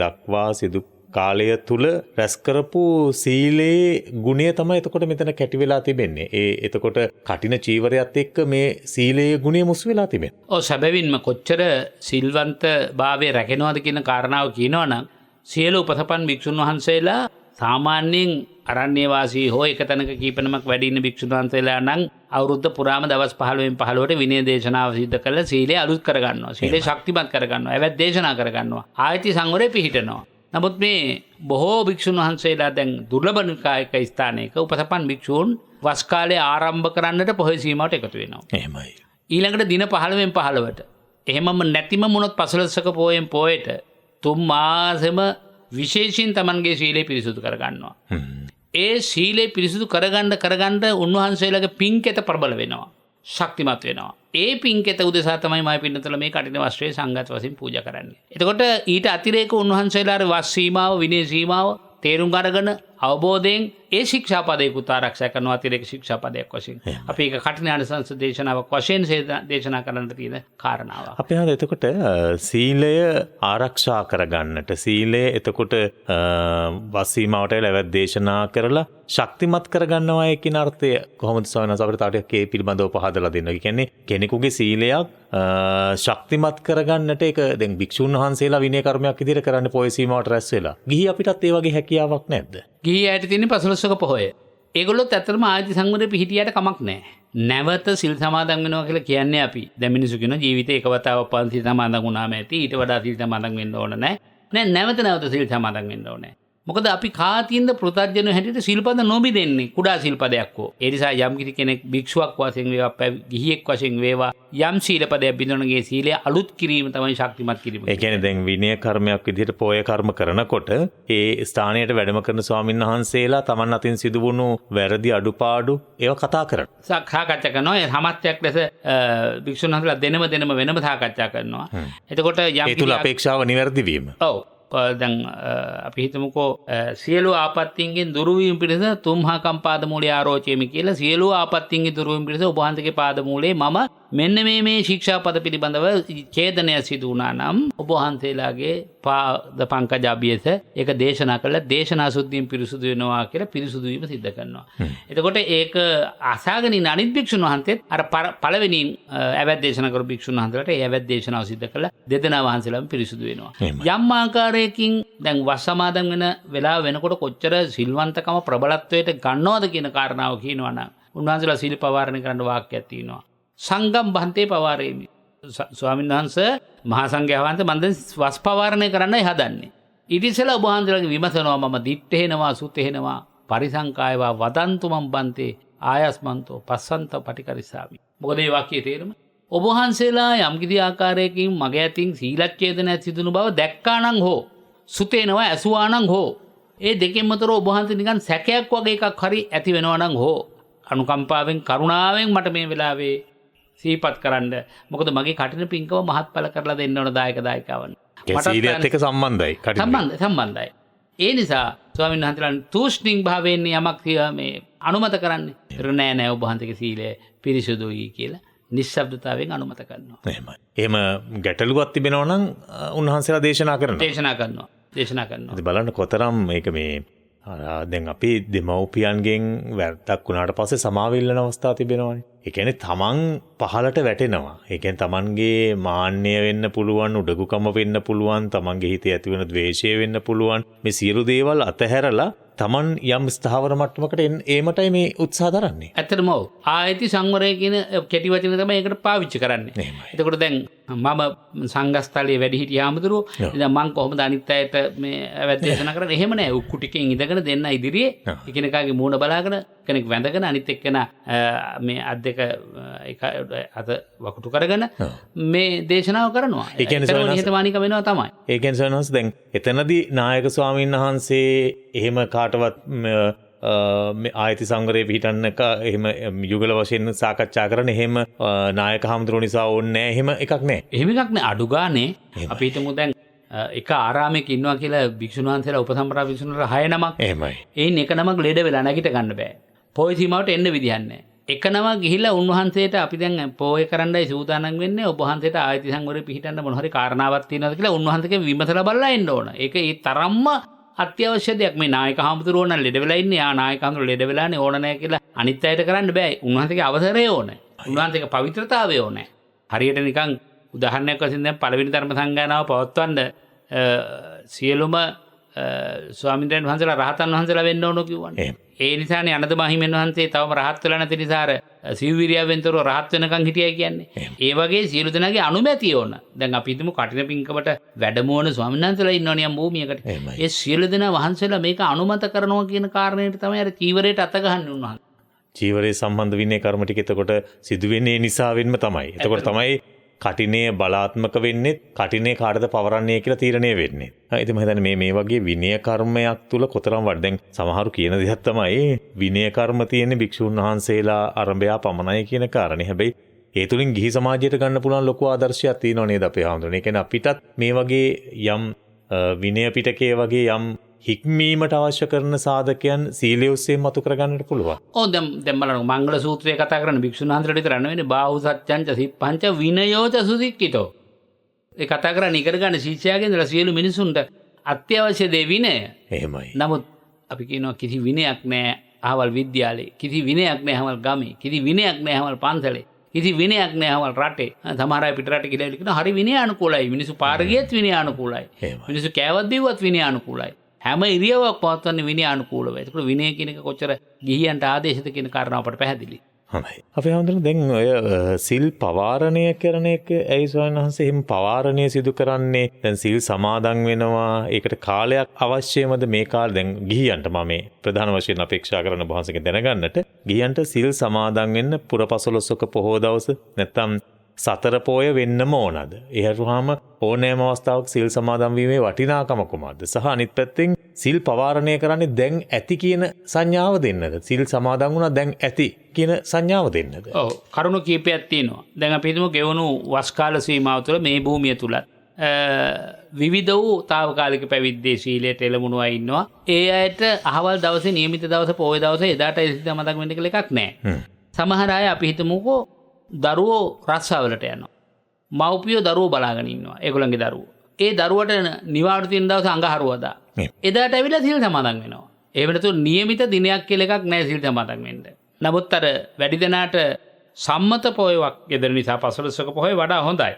දක්වා සිදු කාලය තුල රැස් කරපු සීලේ ගුණය තමයි එතකොට මෙතන කැටි වෙලා තිබෙන්නේ. එතකොට කටින චීවරයත් එක්ක මේ සීලේ ගුණය මුසු වෙලා තිබෙනවා. ඔව් සැබවින්ම කොච්චර සිල්වන්ත භාවයේ රැකෙනවද කියන කාරණාව කියනවනම් සියලු උපසපන් භික්ෂුන් වහන්සේලා සාමාන්‍යයෙන් අරණ්‍ය වාසී හෝ එක තැනක කීපනමක් වැඩි ඉන්න භික්ෂුන් වහන්සේලා නම් අවුරුද්ද පුරාම දවස් 15න් 15ට විනය දේශනාව සිද්ධ කරලා සීලය අලුත් කරගන්නවා. සීලය ශක්තිමත් කරගන්නවා. ඒවත් දේශනා කරගන්නවා. ආයති සංවරේ පිහිටනවා. නමුත් මේ බොහෝ භික්ෂුන් වහන්සේලා දැන් දුර්ලභනිකායක ස්ථානයක උපසපන් භික්ෂූන් වස් කාලේ ආරම්භ කරන්නට පොහොය සීමාවට එකතු වෙනවා. එහෙමයි. ඊළඟට දින 15න් 15ට. එහෙමම නැතිම මොනොත් පසළොස්වක පොයෙන් පොයට 3 මාසෙම විශේෂයෙන් Tamanගේ සීලය පිරිසුදු කරගන්නවා. ඒ සීලය පිරිසුදු කරගන්න උන්වහන්සේලාගේ පින්කෙත ප්‍රබල වෙනවා. ශක්තිමත් වෙනවා. ඒ පින්කෙත උදෙසා තමයි මම පින්නතල මේ කටින වස්ත්‍රයේ සංඝත් වශයෙන් පූජා කරන්නේ. එතකොට ඊට අතිරේක උන්වහන්සේලාගේ වස් සීමාව විනය සීමාව තේරුම් අරගෙන අවබෝධයෙන් ඒ ශික්ෂාපදයකුත් ආරක්ෂා කරනවා අතිරේක ශික්ෂාපදයක් වශයෙන්. අපි ඒක කඨිනානිසංස දේශනාවක් වශයෙන් දේශනා කරන්න තියෙන කාරණාවක්. අපි හද එතකොට සීලය ආරක්ෂා කරගන්නට සීලය එතකොට වස්සීමාවට ලැවැත් දේශනා කරලා ශක්තිමත් කරගන්නවා කියන අර්ථය කොහොමද ස්වාමීන් වහන්සේ අපිට තාටයක් ඒ පිළිබඳව පහදලා දෙන්න. ඒ කියන්නේ කෙනෙකුගේ සීලයක් ශක්තිමත් කරගන්නට ඒක දැන් භික්ෂුන් වහන්සේලා විනය කර්මයක් විදිහට කරන්න පොය සීමාවට රැස් වෙලා. ගිහි අපිටත් ඒ වගේ හැකියාවක් නැද්ද? ගිහි ඇයට තියෙන පසළොස්වක පොහොය. ඒගොල්ලොත් ඇත්තටම ආයති සංවරේ පිහිටියට කමක් නැහැ. නැවත සිල් සමාදන් වෙනවා කියලා කියන්නේ අපි. දැන් මිනිස්සු කියන ජීවිතේ එක වතාවක් පන්සිල් සමාදන් වුණාම ඇති. ඊට වඩා සිල් සමාදන් වෙන්න ඕන නැහැ. නැවත සිල් සමාදන් වෙන්න ඕනේ. මොකද අපි කාතින්ද පෘථග්ජන හැටියට සිල්පද නොබිදෙන්නේ කුඩා සිල්පදයක් හෝ. ඒ නිසා යම් කිසි කෙනෙක් භික්ෂුවක් වශයෙන් වේවා ගිහියෙක් වශයෙන් වේවා යම් සීලපදයක් බිඳවනගේ සීලය අලුත් කිරීම තමයි ශක්තිමත් කිරීම. ඒ කියන්නේ දැන් විනය කර්මයක් විදිහට පොය කර්ම කරනකොට ඒ ස්ථානයට වැඩම කරන ස්වාමීන් වහන්සේලා Taman අතින් සිදුවුණු වැරදි අඩුපාඩු ඒවා කතා කරනවා. සාකච්ඡා කරනවා. ඒ සමත්යක් ලෙස භික්ෂුන් වහන්සේලා දෙනම වෙනම සාකච්ඡා කරනවා. එතකොට යම් ඒ තුල අපේක්ෂාව නිවැරදි වීම. ඔව්. දැන් අපි හිතමුකෝ සියලු ආපත්තීන්ගෙන් දුරු වීම පිණිස තුම්හාකම් පාදමූලයේ ආරෝචයමි කියලා සියලු ආපත්තීන්ගෙන් දුරු වීම පිණිස ඔබ වහන්සේගේ පාදමූලයේ මම මෙන්න මේ ශික්ෂාපද පිළිබඳව ඡේදනය සිදු වුණා නම් ඔබ වහන්සේලාගේ පාද පංකජ අභියස ඒක දේශනා කළා දේශනා සුද්ධියෙන් පිරිසුදු වෙනවා කියලා පිරිසුදු වීම සිද්ධ කරනවා. එතකොට ඒක අසාගෙන ඉන්න අනිත් භික්ෂුන් වහන්සේත් අර පළවෙනි ඇවැත් දේශනා කරු භික්ෂුන් වහන්සේලාට ඒ ඇවැත් දේශනාව සිද්ධ කළා දෙදෙනා වහන්සේලාම පිරිසුදු වෙනවා. යම් ආකාරයකින් දැන් වස් සමාදන් වෙන වෙලාව වෙනකොට කොච්චර සිල්වන්තකම ප්‍රබලත්වයට ගන්නවද කියන කාරණාව කියනවා නම් උන්වහන්සේලා සීල පවාරණය කරන්න වාක්‍යයක් තියෙනවා. සංගම් බන්තේ පවාරේමි. ස්වාමීන් වහන්සේ මහා සංඝයා වහන්සේ මම දැන් වස් පවාරණය කරන්නයි හදන්නේ. ඊට ඉස්සෙල්ලා ඔබ වහන්සේලාගෙන් විමසනවා මම දිත්තේනවා සුතේනවා පරිසංකායවා වදන්තු මම් බන්තේ ආයස්මන්තෝ පස්සන්ත පටිකරිසාමි. මොකද මේ වාක්‍යයේ තේරුම? ඔබ වහන්සේලා යම් කිසි ආකාරයකින් මගේ අතින් සීලච්ඡේදනයක් සිදුණු බව දැක්කානම් හෝ සුතේනවා ඇසුවානම් හෝ ඒ දෙකෙන්ම තොර ඔබ වහන්සේ නිකන් සැකයක් වගේ එකක් හරි ඇති වෙනවා නම් හෝ අනුකම්පාවෙන් කරුණාවෙන් මට මේ වෙලාවේ සීපත් කරන්න. මොකද මගේ කටින පින්කම මහත්ඵල කරලා දෙන්න ඕන දායකයන්. සීලයත් එක්ක සම්බන්ධයි. සම්බන්ධයි. ඒ නිසා ස්වාමීන් වහන්සේලා තූෂ්ණින් භාවයෙන් යමක් මේ අනුමත කරන්නේ. නෑ ඔබ වහන්සේගේ සීලය පිරිසුදුයි කියලා නිශ්ශබ්දතාවයෙන් අනුමත කරනවා. එහෙමයි. එහෙම ගැටලුවක් තිබෙනවා නම් උන්වහන්සේලා දේශනා කරනවා. දේශනා කරනවා. බලන්න කොතරම් මේක මේ දැන් අපි දෙමව්පියන්ගෙන් වැරද්දක් වුණාට පස්සේ සමාවෙල්ලන අවස්ථා තිබෙනවානේ. ඒ කියන්නේ තමන් පහලට වැටෙනවා. ඒ කියන්නේ තමන්ගේ මාන්නය වෙන්න පුළුවන්, උඩගුකම වෙන්න පුළුවන්, තමන්ගේ හිතේ ඇති වෙන ද්වේෂය වෙන්න පුළුවන්. මේ සියලු දේවල් අතහැරලා තමන් යම් ස්ථාවර මට්ටමකට ඒමටයි මේ උත්සාහ දරන්නේ. ඇත්තටම ඔව්. ආයති සංවරය කියන කෙටි වචන තමයි ඒකට පාවිච්චි කරන්නේ. එතකොට දැන් මම සංඝස්ථලයේ වැඩි හිටිය ආමතුරු ඉතින් මම කොහොමද අනිත් අයට මේ අවැත් දේශනා කරන්නේ? එහෙම නෑ. උක්කු ටිකෙන් ඉඳගෙන දෙන්න ඉදිරියේ එකිනෙකාගේ මූණ බලාගෙන කෙනෙක් වැඳගෙන අනිත් එක්කෙනා මේ අත් දෙක එක අත වකුටු කරගෙන මේ දේශනාව කරනවා. ඒ කියන්නේ නිහතමානීකම වෙනවා තමයි. ඒ කියන්නේ සවනස් දැන් එතනදී නායක ස්වාමීන් වහන්සේ එහෙම කාටවත් ආයති සංවරයේ පිහිටන්න එහෙම යුගල වශයෙන් සාකච්ඡා කරන එහෙම නායක හමුදුරුවෝ නිසා ඕනේ නැහැ. එහෙම එකක් නැහැ. එහෙම එකක් නැහැ. අඩු ගානේ අපි හිතමු දැන් එක ආරාමයක ඉන්නවා කියලා භික්ෂුන් වහන්සේලා උපසම්පදා භික්ෂුන් වහන්සේලා 6 නමක්. එහෙමයි. එයින් එක නමක් ලෙඩ වෙලා නැගිට ගන්න බෑ. පොයි සීමාවට එන්න විදිහක් නැහැ. එක නමක් ගිහිල්ලා උන්වහන්සේට අපි දැන් පොය කරන්නයි සූදානම් වෙන්නේ. ඔබ වහන්සේට ආයති සංවරේ පිහිටන්න මොන හරි කාරණාවක් තියෙනවද කියලා උන්වහන්සේගේ විමසලා බලලා එන්න ඕන. ඒක ඒ තරම්ම අත්‍යවශ්‍ය දෙයක්. මේ නායක හාමුදුරුවෝ නම් ලෙඩ වෙලා ඉන්නේ. නායක හාමුදුරුවෝ ලෙඩ වෙලානේ ඕන නැහැ කියලා අනිත් අයට කරන්න බෑ. උන්වහන්සේගේ අවසරය ඕනේ. උන්වහන්සේගේ පවිත්‍රතාවය ඕනේ. හරියට නිකන් උදාහරණයක් වශයෙන් දැන් පළවෙනි ධර්ම සංගායනාව පවත්වන්න සියලුම ස්වාමීන් වහන්සේලා රහතන් වහන්සේලා වෙන්න ඕන කිව්වනේ. ඒ නිසානේ අනද මහිමෙන් වහන්සේ තවම රහත් වෙලා නැති නිසා අර සිව්විරියාවෙන්තරව රහත් වෙනකන් හිටියයි කියන්නේ. ඒ වගේ සියලු දෙනාගේ අනුමැතිය ඕන. දැන් අපි හිතමු කටින පින්කමට වැඩමවන ස්වාමීන් වහන්සේලා ඉන්නවනේ යම් භූමියකට. ඒ සියලු දෙනා වහන්සේලා මේක අනුමත කරනවා කියන කාරණේට තමයි අර චීවරයට අත ගහන්නේ උන්වහන්සේ. චීවරයේ සම්බන්ධ විනය කර්ම ටික එතකොට සිදුවෙන්නේ නිසා වෙන්නම තමයි. එතකොට තමයි කටිනේ බලාත්මක වෙන්නේ කටිනේ කාටද පවරන්නේ කියලා තීරණය වෙන්නේ. ඉතින් මම හිතන්නේ මේ වගේ විනය කර්මයක් තුල කොතරම් වඩ දැන් සමහරු කියන දෙයක් තමයි විනය කර්ම තියෙන්නේ භික්ෂුන් වහන්සේලා අරඹයා පමණයි කියන කාරණේ. හැබැයි ඒ තුලින් ගිහි සමාජයට ගන්න පුළුවන් ලොකු ආදර්ශයක් තියෙනව නේද අපේ හාමුදුරනේ. ඒ කියන්නේ අපිටත් මේ වගේ යම් විනය පිටකයේ වගේ යම් හික්මීමට අවශ්‍ය කරන සාධකයන් සීලය ඔස්සේ මතු කරගන්නට පුළුවන්. ඕ දැන් බලන්න මංගල සූත්‍රයේ කතා කරන භික්ෂුන් වහන්සේලාට විතර නෙවෙයි බාහු සත්‍යංච සිප්පංච විනයෝච සුදික්කිතෝ. ඒ කතා කරන්නේ ඉගෙන ගන්න ශිෂ්‍යයාගේ ඉඳලා සියලු මිනිසුන්ට අත්‍යවශ්‍ය දේ විනය. එහෙමයි. නමුත් අපි කියනවා කිසි විනයක් නැහැ අහවල් විද්‍යාලේ. කිසි විනයක් නැහැ අහවල් ගමේ. කිසි විනයක් නැහැ අහවල් පන්සලේ. කිසි විනයක් නැහැ අහවල් රටේ. සමහර අය පිට රට කියලා කියනවා හරි විනය අනුකූලයි. මිනිස්සු පාර ගියත් විනය අනුකූලයි. මිනිස්සු කෑවත් බිව්වත් විනය අනුකූලයි. හැම ඉරියව්වක් පවත්වන්නේ විනය අනුකූලව. ඒක විනය කියන එක කොච්චර ගිහියන්ට ආදේශද කියන කාරණාව අපට පැහැදිලි. හොඳයි. අපි හඳුනන දැන් ඔය සිල් පවාරණය කරන එක ඇයි ස්වාමීන් වහන්සේ එහෙම පවාරණය සිදු කරන්නේ? දැන් සිල් සමාදන් වෙනවා. ඒකට කාලයක් අවශ්‍යමද මේ කාලේ දැන් ගිහියන්ට මම මේ ප්‍රධාන වශයෙන් අපේක්ෂා කරන වහන්සේගෙන් දැනගන්නට ගිහියන්ට සිල් සමාදන් වෙන්න පුරපසළොස්වක පොහොය දවස නැත්තම් සතර පෝය වෙන්නම ඕනද? එහෙරුවාම ඕනෑම අවස්ථාවක සිල් සමාදන් වීමේ වටිනාකම කොහොමද? සහ අනිත් පැත්තෙන් සිල් පවාරණය කරන්නේ දැන් ඇති කියන සංඥාව දෙන්නද? සිල් සමාදන් වුණා දැන් ඇති කියන සංඥාව දෙන්නද? ඔව් කරුණු කීපයක් තියෙනවා. දැන් අපි හිතමු ගෙවණු වස් කාල සීමාව තුළ මේ භූමිය තුල විවිධ වූ తాවකාලික පැවිද්දේ ශීලයට එළඹුණු අය ඉන්නවා. ඒ අයට අහවල් දවසේ නියමිත දවසේ පොය දවසේ එදාට සිල් සමාදන් වෙන්න කියලා එකක් නැහැ. සමහර අය අපි හිතමුකෝ දරුවෝ රස්සාවලට යනවා. මව්පියෝ දරුවෝ බලාගෙන ඉන්නවා. ඒගොල්ලන්ගේ දරුවෝ. ඒ දරුවට නිවාඩු තියෙන දවස අඟහරුවාදා. එදාට ඇවිල්ලා සිල් සමාදන් වෙනවා. ඒ වෙනතු නියමිත දිනයක් කියලා එකක් නැහැ සිල් සමාදන් වෙන්න. නමුත් අර වැඩි දෙනාට සම්මත පොයවක් යෙදෙන නිසා පසළොස්වක පොය වඩා හොඳයි.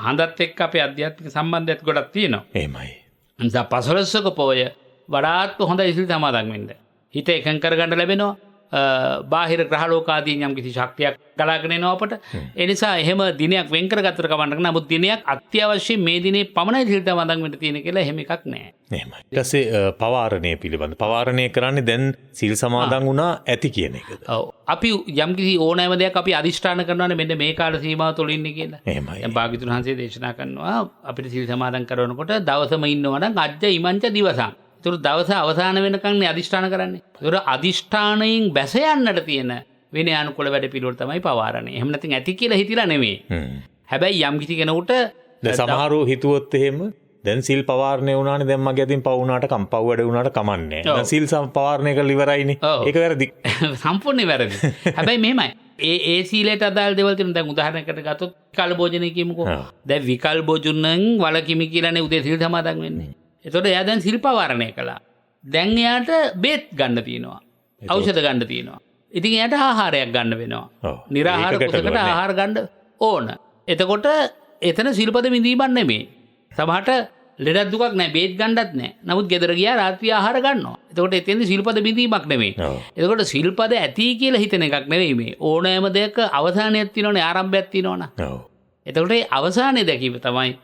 හඳත් එක්ක අපේ අධ්‍යාත්මික සම්බන්ධයත් ගොඩක් තියෙනවා. එහෙමයි. නිසා පසළොස්වක පොය වඩාත් හොඳයි සිල් සමාදන් වෙන්න. හිත එකඟ කරගන්න ලැබෙනවා. බාහිර ග්‍රහලෝකාදීන් යම් කිසි ශක්තියක් ගලාගෙන එනවා අපට. ඒ නිසා එහෙම දිනයක් වෙන් කරගත්තට කවන්නක නමුත් දිනයක් අත්‍යවශ්‍ය මේ දිනේ පමණයි සිල් සමාදන් වෙන්න තියෙන කියලා එහෙම එකක් නැහැ. එහෙමයි. ඊට පස්සේ පවාරණය පිළිබඳ පවාරණය කරන්නේ දැන් සිල් සමාදන් වුණා ඇති කියන එකද? ඔව්. අපි යම් කිසි ඕනෑම දෙයක් අපි අදිෂ්ඨාන කරනවානේ මෙන්න මේ කාල සීමාව තුළ ඉන්නේ කියලා. එහෙමයි. දැන් භාග්‍යතුන් වහන්සේ දේශනා කරනවා අපිට සිල් සමාදන් කරනකොට දවසම ඉන්නවා නම් අජ්ජ ඉමංච දිවසං. ඒතර දවස අවසාන වෙනකන් අදිෂ්ඨාන කරන්නේ. ඒතර අදිෂ්ඨානයෙන් බැස යන්නට තියෙන විනය අනුකූල වැඩ පිළිවෙල තමයි පවාරණය. එහෙම නැත්නම් ඇති කියලා හිතිලා නෙමෙයි. හැබැයි යම් කිසි කෙනෙකුට දැන් සමහරව හිතුවොත් එහෙම දැන් සිල් පවාරණය වුණානේ දැන් මගේ අතින් පව වුණාට පව් වැඩ වුණාට කමන්නේ. දැන් සිල් පවාරණය කරලා ඉවරයිනේ. ඒක වැරදි. සම්පූර්ණයෙන් වැරදි. හැබැයි මෙහෙමයි. ඒ සීලයට අදාළ දේවල් තියෙනවා. දැන් උදාහරණයකට ගත්තොත් විකල් භෝජනය කියමුකෝ. දැන් විකල් භෝජනෙන් වලකිමි කියලානේ උදේ සිල් සමාදන් වෙන්නේ. එතකොට එයා දැන් සිල් පවාරණය කළා. දැන් එයාට බේත් ගන්න තියෙනවා. ඖෂධ ගන්න තියෙනවා. ඉතින් එයාට ආහාරයක් ගන්න වෙනවා. නිරාහාර කුසකට ආහාර ගන්න ඕන. එතකොට එතන සිල්පද විඳීමක් නෙමෙයි. සමහරට ලෙඩක් දුකක් නැහැ බේත් ගන්නත් නැහැ. නමුත් ගෙදර ගියා රාත්‍රී ආහාර ගන්නවා. එතකොට එතෙන්දී සිල්පද විඳීමක් නෙමෙයි. එතකොට සිල්පද ඇති කියලා හිතන එකක් නෙමෙයි මේ. ඕනෑම දෙයක අවසානයක් තියෙනවනේ ආරම්භයක් තියෙනවනේ. ඔව්. එතකොට ඒ අවසානයේ දැකීම තමයි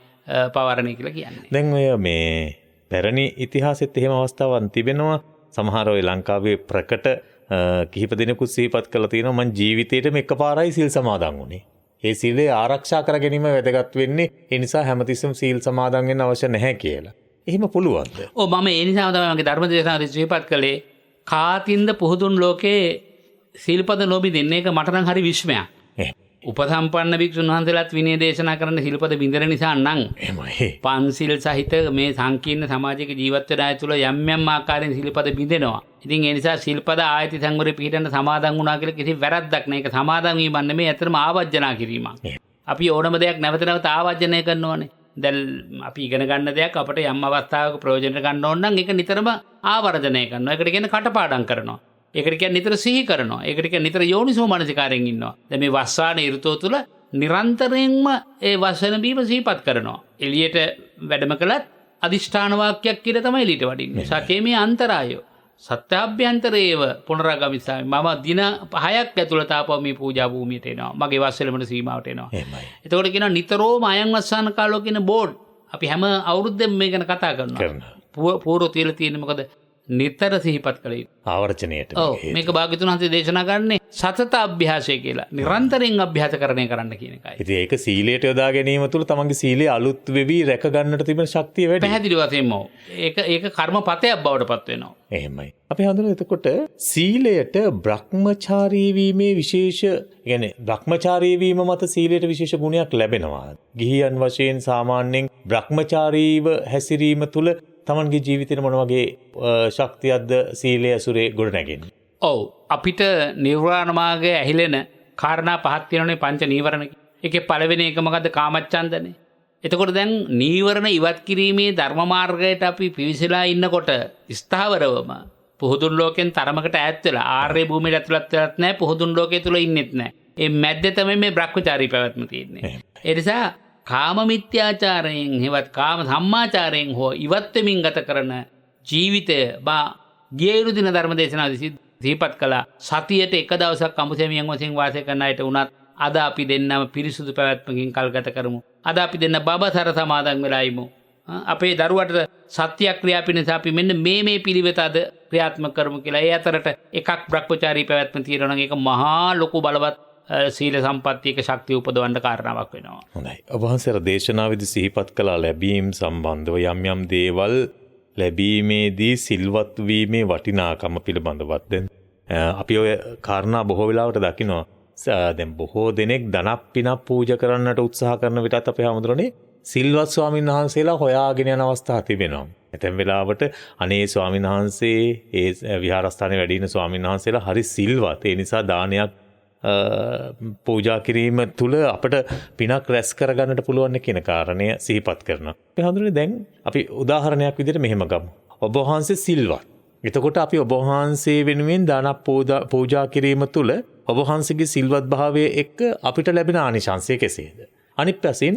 පවාරණය කියලා කියන්නේ. දැන් ඔය මේ පැරණි ඉතිහාසෙත් එහෙම අවස්ථාවක් තිබෙනවා. සමහර ඔය ලංකාවේ ප්‍රකට කිහිප දෙනෙකුත් සිහිපත් කරලා තියෙනවා මං ජීවිතේටම එකපාරයි සිල් සමාදන් වුණේ. ඒ සීලය ආරක්ෂා කර ගැනීම වැදගත් වෙන්නේ. ඒ නිසා හැමතිස්සෙම සීල් සමාදන් වෙන්න අවශ්‍ය නැහැ කියලා. එහෙම පුළුවන්ද? ඔව් මම ඒ නිසාම තමයි මගේ ධර්ම දේශනාවේ සිහිපත් කළේ කාතින්ද පුහුදුන් ලෝකේ සීල්පද නොබින්දින්න එක මට නම් හරි විශ්මයක්. උපසම්පන්න භික්ෂුන් වහන්සේලාත් විනය දේශනා කරන්න සිල්පද බින්දර නිසා නම් එහෙමයි. පන්සිල් සහිත මේ සංකීර්ණ සමාජයක ජීවත් වෙන අය තුළ යම් යම් ආකාරයෙන් සිල්පද බින්දෙනවා. ඉතින් ඒ නිසා සිල්පද ආයති සංවරේ පිළිදන්න සමාදන් වුණා කියලා කිසි වැරද්දක් නැහැ. ඒක සමාදන් වීමක් නෙමෙයි අතරම ආවර්ජනා කිරීමක්. අපි ඕනම දෙයක් නැවත නැවත ආවර්ජනය කරනවානේ. දැන් අපි ඉගෙන ගන්න දෙයක් අපිට යම් අවස්ථාවක ප්‍රයෝජනට ගන්න ඕන නම් ඒක නිතරම ආවර්ජනය කරනවා. ඒකට කියන්නේ කටපාඩම් කරනවා. ඒකට කියන්නේ නිතර සිහි කරනවා. ඒකට කියන්නේ නිතර යෝනිසෝ මනසිකාරයෙන් ඉන්නවා. දැන් මේ වස්සාන ඍතුව තුළ නිරන්තරයෙන්ම ඒ වසන බීම සිහිපත් කරනවා. එළියට වැඩම කළත් අදිෂ්ඨාන වාක්‍යයක් කියලා තමයි එළියට වඩින්නේ. සකේමේ අන්තරාය සත්‍යාභ්‍යන්තරේව පුනරාගමිසාමි. මම දින 6ක් ඇතුළත ආපහු මේ පූජා භූමියට එනවා. මගේ වස්සලමන සීමාවට එනවා. එතකොට කියනවා නිතරම අයන් වස්සාන කාලෝ කියන බෝඩ් අපි හැම අවුරුද්දෙම මේ ගැන කතා කරනවා. පූර්ව තියලා තියෙන්නේ මොකද? නිතර සිහිපත් කළ යුතු ආවර්ජනයට. ඔව් මේක භාග්‍යතුන් වහන්සේ දේශනා කරන්නේ සතත අභ්‍යාසය කියලා. නිරන්තරයෙන් අභ්‍යාසකරණය කරන්න කියන එකයි. ඉතින් ඒක සීලයට යොදා ගැනීම තුළ තමන්ගේ සීලය අලුත් වෙවි රැක ගන්නට තිබෙන ශක්තිය වැඩි. පැහැදිලි වශයෙන්ම ඔව්. ඒක කර්මපතයක් බවට පත් වෙනවා. එහෙමයි. අපි හඳුනන එතකොට සීලයට බ්‍රහ්මචාරී වීමේ විශේෂ يعني බ්‍රහ්මචාරී වීම මත සීලයට විශේෂ ගුණයක් ලැබෙනවා. ගිහියන් වශයෙන් සාමාන්‍යයෙන් බ්‍රහ්මචාරීව හැසිරීම තුළ තමන්ගේ ජීවිතේට මොන වගේ ශක්තියක්ද සීලය ඇසුරේ ගොඩ නැගෙන්නේ? ඔව් අපිට නිර්වාණ මාර්ගයේ ඇහිලෙන කාරණා පහක් තියෙනනේ පංච නීවරණ. ඒකේ පළවෙනි එක මොකද්ද? කාමච්ඡන්දනේ. එතකොට දැන් නීවරණ ඉවත් කිරීමේ ධර්ම මාර්ගයට අපි පිවිසලා ඉන්නකොට ස්ථාවරවම පුහුදුන් ලෝකෙන් තරමකට ඈත් වෙලා ආර්ය භූමියට ඇතුළත් වෙලත් නැහැ, පුහුදුන් ලෝකයේ තුල ඉන්නෙත් නැහැ. මේ මැද්දේ තමයි මේ බ්‍රහ්මචාරී පැවැත්ම තියෙන්නේ. ඒ නිසා කාම මිත්‍යාචාරයෙන් හෙවත් කාම සම්මාචාරයෙන් හෝ ඉවත් වෙමින් ගත කරන ජීවිතය ගියයුරු දින ධර්ම දේශනාවේදී දීපත් කළා. සතියට එක දවසක් අමුසෙමියන් වශයෙන් වාසය කරන අයට උනත් අද අපි දෙන්නම පිරිසුදු පැවැත්මකින් කල් ගත කරමු. අද අපි දෙන්න බබසර සමාදන් වෙලා ඉමු. අපේ දරුවට සත්‍ය ක්‍රියා පිණිස අපි මෙන්න මේ පිළිවෙත අද ක්‍රියාත්මක කරමු කියලා. ඒ අතරට එකක් බ්‍රහ්මචාරී පැවැත්ම තියෙනවා නම් ඒක මහා ලොකු බලවත් සීල සම්පත්තියක ශක්තිය උපදවන්න කාරණාවක් වෙනවා. හොඳයි. ඔබ වහන්සේ දේශනාවේදී සිහිපත් කළා ලැබීම් සම්බන්ධව යම් දේවල් ලැබීමේදී සිල්වත් වීමේ වටිනාකම පිළිබඳවත්. දැන් අපි ඔය කාරණා බොහෝ වෙලාවට දකිනවා. දැන් බොහෝ දෙනෙක් ධනක් පිනක් පූජා කරන්නට උත්සාහ කරන විටත් අපේ හැමදෙරෝනේ සිල්වත් ස්වාමීන් වහන්සේලා හොයාගෙන යන අවස්ථා තිබෙනවා. ඇතැම් වෙලාවට අනේ ස්වාමීන් වහන්සේ ඒ විහාරස්ථානයේ වැඩ ඉන්න ස්වාමීන් වහන්සේලා හරි සිල්වත්. ඒ නිසා දානයක් පූජා කිරීම තුළ අපට පිනක් රැස් කරගන්නට පුළුවන් කියන කාරණය සිහිපත් කරනවා. අපි හඳුනන්නේ දැන් අපි උදාහරණයක් විදිහට මෙහෙම ගමු. ඔබ වහන්සේ සිල්වත්. එතකොට අපි ඔබ වහන්සේ වෙනුවෙන් දානක් පූජා කිරීම තුළ ඔබ වහන්සේගේ සිල්වත් භාවය එක්ක අපිට ලැබෙන ආනිශංසය කෙසේද? අනිත් පැසින්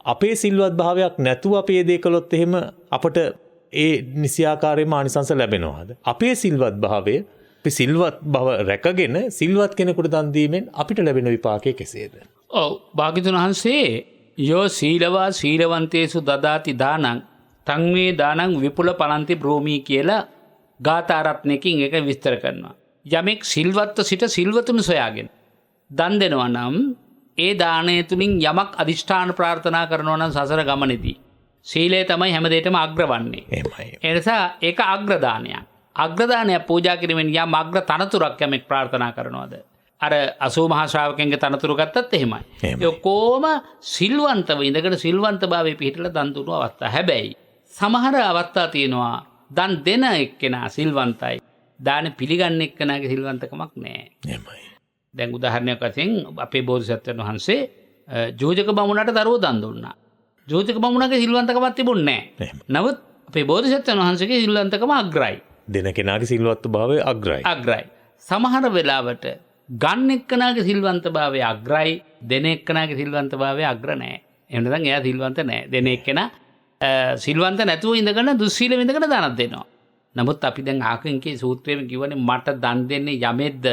අපේ සිල්වත් භාවයක් නැතුව අපේ දේ කළොත් එහෙම අපට ඒ නිසියාකාරයෙන්ම ආනිසංස ලැබෙනවද? අපේ සිල්වත් භාවය අපි සිල්වත් බව රැකගෙන සිල්වත් කෙනෙකුට දන් දීමෙන් අපිට ලැබෙන විපාකය කෙසේද? ඔව් භාග්‍යවතුන් වහන්සේ යෝ සීලවා සීලවන්තේසු දදාති දානං තං මේ දානං විපුල පලන්ති බ්‍රෝමි කියලා ගාථා රත්නයකින් ඒක විස්තර කරනවා. යමෙක් සිල්වත්ව සිට සිල්වතුන් සොයාගෙන දන් දෙනවා නම් ඒ දානය තුලින් යමක් අදිෂ්ඨාන ප්‍රාර්ථනා කරනවා නම් සසර ගමනේදී සීලය තමයි හැමදේටම අග්‍රවන්නේ. එහෙමයි. ඒ නිසා ඒක අග්‍රදානයක්. අග්‍රදානය පූජා කිරීමෙන් යම් අග්‍ර තනතුරක් යමෙක් ප්‍රාර්ථනා කරනවාද? අර 80 මහා ශ්‍රාවකයන්ගේ තනතුරු ගත්තත් එහෙමයි. ඒ කොහොම සිල්වන්තව ඉඳගෙන සිල්වන්තභාවයේ පිහිටලා දන් දුන්නු අවස්ථා. හැබැයි සමහර අවස්ථා තියෙනවා දන් දෙන එක්කෙනා සිල්වන්තයි. දාන පිළිගන්න එක්කෙනාගේ සිල්වන්තකමක් නැහැ. එහෙමයි. දැන් උදාහරණයක් වශයෙන් අපේ බෝධිසත්වයන් වහන්සේ ජෝජක බමුණට දරුවෝ දන් දුන්නා. ජෝජක බමුණගේ සිල්වන්තකමක් තිබුණේ නැහැ. නමුත් අපේ බෝධිසත්වයන් වහන්සේගේ සිල්වන්තකම අග්‍රයි. දෙන කෙනාගේ සිල්වත් භාවය අග්‍රයි. අග්‍රයි. සමහර වෙලාවට ගන්න එක්කනාගේ සිල්වන්තභාවය අග්‍රයි, දෙන එක්කනාගේ සිල්වන්තභාවය අග්‍ර නැහැ. එහෙම නැත්නම් එයා සිල්වන්ත නැහැ. දෙන එක්කනා සිල්වන්ත නැතුව ඉඳගෙන දුස්සීල විඳගෙන දානක් දෙනවා. නමුත් අපි දැන් ආකංකේ සූත්‍රයෙන් කිව්වනේ මට දන් දෙන්නේ යමෙද්ද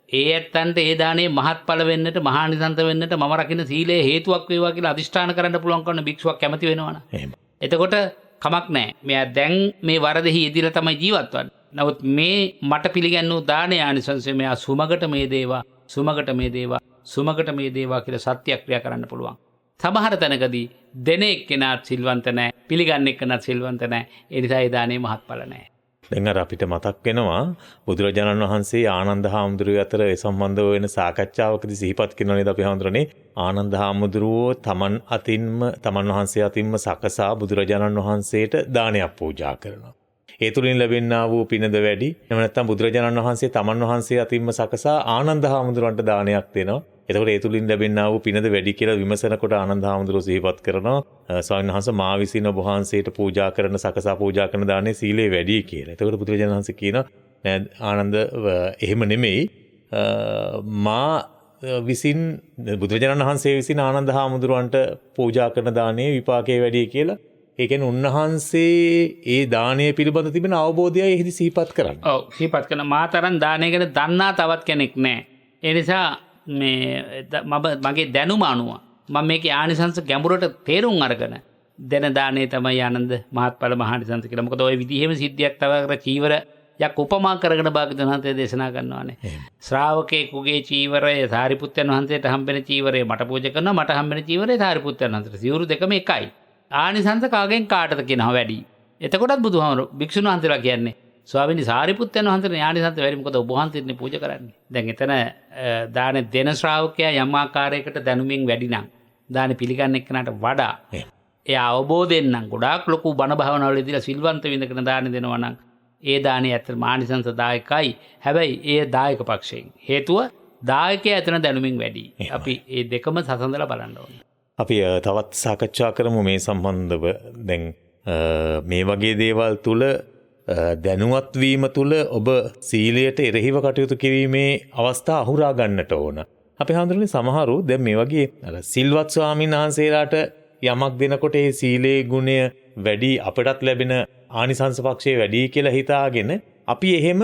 ඒ ඇත්තන්ට ඒ දානේ මහත්ඵල වෙන්නට මහානිසංස වෙන්නට මම රකින්න සීලය හේතුවක් වේවා කියලා අදිෂ්ඨාන කරන්න පුළුවන් කරන භික්ෂුවක් කැමති වෙනවනේ. එහෙම. එතකොට කමක් නැහැ. මෙයා දැන් මේ වරදෙහි යෙදিলা තමයි ජීවත් වන්නේ. නමුත් මේ මට පිළිගන්නු දානේ ආනිසංසය මෙයා සුමගට මේ දේවා, සුමගට මේ දේවා, සුමගට මේ දේවා කියලා සත්‍ය ක්‍රියා කරන්න පුළුවන්. සමහර තැනකදී දෙන එක්කෙනාත් සිල්වන්ත නැහැ, පිළිගන්න එක්කෙනාත් සිල්වන්ත නැහැ. ඒ නිසා ඒ දානේ මහත්ඵල නැහැ. දැන් අර අපිට මතක් වෙනවා බුදුරජාණන් වහන්සේ ආනන්ද හාමුදුරුවෝ අතර ඒ සම්බන්ධව වෙන සාකච්ඡාවකදී සිහිපත් කරනවා නේද අපි හඳුරන්නේ ආනන්ද හාමුදුරුවෝ තමන් වහන්සේ අතින්ම සකසා බුදුරජාණන් වහන්සේට දානයක් පූජා කරනවා. ඒ තුලින් ලැබෙනා වූ පිනද වැඩි. එහෙම නැත්නම් බුදුරජාණන් වහන්සේ තමන් වහන්සේ අතින්ම සකසා ආනන්ද හාමුදුරුවන්ට දානයක් දෙනවා. එතකොට ඒ තුලින් ලැබෙනා වූ පිනද වැඩි කියලා විමසනකොට ආනන්ද හාමුදුරුවෝ සිහිපත් කරනවා ස්වාමීන් වහන්සේ මා විසින් ඔබ වහන්සේට පූජා කරන සකසා පූජා කරන දානේ සීලේ වැඩි කියලා. එතකොට බුදුරජාණන් වහන්සේ කියනවා නෑ ආනන්ද එහෙම නෙමෙයි මා විසින් බුදුරජාණන් වහන්සේ විසින් ආනන්ද හාමුදුරුවන්ට පූජා කරන දානේ විපාකයේ වැඩි කියලා. ඒ කියන්නේ උන්වහන්සේ ඒ දානය පිළිබඳ තිබෙන අවබෝධයයි එහිදී සිහිපත් කරන්නේ. ඔව් සිහිපත් කරන මාතරන් දානය ගැන දන්නා තවත් කෙනෙක් නැහැ. ඒ නිසා මගේ දැනුම අනුව මම මේකේ ආනිසංස ගැඹුරට තේරුම් අරගෙන දෙන දානේ තමයි ආනන්ද මහත්ඵල මහානිසංස කියලා. මොකද ওই විදිහෙම සිද්ධියක් තව කර චීවර යක් උපමා කරගෙන භාග්‍යවතුන් වහන්සේ දේශනා කරනවානේ. ශ්‍රාවකෙකුගේ චීවරය සාරිපුත්තයන් වහන්සේට හම්බෙන චීවරය මට පූජා කරනවා, මට හම්බෙන චීවරය සාරිපුත්තයන් වහන්සේට. සිවුරු දෙකම එකයි. ආනිසංස කාගෙන් කාටද කියනවා වැඩි. එතකොටත් බුදුහාමුදුරු භික්ෂුන් වහන්සේලා කියන්නේ ස්වාමීනි සාරිපුත්තයන් වහන්සේට ආනිසංස වැඩි මොකද ඔබ වහන්සේටනේ පූජා කරන්නේ. දැන් එතන දාන දෙන ශ්‍රාවකයා යම් ආකාරයකට දැනුමින් වැඩි නම් දාන පිළිගන්න එක්කනට වඩා ඒ අවබෝධයෙන් නම් ගොඩාක් ලොකු බණ භාවනාවලදීලා සිල්වන්ත විඳගෙන දාන දෙනවා නම් ඒ දානේ ඇත්තට මානිසංස දායකයි. හැබැයි ඒ දායක පක්ෂයෙන්. හේතුව දායකයා ඇතන දැනුමින් වැඩි. අපි ඒ දෙකම සසඳලා බලන්න ඕනේ. අපි තවත් සාකච්ඡා කරමු මේ සම්බන්ධව. දැන් මේ වගේ දේවල් තුල දැනුවත් වීම තුල ඔබ සීලයට එරෙහිව කටයුතු කිරීමේ අවස්ථා අහුරා ගන්නට ඕන. අපි හඳුනන්නේ සමහරු දැන් මේ වගේ සිල්වත් ස්වාමීන් වහන්සේලාට යමක් දෙනකොට ඒ සීලේ ගුණය වැඩි අපටත් ලැබෙන ආනිසංස පක්ෂයේ වැඩි කියලා හිතාගෙන අපි එහෙම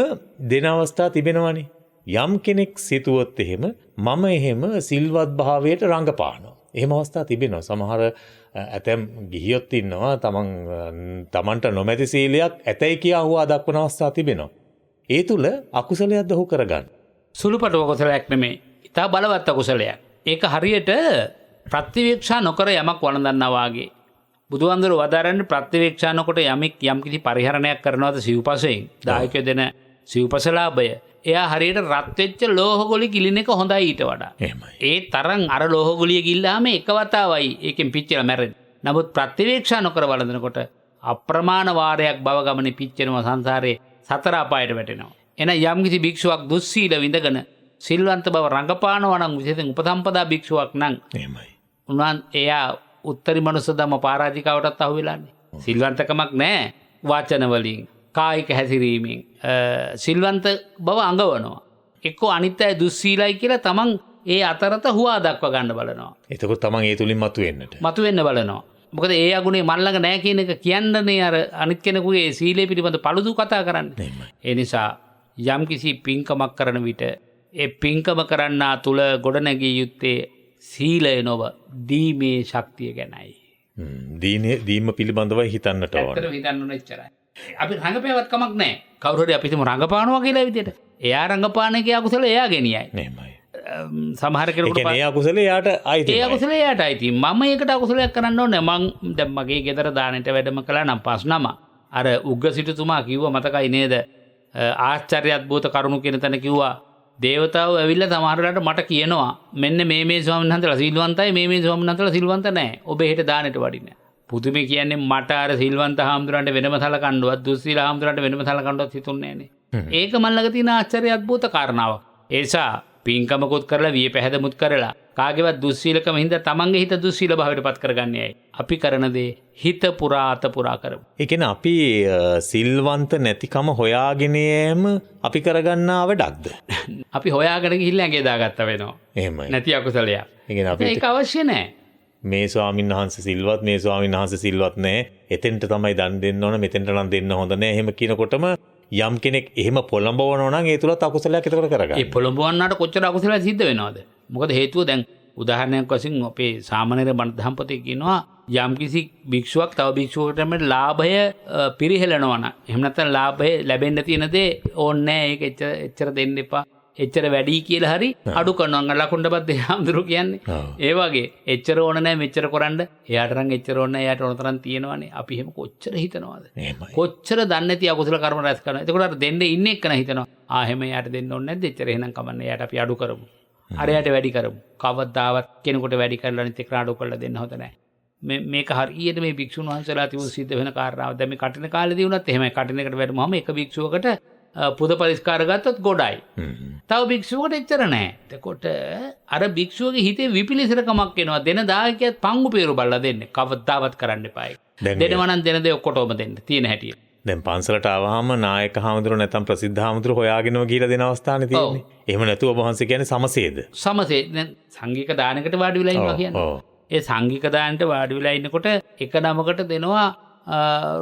දෙන අවස්ථා තිබෙනවනේ. යම් කෙනෙක් සිතුවොත් එහෙම මම එහෙම සිල්වත් භාවයට රඟපානවා. එහෙම අවස්ථා තිබෙනවා. සමහර ඇතැම් ගිහියොත් ඉන්නවා තමන්ට නොමැති සීලයක් ඇතැයි කියා හුවා දක්වන අවස්ථා තිබෙනවා. ඒ තුල අකුසලයක්ද ඔහු කරගන්න. සුළුපටු අකුසලයක් නෙමෙයි. ඉතා බලවත් අකුසලයක්. ඒක හරියට ප්‍රතිවීක්ෂා නොකර යමක් වළඳන්නා වාගේ. බුදුහාමුදුරුවෝ වදාරන්නේ ප්‍රතිවීක්ෂා නොකොට යම්කිසි පරිහරණයක් කරනවාද සිව්පසයෙන් දායකයෝ දෙන සිව්පසලාභය. එයා හරියට රත් වෙච්ච ලෝහ ගොලි කිලින එක හොඳයි ඊට වඩා. ඒ තරම් අර ලෝහ ගොලිය ගිල්ලාම එක වතාවයි ඒකෙන් පිච්චිලා මැරෙන්නේ. නමුත් ප්‍රතිවීක්ෂා නොකර වළඳනකොට අප්‍රමාණ වාරයක් භව ගමනේ පිච්චෙනවා සංසාරේ සතර අපායට වැටෙනවා. එන යම්කිසි භික්ෂුවක් දුස්සීල විඳගෙන සිල්වන්ත බව රඟපානවා නම් විශේෂයෙන් උපසම්පදා භික්ෂුවක් නම් උනාන් එයා උත්තරී මනුස්ස ධම පරාජිකාවටත් අහු වෙලානේ. සිල්වන්තකමක් නැහැ වචන වලින් කායික හැසිරීමෙන් සිල්වන්ත බව අඟවනවා. එක්කෝ අනිත් අය දුස්සීලයි කියලා තමන් ඒ අතරත හුවා දක්ව ගන්න බලනවා. එතකොට තමන් ඒ තුලින් මතුවෙන්න බලනවා. මොකද ඒ අගුණේ මල් ළඟ නැහැ කියන එක කියන්නනේ අර අනිත් කෙනෙකුගේ සීලය පිළිබඳ පළුදු කතා කරන්නේ. ඒ නිසා යම්කිසි පින්කමක් කරන විට ඒ පින්කම කරන්නා තුල ගොඩනැගිය යුත්තේ සීලය නොව දීමේ ශක්තිය ගැනයි. දීම පිළිබඳවයි හිතන්නට ඕන. ඇත්තටම හිතන්න ඕන එච්චරයි. අපි රංගපෑවත් කමක් නැහැ. කවුරු හරි අපි හිතමු රංගපානවා කියලා විදියට. එයා රංගපාන එකේ අකුසල එයා ගෙනියයි. නෙමෙයි. සමහර කෙනෙකුට ඒ අකුසල එයාට අයිති. ඒ අකුසල එයාට අයිති. මම ඒකට අකුසලයක් කරන්න ඕනේ. මං දැන් මගේ ගෙදර දානෙට වැඩම කළා නම් පස්නම අර උග්ග සිටුතුමා කිව්වා මතකයි නේද? ආශ්චර්ය අද්භූත කරුණු කියන තැන කිව්වා දේවතාවෝ ඇවිල්ලා සමහර වෙලාවට මට කියනවා මෙන්න මේ ස්වාමීන් වහන්සේලා සිල්වන්තයි මේ ස්වාමීන් වහන්සේලා සිල්වන්ත නැහැ. ඔබ එහෙට දානෙට වඩින්න. පුදුමේ කියන්නේ මට අර සිල්වන්ත හාමුදුරන්ට වෙනම සලකන්නවත් දුස්සීල හාමුදුරන්ට වෙනම සලකන්නවත් හිතුන්නේ නැහනේ. ඒක මල්ලක තියෙන ආශ්චර්ය අද්භූත කාරණාවක්. ඒ නිසා පින්කමකුත් කරලා විය පැහැදමුත් කරලා කාගේවත් දුස්සීලකම හින්දා තමන්ගේ හිත දුස්සීල භාවයට පත් කරගන්නේ ඇයි? අපි කරන දේ හිත පුරා අත පුරා කරමු. ඒ කියන්නේ අපි සිල්වන්ත නැතිකම හොයාගෙන යෑම අපි කරගන්නා වැඩක්ද? අපි හොයාගෙන ගිහිල්ලා ඇඟේ දාගත්තා වෙනවා. එහෙමයි. නැති අකුසලයක්. ඒ කියන්නේ අපි ඒක අවශ්‍ය නැහැ. මේ ස්වාමීන් වහන්සේ සිල්වත් මේ ස්වාමීන් වහන්සේ සිල්වත් නැහැ. එතෙන්ට තමයි දන් දෙන්න ඕන මෙතෙන්ට නම් දෙන්න හොඳ නැහැ. එහෙම කියනකොටම යම් කෙනෙක් එහෙම පොළඹවනවා නම් ඒ තුලත් අකුසලයක් එතකොට කරගන්න. ඒ පොළඹවන්නාට කොච්චර අකුසලයක් සිද්ධ වෙනවද? මොකද හේතුව දැන් උදාහරණයක් වශයෙන් අපේ සාමාන්‍ය බණ දහම්පතේ කියනවා යම්කිසි භික්ෂුවක් තව භික්ෂුවකටම ලාභය පිරිහෙලනවා නම් එහෙම නැත්නම් ලාභය ලැබෙන්න තියෙන දේ ඕනේ නැහැ. ඒක එච්චර දෙන්න එපා. එච්චර වැඩි කියලා හරි අඩු කරනවා. ලකුණ්ඩපත් දෙහාඳුරු කියන්නේ. ඒ වගේ එච්චර ඕන නැහැ මෙච්චර කරන්න. එයාට නම් එච්චර ඕන නැහැ. එයාට ඕන තරම් තියෙනවානේ. අපි එහෙම කොච්චර හිතනවද? කොච්චර දන්නේ නැති අකුසල කර්ම රැස් කරනවා. එතකොට අර දෙන්න ඉන්නේ එක්කන හිතනවා. එහෙම එයාට දෙන්න ඕනේ නැද්ද? එච්චර එහෙනම් කමන්නේ. එයාට අපි අඩු කරමු. අරයට වැඩි කරමු. කවදාවත් කෙනෙකුට වැඩි කරලා අනිත් එක්කන අඩු කරලා දෙන්න හොඳ නැහැ. මේක හරියට මේ භික්ෂුන් වහන්සේලා තිබු සිද්ධ වෙන කාරණාව. දැන් මේ කටින කාලේදී වුණත් එහෙමයි. කටිනකට වැඩමුවම එක භික්ෂුවකට පුද පරිස්කාර ගත්තොත් ගොඩයි. තව භික්ෂුවකට එච්චර නැහැ. එතකොට අර භික්ෂුවගේ හිතේ විපිලිසරකමක් එනවා. දෙන දායකයත් පංගු peeru බලලා දෙන්නේ. කවදාවත් කරන්න එපායි. දෙනවා නම් දෙන දේ ඔක්කොටම දෙන්න. තියෙන හැටියට. දැන් පන්සලට ආවහම නායක හාමුදුරුවෝ නැත්නම් ප්‍රසිද්ධ හාමුදුරුවෝ හොයාගෙනව කියලා දෙන අවස්ථානේ තියෙන්නේ. එහෙම නැතුව ඔබ වහන්සේ කියන්නේ සමසේද? සමසේ. දැන් සංඝික දානකට වාඩි වෙලා ඉන්නවා කියන්නේ. ඒ සංඝික දානට වාඩි වෙලා ඉන්නකොට එක නමකට දෙනවා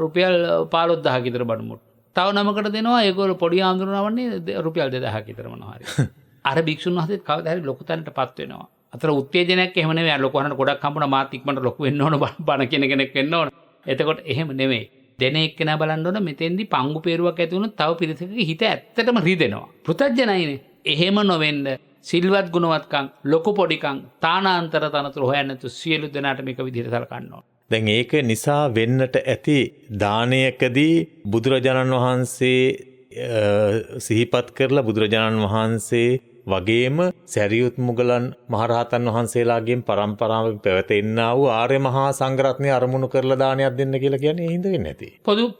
රුපියල් 15000 විතර බඩමුට්ටු. තව නමකට දෙනවා ඒගොල්ලෝ පොඩි ආඳුරනවන්නේ රුපියල් 2000ක් විතර මොනවා හරි. අර භික්ෂුන් වහන්සේ කවදා හරි ලොකු තැනටපත් වෙනවා. අතර උත්තේජනයක් එහෙම නෙමෙයි. අර ලොකු අහන්න ගොඩක් හම්බුණා මාත් ඉක්මනට ලොකු වෙන්න ඕන බණ කියන කෙනෙක් වෙන්න ඕන. එතකොට එහෙම නෙමෙයි. දෙන එක්කෙනා බලන්න ඕන මෙතෙන්දි පංගු peeruවක් ඇති වුණොත් තව පිරිසකගේ හිත ඇත්තටම රිදෙනවා. පෘථජ්ජනයිනේ. එහෙම නොවෙන්න සිල්වත් ගුණවත්කම් ලොකු පොඩිකම් තානාන්තර තනතුරු හොයන්න නැතු සියලු දෙනාට මේක විදිහට සලකන්න ඕන. දැන් ඒක නිසා වෙන්නට ඇති දානයකදී බුදුරජාණන් වහන්සේ සිහිපත් කරලා බුදුරජාණන් වහන්සේ වගේම සැරියුත් මුගලන් මහරහතන් වහන්සේලාගෙන් පරම්පරාවෙන් පැවතෙන්නා වූ ආර්ය මහා සංඝරත්නය අරමුණු කරලා දානයක් දෙන්න කියලා කියන්නේ ඒ හින්දා වෙන්නේ නැති.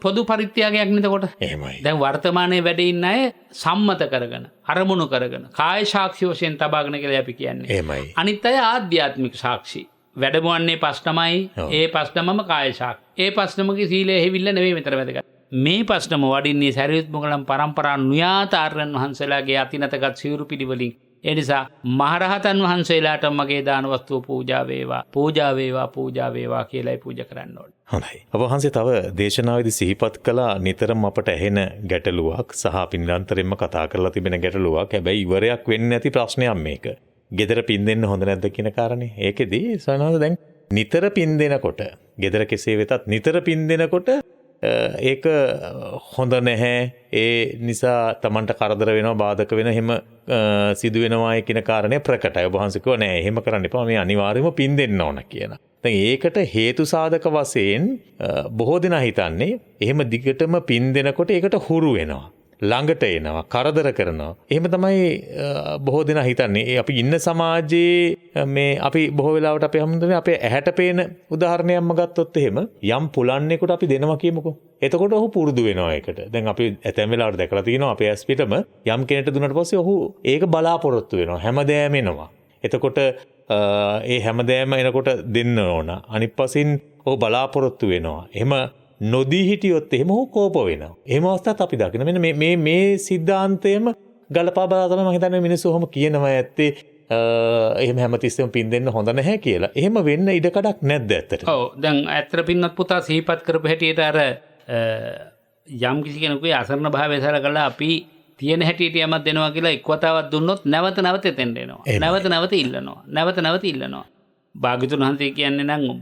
පොදු පරිත්‍යාගයක් නේදකොට. එහෙමයි. දැන් වර්තමානයේ වැඩ ඉන්න අය සම්මත කරගෙන අරමුණු කරගෙන කාය සාක්ෂි වශයෙන් තබාගෙන කියලා අපි කියන්නේ. එහෙමයි. අනිත් අය ආධ්‍යාත්මික සාක්ෂි. වැඩමුවන්නේ ප්‍රශ්නමයි. ඒ ප්‍රශ්නමම කාය සාක්ෂි. ඒ ප්‍රශ්නමගේ සීලය හැවිල්ල නෙවෙයි මෙතන වැදගත්. මේ ප්‍රශ්නම වඩින්නේ සරියුත් මුගලන් පරම්පරා නුයාත ආර්යයන් වහන්සේලාගේ අතිනතගත් සිවුරු පිළිවෙලින්. ඒ නිසා මහරහතන් වහන්සේලාට මගේ දාන වස්තුව පූජා වේවා පූජා වේවා පූජා වේවා කියලායි පූජා කරන්න ඕනේ. හොඳයි. ඔබ වහන්සේ තව දේශනාවේදී සිහිපත් කළා නිතරම අපට ඇහෙන ගැටලුවක් සහ අපි නිරන්තරයෙන්ම කතා කරලා තිබෙන ගැටලුවක්. හැබැයි ඉවරයක් වෙන්නේ නැති ප්‍රශ්නයක් මේක. ගෙදර පින් දෙන්න හොඳ නැද්ද කියන කාරණේ. ඒකෙදී සනවාද දැන් නිතර පින් දෙනකොට ගෙදර කෙසේ වෙතත් නිතර පින් දෙනකොට ඒක හොඳ නැහැ. ඒ නිසා Tamanට කරදර වෙනවා බාධක වෙන හැම සිදු වෙනවායි කියන කාරණේ ප්‍රකටයි. ඔබ වහන්සේ කිව්වා නෑ එහෙම කරන්න එපා. මේ අනිවාර්යයෙන්ම පින් දෙන්න ඕන කියලා. දැන් ඒකට හේතු සාධක වශයෙන් බොහෝ දෙනා හිතන්නේ එහෙම දිගටම පින් දෙනකොට ඒකට හුරු වෙනවා. ළඟට එනවා කරදර කරනවා. එහෙම තමයි බොහෝ දෙනා හිතන්නේ. ඒ අපි ඉන්න සමාජයේ මේ අපි බොහෝ වෙලාවට අපි හමුදුනේ අපේ ඇහැට පේන උදාහරණයක්ම ගත්තොත් එහෙම යම් පුලන්නේකට අපි දෙනවා කියමුකෝ. එතකොට ඔහු පුරුදු වෙනවා ඒකට. දැන් අපි ඇතැම් වෙලාවට දැකලා තියෙනවා අපේ ඇස් පිටම යම් කෙනෙක්ට දුන්නාට පස්සේ ඔහු ඒක බලාපොරොත්තු වෙනවා. හැමදෑම එනවා. එතකොට ඒ හැමදෑම එනකොට දෙන්න ඕන. අනිත් පසින් ඔහු බලාපොරොත්තු වෙනවා. එහෙම නොදී හිටියොත් එහෙම ඔහු කෝප වෙනවා. එහෙම අවස්ථාත් අපි දකින. මෙන්න මේ සිද්ධාන්තයම ගලපා බලා තමයි මම හිතන්නේ මිනිස්සු ඔහොම කියනවා ඇත්තේ එහෙම හැමතිස්සෙම පින් දෙන්න හොඳ නැහැ කියලා. එහෙම වෙන්න ඉඩ කඩක් නැද්ද ඇත්තට? ඔව් දැන් ඇත්තට පින්වත් පුතා සිහිපත් කරපු හැටියට අර යම් කිසි කෙනෙකුගේ අසරණ භාවය සලකලා අපි තියෙන හැටියට යමක් දෙනවා කියලා එක් වතාවක් දුන්නොත් නැවත නැවත එතෙන්ට එනවා. නැවත නැවත ඉල්ලනවා. නැවත නැවත ඉල්ලනවා. භාග්‍යතුන් වහන්සේ කියන්නේ නම්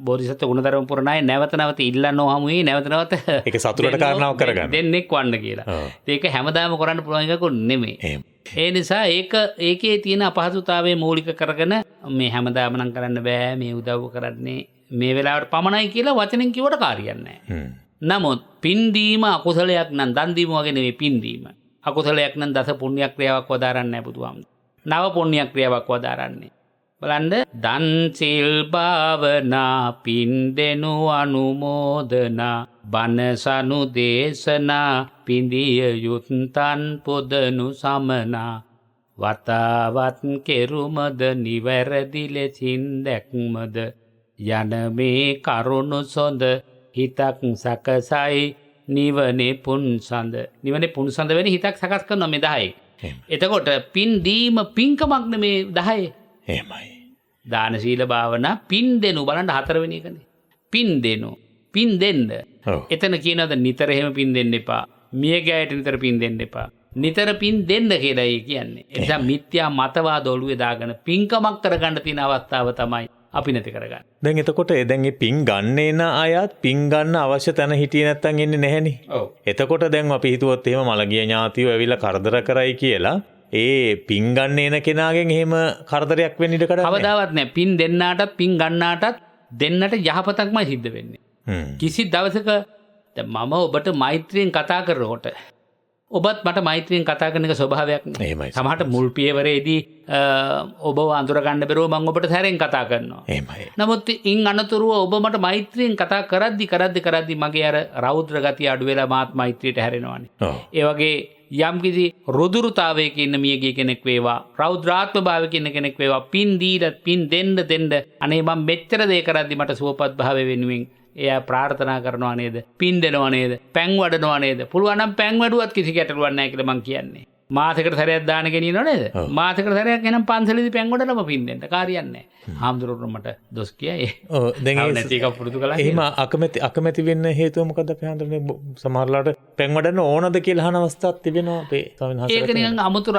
බෝධිසත්ව ගුණධර්ම පුරණාය නැවත නැවත ඉල්ලනවා හමුවේ නැවත නැවත ඒක සතුටට කාරණාවක් කරගන්න. දෙන්නෙක් වන්න කියලා. ඒක හැමදාම කරන්න පුළුවන් එකක් නෙමෙයි. ඒ නිසා ඒකේ තියෙන අපහසුතාවයේ මූලික කරගෙන මේ හැමදාම නම් කරන්න බෑ මේ උදව්ව කරන්නේ මේ වෙලාවට පමණයි කියලා වචනෙන් කිව්වට කාරියක් නැහැ. නමුත් පින් දීම අකුසලයක් නම් දන් දීම වගේ නෙවෙයි පින් දීම. අකුසලයක් නම් දස පුණ්‍ය ක්‍රියාවක් වදාරන්නේ නැහැ බුදුහාමුදුරුවෝ. නව පුණ්‍ය ක්‍රියාවක් වදාරන්නේ. බලන්න දන් සිල් භාවනා පින් දෙනු අනුමෝදනා බණසනු දේශනා පින්දිය යුත්තන් පොදනු සමනා වතාවත් කෙරුමද නිවැරදි ලෙසින් දැක්මද යන මේ කරුණු සොඳ හිතක් සකසයි නිවනේ පුන්සඳ. නිවනේ පුන්සඳ වෙන හිතක් සකස් කරනවා මේ 10. එතකොට පින් දීම පින්කමක් නෙමේ 10. එහෙමයි. දාන සීල භාවනා පින් දෙනු බලන්න 4 වෙනි එකනේ. පින් දෙනු. පින් දෙන්න. එතන කියනවාද නිතර එහෙම පින් දෙන්න එපා. මිය ගෑයට නිතර පින් දෙන්න එපා. නිතර පින් දෙන්න කියලා කියන්නේ. ඒ නිසා මිත්‍යා මතවාද ඔළුවේ දාගෙන පින්කමක් කරගන්න තියෙන අවස්ථාව තමයි අපි නැති කරගන්න. දැන් එතකොට දැන් මේ පින් ගන්න එන අයත් පින් ගන්න අවශ්‍ය තැන හිටියේ නැත්තම් එන්නේ නැහෙනේ. ඔව්. එතකොට දැන් අපි හිතුවොත් එහෙම මලගිය ඥාතියෝ ඇවිල්ලා කරදර කරයි කියලා ඒ පින් ගන්න එන කෙනාගෙන් එහෙම කරදරයක් වෙන්න ඉඩ කඩක් නැහැ. කවදාවත් නැහැ. පින් දෙන්නාටත් පින් ගන්නාටත් දෙන්නට යහපතක්මයි සිද්ධ වෙන්නේ. කිසි දවසක දැන් මම ඔබට මෛත්‍රියෙන් කතා කරනකොට ඔබත් මට මෛත්‍රියෙන් කතා කරන එක ස්වභාවයක් නේ. එහෙමයි. සමහරට මුල් පියවරේදී ඔබව අඳුර ගන්න බැරුව මම ඔබට සැරෙන් කතා කරනවා. එහෙමයි. නමුත් ඉන් අනතුරුව ඔබ මට මෛත්‍රියෙන් කතා කරද්දි මගේ අර රෞද්‍ර ගතිය අඩු වෙලා මාත් මෛත්‍රියට හැරෙනවානේ. ඒ වගේ යම්කිසි රුදුරුතාවයක ඉන්න මියගිය කෙනෙක් වේවා රෞද්‍රාත්ම භාවයක ඉන්න කෙනෙක් වේවා පින් දීලා පින් දෙන්න අනේ මම මෙච්චර දේ කරද්දි මට සුවපත් භාවය වෙනුවෙන් එයා ප්‍රාර්ථනා කරනවා නේද පින් දෙනවා නේද පැන් වඩනවා නේද පුළුවන් නම් පැන් වඩුවත් කිසි ගැටලුවක් නැහැ කියලා මං කියන්නේ මාසෙකට සැරයක් දාන ගෙනියනව නේද මාසෙකට සැරයක් එනම් පන්සලේදී පැන් වඩනම පින් දෙන්න කාරියක් නැහැ හාමුදුරුවෝ මට දොස් කියයි ඔව් දැන් ඒ නැති එක පුරුදු කළා එහෙම අකමැති වෙන්න හේතුව මොකද්ද අපි හඳුන්නේ සමහරලාට පැන් වඩන්න ඕනද කියලා අහන අවස්ථාවක් තිබෙනවා අපේ ස්වාමීන් වහන්සේ ඒක නිකන් අමුතු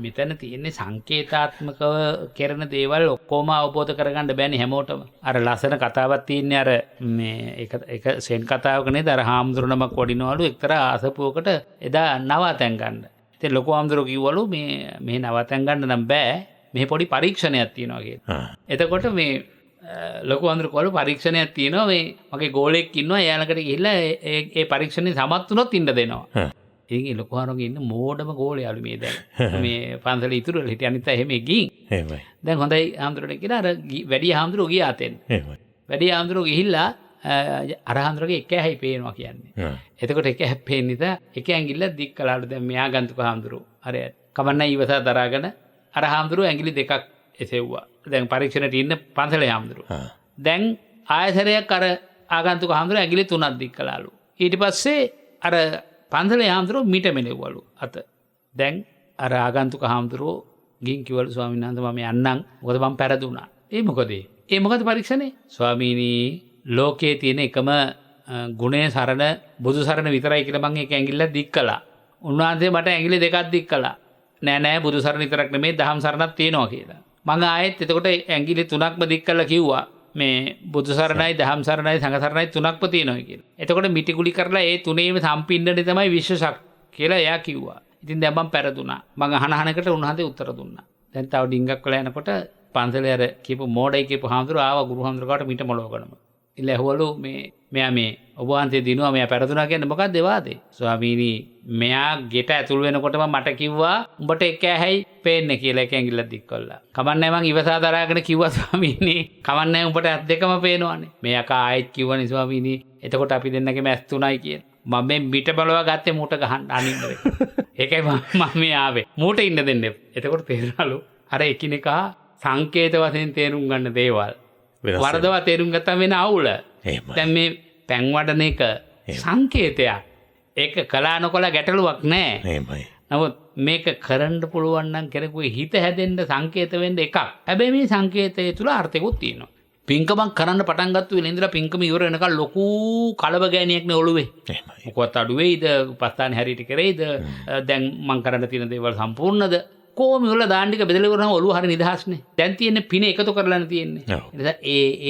මෙතන තියෙන්නේ සංකේතාත්මකව කරන දේවල් ඔක්කොම අවබෝධ කරගන්න බෑනේ හැමෝටම අර ලස්සන කතාවක් තියෙන්නේ අර මේ එක සෙන් කතාවක නේද අර හාමුදුරුවනමක් වඩිනවලු එක්තරා අසපුවකට එදා නවතැන් ගන්න. ඉතින් ලොකු හාමුදුරුවෝ කිව්වලු මේ නවතැන් ගන්න නම් බෑ මේ පොඩි පරීක්ෂණයක් තියෙනවා කියලා. එතකොට මේ ලොකු හාමුදුරුවෝ කිව්වලු පරීක්ෂණයක් තියෙනවා මේ මගේ ගෝලෙක් ඉන්නවා එයා ළඟට ගිහිල්ලා ඒ පරීක්ෂණේ සමත් වුණොත් ඉන්න දෙනවා. ඉතින් ලොකු හාමුදුරුවෝ ඉන්න මෝඩම ගෝලයාලු මේ දැන් මේ පන්සල ඉතුරු වෙලා හිටිය අනිත් අය එහෙම ගිහින් එහෙමයි. දැන් හොඳයි හාමුදුරුවෝ කියලා අර වැඩි හාමුදුරුවෝ ගියා අතෙන් එහෙමයි. වැඩි හාමුදුරුවෝ ගිහිල්ලා අර හාමුදුරුවෝගේ එක ඇහි පේනවා කියන්නේ. එතකොට එක ඇහි පේන්නේ තා එක ඇඟිල්ල දික් කළාට දැන් මෙයා ගන්තුක හාමුදුරුවෝ අර කමන්නයි ඉවසා දරාගෙන අර හාමුදුරුවෝ ඇඟිලි දෙකක් එසෙව්වා. දැන් පරීක්ෂණයට ඉන්න පන්සලේ හාමුදුරුවෝ. දැන් ආයතරයක් අර ආගන්තුක හාමුදුරුවෝ ඇඟිලි 3ක් දික් කළාලු. ඊට පස්සේ අර පන්සලේ හාමුදුරුවෝ මිට මෙලෙව්වලු අත. දැන් අර ආගන්තුක හාමුදුරුවෝ ගින් කිව්වලු ස්වාමීන් වහන්සේ මම යන්නම්. මොකද මම පෙරදුනා. ඒ මොකද? ඒ මොකද පරීක්ෂණේ? ස්වාමීනි ලෝකයේ තියෙන එකම ගුණේ සරණ බුදු සරණ විතරයි කියලා මම ඒක ඇඟිල්ල දික් කළා. උන්වහන්සේ මට ඇඟිලි දෙකක් දික් කළා. නෑ බුදු සරණ විතරක් නෙමෙයි දහම් සරණක් තියෙනවා කියලා. මම ආයෙත් එතකොට ඇඟිලි 3ක්ම දික් කළා කිව්වා. මේ බුදු සරණයි දහම් සරණයි සංඝ සරණයි 3ක්ම තියෙනවා කියලා. එතකොට මිටිගුලි කරලා ඒ තුනේම සම්පින්නනේ තමයි විශ්ව ශක්තිය කියලා එයා කිව්වා. ඉතින් දැන් මම පෙරදුනා. මම අහනකට උන්වහන්සේ උත්තර දුන්නා. දැන් තව ඩිංගක් වෙලා යනකොට පන්සලේ අර කියපු මෝඩයි කියපු හාමුදුරුවෝ ආවා ගුරු හාමුදුරුවෝට මිට මොලවගෙනම. ඉල්ල ඇහුවලු මෙයා මේ ඔබ වහන්සේ දිනුවා මෙයා පෙරදුනා කියන්නේ මොකක්ද වාදේ? ස්වාමීනි මෙයා ගෙට ඇතුල් වෙනකොටම මට කිව්වා උඹට එක ඇහැයි පේන්නේ කියලා එක ඇඟිල්ල දික් කළා. කමන්නේ මං ඉවසා දරාගෙන කිව්වා ස්වාමීනි කමන්නේ උඹට ඇස් දෙකම පේනවනේ. මේ අකා ආයෙත් කිව්වනේ ස්වාමීනි එතකොට අපි දෙන්නගේම ඇස් තුනයි කියලා. මම මේ මිට බලවා ගත්තේ මූට ගහන්න අනින්න. ඒකයි මම මේ ආවේ. මූට ඉන්න දෙන්න. එතකොට තේරෙනලු අර එකිනෙකා සංකේත වශයෙන් තේරුම් ගන්න දේවල් වරදවා තේරුම් ගත්තා වෙන අවුල. දැන් මේ පැන් වඩන එක සංකේතයක්. ඒක කළා නොකළා ගැටලුවක් නෑ. එහෙමයි. නමුත් මේක කරන්න පුළුවන් නම් කෙනෙකුගේ හිත හැදෙන්න සංකේත වෙන්න එකක්. හැබැයි මේ සංකේතය තුල අර්ථයකුත් තියෙනවා. පින්කමක් කරන්න පටන් ගත්ත වෙලේ ඉඳලා පින්කම ඉවර වෙනකල් ලොකු කලබගෑනියක් නේ ඔළුවේ. එහෙමයි. මොකවත් අඩු වෙයිද? උපස්ථාන හැරියට කරේද? දැන් මං කරන්න තියෙන දේවල් සම්පූර්ණද? කොහොම වල දාන්න ටික බෙදලා ඉවරනම ඔළුව හරිය නිදහස්නේ. දැන් තියෙන්නේ පින එකතු කරලානේ තියෙන්නේ. ඒ නිසා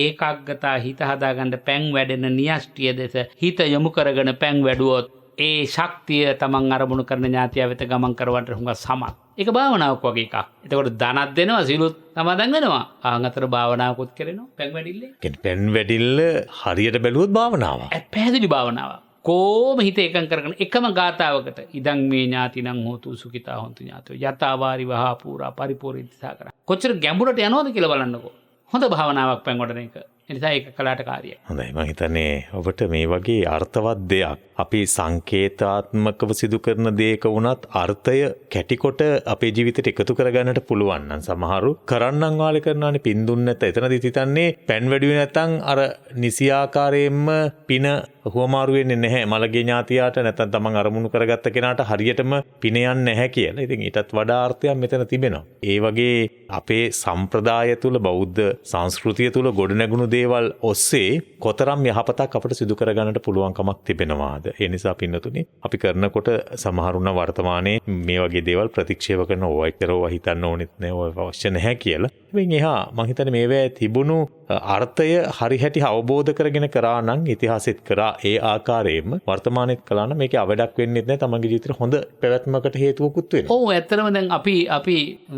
ඒකාග්‍රතා හිත හදාගන්න පැන් වැඩෙන න්‍යෂ්ටිය දෙස හිත යොමු කරගෙන පැන් වැඩුවොත් ඒ ශක්තිය තමන් අරමුණු කරන ඥාතිය වෙත ගමන් කරවන්න හුඟක් සමත්. ඒක භාවනාවක් වගේ එකක්. එතකොට ධනක් දෙනවා සිලුත් සමාදන් වෙනවා. ආන් අතර භාවනාවකුත් කරනවා පැන් වැඩිල්ලේ. කියන්නේ පැන් වැඩිල්ල හරියට බැලුවොත් භාවනාවක්. පැහැදිලි භාවනාවක්. කොහොම හිත එකඟ කරගෙන එකම ගාතාවකට ඉදං මේ ඥාතිනං හෝතු සුඛිතා හොන්තු ඥාතෝ යතාවාරි වහා පුරා පරිපූර්ණිතා කරා. කොච්චර ගැඹුරට යනවද කියලා බලන්නකෝ. හොඳ භාවනාවක් පැන් වඩන එක. ඒ නිසා ඒක කලාට කාර්යයක්. හොඳයි මම හිතන්නේ ඔබට මේ වගේ අර්ථවත් දෙයක් අපි සංකේතාත්මකව සිදු කරන දෙයක වුණත් අර්ථය කැටිකොට අපේ ජීවිතයට එකතු කරගන්නට පුළුවන් නම් සමහරු කරන්නම් වාලේ කරනවානේ පින් දුන්නේ නැත්නම් එතනදිත් හිතන්නේ පැන් වැඩි වෙන්නේ නැත්නම් අර නිසියාකාරයෙන්ම පින හුවමාරු වෙන්නේ නැහැ මලගේ ඥාතියාට නැත්නම් තමන් අරමුණු කරගත්ත කෙනාට හරියටම පින යන්නේ නැහැ කියලා. ඉතින් ඊටත් වඩා අර්ථයක් මෙතන තිබෙනවා. ඒ වගේ අපේ සම්ප්‍රදාය තුල බෞද්ධ සංස්කෘතිය තුල ගොඩනැගුණු දේවල් ඔස්සේ කොතරම් යහපතක් අපට සිදු කරගන්නට පුළුවන්කමක් තිබෙනවාද? ඒ නිසා පින්නතුනි අපි කරනකොට සමහරුණ වර්තමානයේ මේ වගේ දේවල් ප්‍රතික්ෂේප කරන ඕයිතරව හිතන්න ඕනෙත් නෑ ඔය අවශ්‍ය නැහැ කියලා. හැබැයි එහා මම හිතන්නේ මේවැ තිබුණු අර්ථය හරිහැටි අවබෝධ කරගෙන කරා නම් ඉතිහාසෙත් කරා ඒ ආකාරයෙන්ම වර්තමානෙත් කළා නම් මේකේ අවඩක් වෙන්නේ නැහැ. තමන්ගේ ජීවිතේ හොඳ පැවැත්මකට හේතුවකුත් වෙනවා. ඔව් ඇත්තටම දැන් අපි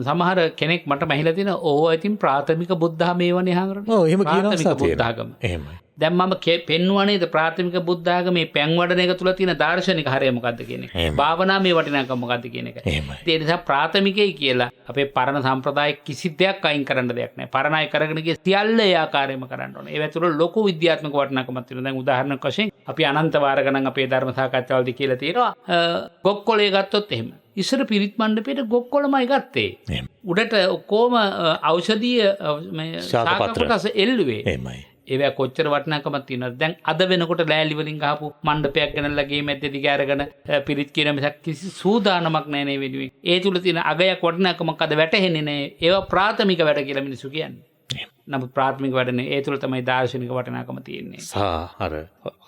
සමහර කෙනෙක් මට මහිලා තියෙන ඕවා ඉතින් ප්‍රාථමික බුද්ධාගම ඒවනේ හංගරන. ඔව් එහෙම කියනවා බුද්ධාගම. එහෙමයි. දැන් මම පෙන්වුවා නේද ප්‍රාථමික බුද්ධාගමේ පැන් වඩන එක තුල තියෙන දාර්ශනික හරය මොකද්ද කියන එක. භාවනාවේ වටිනාකම මොකද්ද කියන එක. ඒ නිසා ප්‍රාථමිකයි කියලා අපේ පරණ සම්ප්‍රදාය කිසි දෙයක් අයින් කරන්න දෙයක් නැහැ. පරණ අය කරගෙන ගිය සියල්ල ඒ ආකාරයෙන්ම කරන්න ඕනේ. ඒ ඇතුළේ ලොකු විද්‍යාත්මක වටිනාකමක් තියෙනවා. දැන් උදාහරණයක් වශයෙන් අපි අනන්ත වාර ගණන් අපේ ධර්ම සාකච්ඡාවලදී කියලා තියෙනවා ගොක්කොලේ ගත්තොත් එහෙම. ඉස්සර පිරිත් මණ්ඩපේට ගොක්කොලමයි ගත්තේ. උඩට කොහොම ඖෂධීය මේ ශාක කොටස එල්ලුවේ. එහෙමයි. ඒවා කොච්චර වටිනාකමක් තියෙනවද? දැන් අද වෙනකොට ලෑලි වලින් ගහපු මණ්ඩපයක් ගෙනල්ලා ගේ මැද්දේ දිග අරගෙන පිරිත් කියන මිසක් කිසි සූදානමක් නැහැ නේ වෙනුවෙන්. ඒ තුල තියෙන අගයක් වටිනාකමක් අද වැටහෙන්නේ නැහැ. ඒවා ප්‍රාථමික වැඩ කියලා මිනිස්සු කියන්නේ. නමුත් ප්‍රාථමික වැඩනේ ඒ තුල තමයි දාර්ශනික වටිනාකම තියෙන්නේ. අර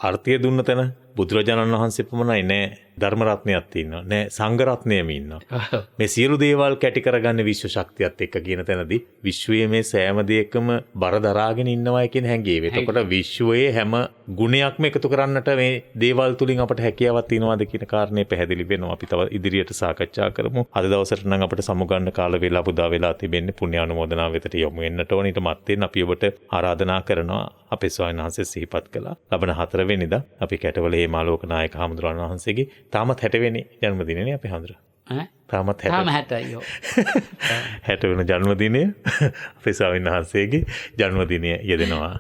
අර්ථය දුන්න තැන බුදුරජාණන් වහන්සේ පමණයි නෑ ධර්ම රත්නයක් තියෙනවා. නෑ සංඝ රත්නයම ඉන්නවා. මේ සියලු දේවල් කැටි කරගන්න විශ්ව ශක්තියත් එක්ක කියන තැනදී විශ්වයේ මේ සෑම දෙයකම බර දරාගෙන ඉන්නවා කියන හැඟීම. එතකොට විශ්වයේ හැම ගුණයක්ම එකතු කරන්නට මේ දේවල් තුලින් අපට හැකියාවක් තියෙනවාද කියන කාරණේ පැහැදිලි වෙනවා. අපි තව ඉදිරියට සාකච්ඡා කරමු. අද දවසට නම් අපිට සමුගන්න කාල වේලා පුදා වෙලා තිබෙන්නේ පුණ්‍ය අනුමෝදනාව වෙතට යොමු වෙන්නට ඕන. ඊට මත්තෙන් අපි ඔබට ආරාධනා කරනවා අපේ ස්වාමීන් වහන්සේ සිහිපත් කළා. ලබන 4 වෙනිදා අපි කැටවලේ හේමාලෝක නායක හාමුදුරන් වහන්සේගේ තාමත් 60 වෙනි ජන්මදිනනේ අපේ හාමුදුරුවෝ. තාමත් 60යි. 60 වෙනි ජන්මදිනය අපේ ස්වාමීන් වහන්සේගේ ජන්මදිනය යෙදෙනවා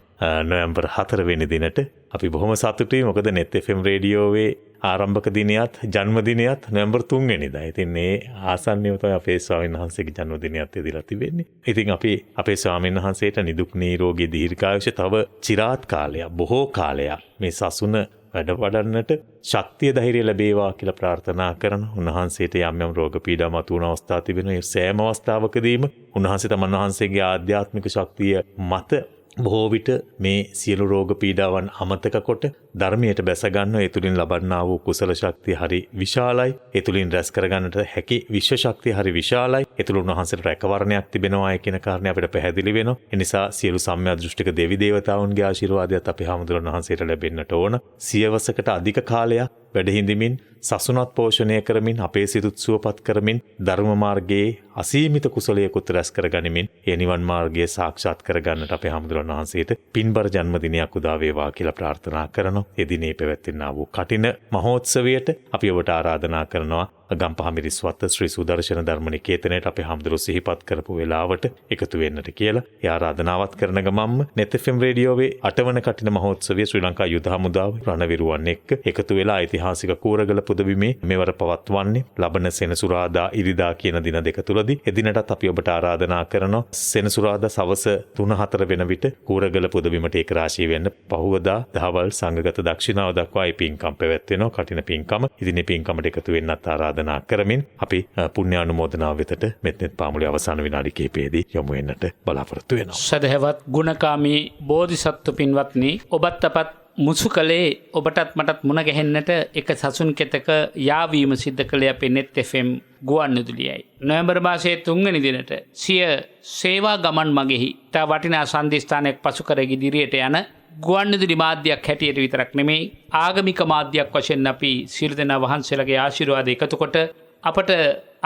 නොවැම්බර් 4 වෙනි දිනට. අපි බොහොම සතුටුයි මොකද net FM රේඩියෝවේ ආරම්භක දිනයත් ජන්මදිනයත් නොවැම්බර් 3 වෙනිදා. ඉතින් මේ ආසන්නයම තමයි අපේ ස්වාමීන් වහන්සේගේ ජන්මදිනයත් එදිලා තිබෙන්නේ. ඉතින් අපි අපේ ස්වාමීන් වහන්සේට නිදුක් නිරෝගී දීර්ඝායුෂ තව চিරාත් කාලයක් බොහෝ කාලයක් මේ සසුන වැඩ වඩන්නට ශක්තිය ධෛර්යය ලැබේවා කියලා ප්‍රාර්ථනා කරන උන්වහන්සේට යම් යම් රෝග පීඩා මතුවන අවස්ථා තිබෙනවා. ඒ සෑම අවස්ථාවකදීම උන්වහන්සේ තමන් වහන්සේගේ ආධ්‍යාත්මික ශක්තිය මත බොහෝ විට මේ සියලු රෝග පීඩාවන් අමතක කොට ධර්මයට බැස ගන්න ඒ තුලින් ලබන්නා වූ කුසල ශක්තිය හරි විශාලයි. ඒ තුලින් රැස් කරගන්නට හැකි විශ්ව ශක්තිය හරි විශාලයි. ඒ තුල උන්වහන්සේට රැකවරණයක් තිබෙනවා කියන කාරණේ අපිට පැහැදිලි වෙනවා. ඒ නිසා සියලු සම්‍යක් දෘෂ්ටික දෙවි දේවතාවුන්ගේ ආශිර්වාදයත් අපේ හාමුදුරන් වහන්සේට ලැබෙන්නට ඕන. සියවසකට අධික කාලයක් වැඩ හිඳමින් සසුනත් පෝෂණය කරමින් අපේ සිතුත් සුවපත් කරමින් ධර්ම මාර්ගයේ අසීමිත කුසලයකුත් රැස් කරගනිමින් ඒ නිවන් මාර්ගය සාක්ෂාත් කරගන්නට අපේ හාමුදුරන් වහන්සේට පින්බර ජන්මදිනයක් උදා වේවා කියලා ප්‍රාර්ථනා කරනවා. ඒ දිනේ පැවැත්වෙනා වූ කටින මහෝත්සවයට අපි ඔබට ආරාධනා කරනවා. ගම්පහ මිරිස්වත්ත ශ්‍රී සුදර්ශන ධර්ම නිකේතනයට අපේ හාමුදුරුවෝ සිහිපත් කරපු වෙලාවට එකතු වෙන්නට කියලා ඒ ආරාධනාවත් කරන ගමන්ම net FM රේඩියෝවේ 8 වන කටින මහෝත්සවය ශ්‍රී ලංකා යුද හමුදාව රණවිරුවන් එක්ක එකතු වෙලා ඓතිහාසික කූරගල පුදබිමේ මෙවර පවත්වන්නේ ලබන සෙනසුරාදා ඉරිදා කියන දින දෙක තුලදී. එදිනටත් අපි ඔබට ආරාධනා කරනවා සෙනසුරාදා සවස 3-4 වෙන විට කූරගල පුදබිමට ඒක රාශී වෙන්න. පහුවදා දහවල් සංඝගත දක්ෂිනාව දක්වා මේ පින්කම් පැවැත්වෙනවා. කටින පින්කම. ඉදින් මේ පින්කමට එකතු වෙන්නත් ආරාධනා කරමින් අපි පුණ්‍ය අනුමෝදනාව වෙතට මෙත්නෙත් පාමුලේ අවසාන විනාඩි කිහිපයේදී යමු වෙන්නට බලාපොරොත්තු වෙනවා. සදහවත් ගුණකාමී බෝධිසත්ව පින්වත්නි, ඔබත් අපත් මුසු කලේ ඔබටත් මටත් මුණ ගැහෙන්නට එක සසුන් කෙතක යාවීම සිද්ධ කළේ අපේ net FM ගුවන්විදුලියයි. නොවැම්බර් මාසයේ 3 වෙනි දිනට සිය සේවා ගමන් මගෙහි තා වටිනා සන්දිස්ථානයක් පසු කර ඉදිරියට යන ගුවන්විදුලි මාධ්‍යයක් හැටියට විතරක් නෙමෙයි ආගමික මාධ්‍යයක් වශයෙන් අපි සියලු දෙනා වහන්සේලාගේ ආශිර්වාද එකතු කොට අපට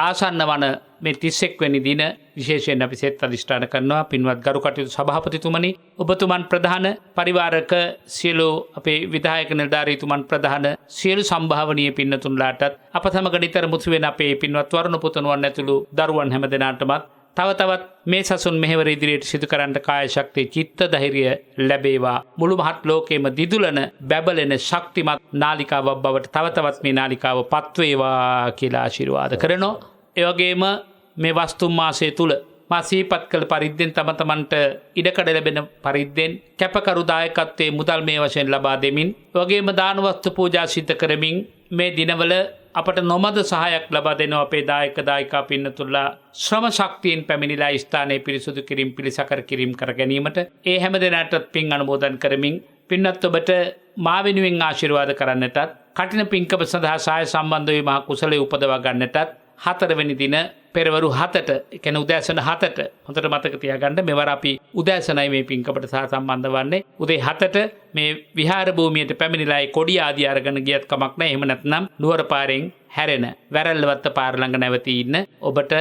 ආසන්න වන මේ 31 වෙනි දින විශේෂයෙන් අපි සෙත් අධිෂ්ඨාන කරනවා. පින්වත් ගරු කටයුතු සභාපතිතුමනි, ඔබතුමන් ප්‍රධාන පරිවාරක සියලු අපේ විධායක නිලධාරීතුමන් ප්‍රධාන සියලු සම්භාවනීය පින්නතුන්ලාටත් අප සමග නිතර මුසු වෙන අපේ පින්වත් වරුණ පුතණුවන් ඇතුළු දරුවන් හැම දෙනාටමත් තවත් මේ සසුන් මෙහෙවර ඉදිරියට සිදු කරන්න කාය ශක්තිය චිත්ත ධෛර්යය ලැබේවා. මුළු මහත් ලෝකෙම දිදුලන බැබලෙන ශක්තිමත් නාලිකාවක් බවට තවත් මේ නාලිකාව පත්වේවා කියලා ආශිර්වාද කරනවා. ඒ වගේම මේ වස්තුම් මාසය තුල මා සිහිපත් කළ පරිද්දෙන් තමන්ට ඉඩකඩ ලැබෙන පරිද්දෙන් කැපකරු දායකත්වයේ මුදල් මේ වශයෙන් ලබා දෙමින් වගේම දාන වස්තු පූජා සිද්ධ කරමින් මේ දිනවල අපට නොමද සහායක් ලබා දෙනවා අපේ දායක දායිකා පින්නතුල්ලා ශ්‍රම ශක්තියෙන් පැමිණිලා ස්ථානයේ පිරිසුදු කිරීම පිළිසකර කිරීම කර ගැනීමට ඒ හැම දෙනාටත් පින් අනුමෝදන් කරමින් පින්නත් ඔබට මා වෙනුවෙන් ආශිර්වාද කරන්නටත් කටින පින්කම සඳහා සහාය සම්බන්ධ වී මහා කුසලයේ උපදවා ගන්නටත් 4 වෙනි දින පෙරවරු 7ට කියන්නේ උදෑසන 7ට හොඳට මතක තියාගන්න. මෙවර අපි උදෑසනයි මේ පින්කමට සහ සම්බන්ධ වන්නේ. උදේ 7ට මේ විහාර භූමියට පැමිණිලා ඒ කොඩිය ආදී අරගෙන ගියත් කමක් නැහැ. එහෙම නැත්නම් නුවර පාරෙන් හැරෙන වැරල්ලවත්ත පාර ළඟ නැවතී ඉන්න ඔබට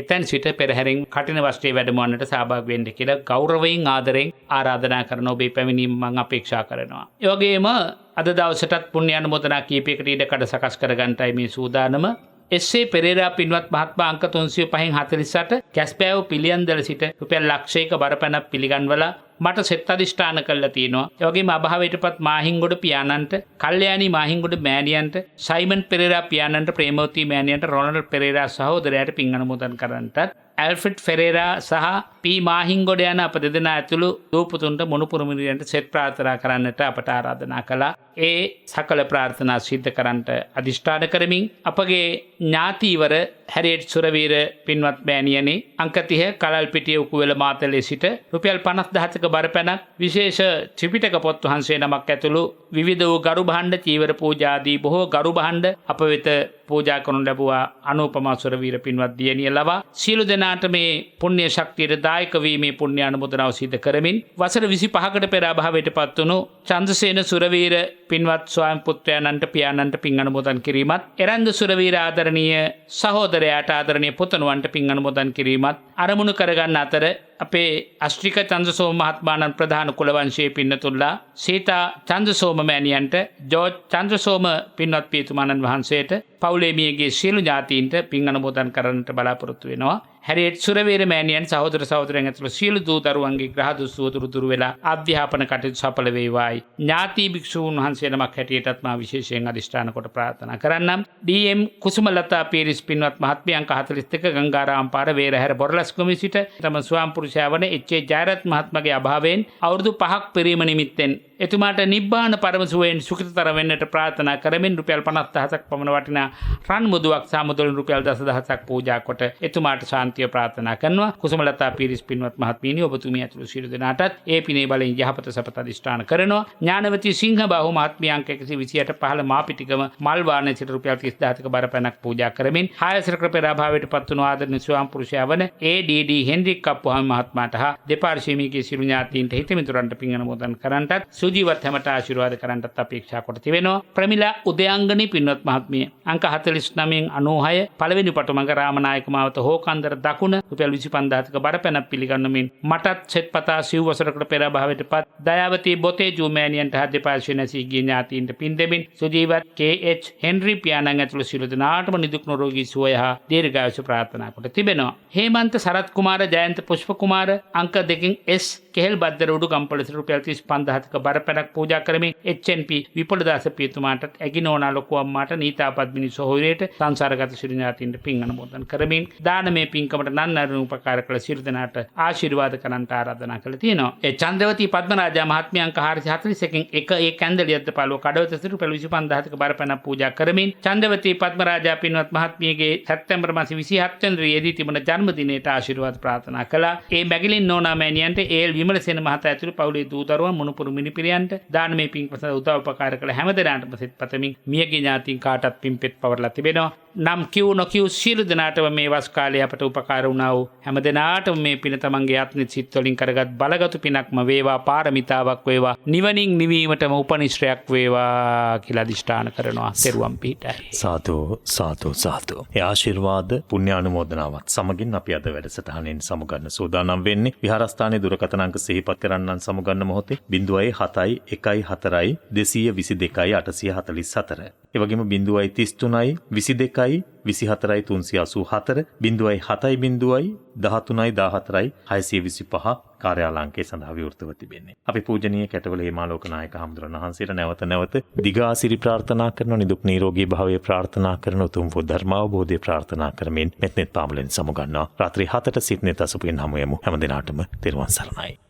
එතෙන් සිට පෙරහැරින් කටින වස්ත්‍රයේ වැඩමවන්නට සහභාගී වෙන්න කියලා ගෞරවයෙන් ආදරෙන් ආරාධනා කරන ඔබේ පැමිණීම මම අපේක්ෂා කරනවා. ඒ වගේම අද දවසටත් පුණ්‍ය අනුමෝදනා කීපයකට ඉඩකඩ සකස් කර ගන්නටයි මේ සූදානම. එස්.ඒ. පෙරේරා පින්වත් මහත්මයා අංක 305/48 කැස්පෑව පිළියන්දල සිට රුපියල් ලක්ෂයක බරපැනක් පිළිගන්වලා මට සෙත් අධිෂ්ඨාන කළා තියෙනවා. ඒ වගේම අභාවයටපත් මාහින්ගොඩ පියාණන්ට, කල්යාණි මාහින්ගොඩ මෑණියන්ට, සයිමන් පෙරේරා පියාණන්ට, ප්‍රේමවතී මෑණියන්ට, රොනල්ඩ් පෙරේරා සහෝදරයාට පින් අනුමෝදන් කරන්නටත්, ඇල්ෆ්‍රඩ් ෆෙරේරා සහ පී මාහින්ගොඩ යන අප දෙදෙනා ඇතුළු දූපුතුන්ට මොනුපුරුමිරියන්ට සෙත් ප්‍රාර්ථනා කරන්නට අපට ආරාධනා කළා. ඒ සකල ප්‍රාර්ථනා සිද්ධ කරන්නට අධිෂ්ඨාන කරමින් අපගේ ඥාතීවර හැරියට් සුරවීර පින්වත් මෑණියනි අංක 30 කලල්පිටිය උකුවල මාතලේ සිට රුපියල් 50000ක බරපැනක් විශේෂ ත්‍රිපිටක පොත් වහන්සේ නමක් ඇතුළු විවිධ වූ ගරු භාණ්ඩ චීවර පූජා ආදී බොහෝ ගරු භාණ්ඩ අප වෙත පූජා කරනු ලැබුවා. අනුපමා සුරවීර පින්වත් දියණිය ලවා සියලු දෙනාට මේ පුණ්‍ය ශක්තියට දායක වීමේ පුණ්‍ය අනුමෝදනාව සිදු කරමින් වසර 25කට පෙර අභාවයටපත් වුණු චන්ද්‍රසේන සුරවීර පින්වත් ස්වාමි පුත්‍රයන්න්ට පියාණන්ට පින් අනුමෝදන් කිරීමත්, එරන්ද සුරවීර ආදරණීය සහෝදරයාට ආදරණීය පුතණුවන්ට පින් අනුමෝදන් කිරීමත් අරමුණු කරගන්න අතර අපේ අෂ්ටික චන්ද්‍රසෝම මහත්මයාණන් ප්‍රධාන කුලවංශයේ පින්නතුල්ලා සීතා චන්ද්‍රසෝම චන්ද්‍රසෝම මෑණියන්ට ජෝර්ජ් චන්ද්‍රසෝම පින්වත් පියතුමාණන් වහන්සේට පවුලේ මියගේ සියලු ඥාතීන්ට පින් අනුමෝදන් කරන්නට බලාපොරොත්තු වෙනවා. හැරියට් සුරවීර මෑණියන් සහෝදර සහෝදරයන් ඇතුළු සියලු දූ දරුවන්ගේ ග්‍රහ දුස්සුවතුරු දුරු වෙලා අධ්‍යාපන කටයුතු සඵල වේවායි. ඥාති භික්ෂූන් වහන්සේ නමක් හැටියටත් මා විශේෂයෙන් අධිෂ්ඨාන කොට ප්‍රාර්ථනා කරන්නම්. ඩී.එම්. කුසුමලතා පීරිස් පින්වත් මහත්මිය අංක 42 ගංගාරාම පාර වේරහැර බොරලස්ගම සිට තම ස්වාම පුරුෂයා වන එච්.ඒ. ජයරත් මහත්මගේ අභාවයෙන් අවුරුදු 5ක් පෙරීම නිමිත්තෙන් එතුමාට නිබ්බාන පරම සුවයෙන් සුඛිතතර වෙන්නට ප්‍රාර්ථනා කරමින් රුපියල් 50000ක් පමණ වටිනා රන් මුදුවක් සාමුදලින් රුපියල් 10000ක් පූජා කොට එතුමාට ශාන්තිය ප්‍රාර්ථනා කරනවා. කුසුමලතා පීරිස් පින්වත් මහත්මියනි ඔබතුමිය ඇතුළු සියලු දෙනාටත් ඒ පිනේ බලෙන් යහපත සපත අධිෂ්ඨාන කරනවා. ඥානවති සිංහබාහු මහත්මිය අංක 128 15 මාපිටිගම මල්වානේ සිට රුපියල් 30000ක බරපැනක් පූජා කරමින් හායසර ක්‍රපේ රාභාවයට පත් වුණු ආදරණීය ස්වාම පුරුෂයා වන ඒ.ඩී.ඩී. හෙන්රික් කප්පුහාමි මහත්මයාට හා දෙපාර්ශ්වීයගේ සියලු ඥාතීන්ට හිතමිතුරන්ට පින් අනුමෝදන් කරන්නටත් සුජීවත් හැමට ආශිර්වාද කරන්නටත් අපේක්ෂා කොට තිබෙනවා. ප්‍රමිලා උදයංගනී පින්වත් මහත්මිය අංක 49 96 පළවෙනි පටුමඟ රාමනායක මාවත හෝකන්දර දකුණ රුපියල් 25000ක බරපැනක් පිළිගන්නමින් මටත් සෙත් පතා සිව් වසරකට පෙර භාවයට පත් දයාවතී බොතේජු මෑණියන්ට හා දෙපාර්ශ්වීය නැසීගේ ඥාතීන්ට පින් දෙමින් සුජීවත් කේ.එච්. හෙන්රි පියාණන් ඇතුළු සියලු දෙනාටම නිදුක් නිරෝගී සුවය හා දීර්ඝායුෂ ප්‍රාර්ථනා කොට තිබෙනවා. හේමන්ත සරත් කුමාර ජයන්ත පුෂ්ප කුමාර අංක 2 S කෙහෙල් බද්දර උඩු ගම්පොළ සිට රුපියල් 35000ක බරපැනක් පූජා කරමින් එච්.එන්.පි. විපුලදාස පියතුමාටත් ඇගිනෝනා ලොකු අම්මාට නීතා පද්මිනි සොහොයුරියට සංසාරගත සියලු ඥාතීන්ට පින් අනුමෝදන් කරමින් දානමය පින්කමට නන්නරුණු උපකාර කළ සියලු දෙනාට ආශිර්වාද කරන්නට ආරාධනා කළ තියෙනවා. ඒ චන්ද්‍රවතී පද්මරාජා මහත්මිය අංක 441 එක ඒ කැන්දලියද්ද පාලුව කඩවත සිට රුපියල් 25000ක බරපැනක් පූජා කරමින් චන්ද්‍රවතී පද්මරාජා පින්වත් මහත්මියගේ සැප්තැම්බර් මාස 27 වෙනිදා යෙදී තිබුණ ජන්මදිනයට ආශිර්වාද ප්‍රාර්ථනා කළා. ඒ මැගිලින් නෝනා මෑණියන්ට ඒ.එල්. විමලසේන මහතා ඇතුළු පවුලේ දූ දරුවන් මුණුපුරු මිනිපිරියන්ට දානමය පින්කම උදව් උපකාර කළ හැම දෙනාටම සිත පතමින් මියගේ ඥාතීන් කාටත් පින්පෙත් පවරලා තිබෙනවා. නම් කිව් නොකිව් සියලු දෙනාටම මේ වස් කාලේ අපට උපකාර වුණා වූ හැම දෙනාටම මේ පින තමන්ගේ ආත්මික සිත් වලින් කරගත් බලගතු පිනක්ම වේවා, පාරමිතාවක් වේවා, නිවනින් නිවීමටම උපනිශ්‍රයක් වේවා කියලා අදිෂ්ඨාන කරනවා. තෙරුවන් පිහිටයි. සාදු සාදු සාදු. ඒ ආශිර්වාද පුණ්‍ය අනුමෝදනාවත් සමගින් අපි අද වැඩසටහනෙන් සමුගන්න සූදානම් වෙන්නේ. විහාරස්ථානයේ දුරකථන අංක සිහිපත් කරන්නන් සමුගන්න මොහොතේ 07 14 222 844. ඒ වගේම 033 22 24 384 070 13 14 625 කාර්යාලංකයේ සඳහා විවෘතව තිබෙන්නේ. අපි පූජනීය කැටවල හේමාලෝක නායක හඳුරන වහන්සේට නැවත දිගාසිරි ප්‍රාර්ථනා කරන නිදුක් නිරෝගී භාවයේ ප්‍රාර්ථනා කරන උතුම් වූ ධර්මාවබෝධය ප්‍රාර්ථනා කරමින් මෙත්නෙත් පාමුලෙන් සමුගන්නවා. රාත්‍රී 7ට සිට්නෙත් අසුපෙන් හමු යමු. හැම දිනාටම තෙරුවන් සරණයි.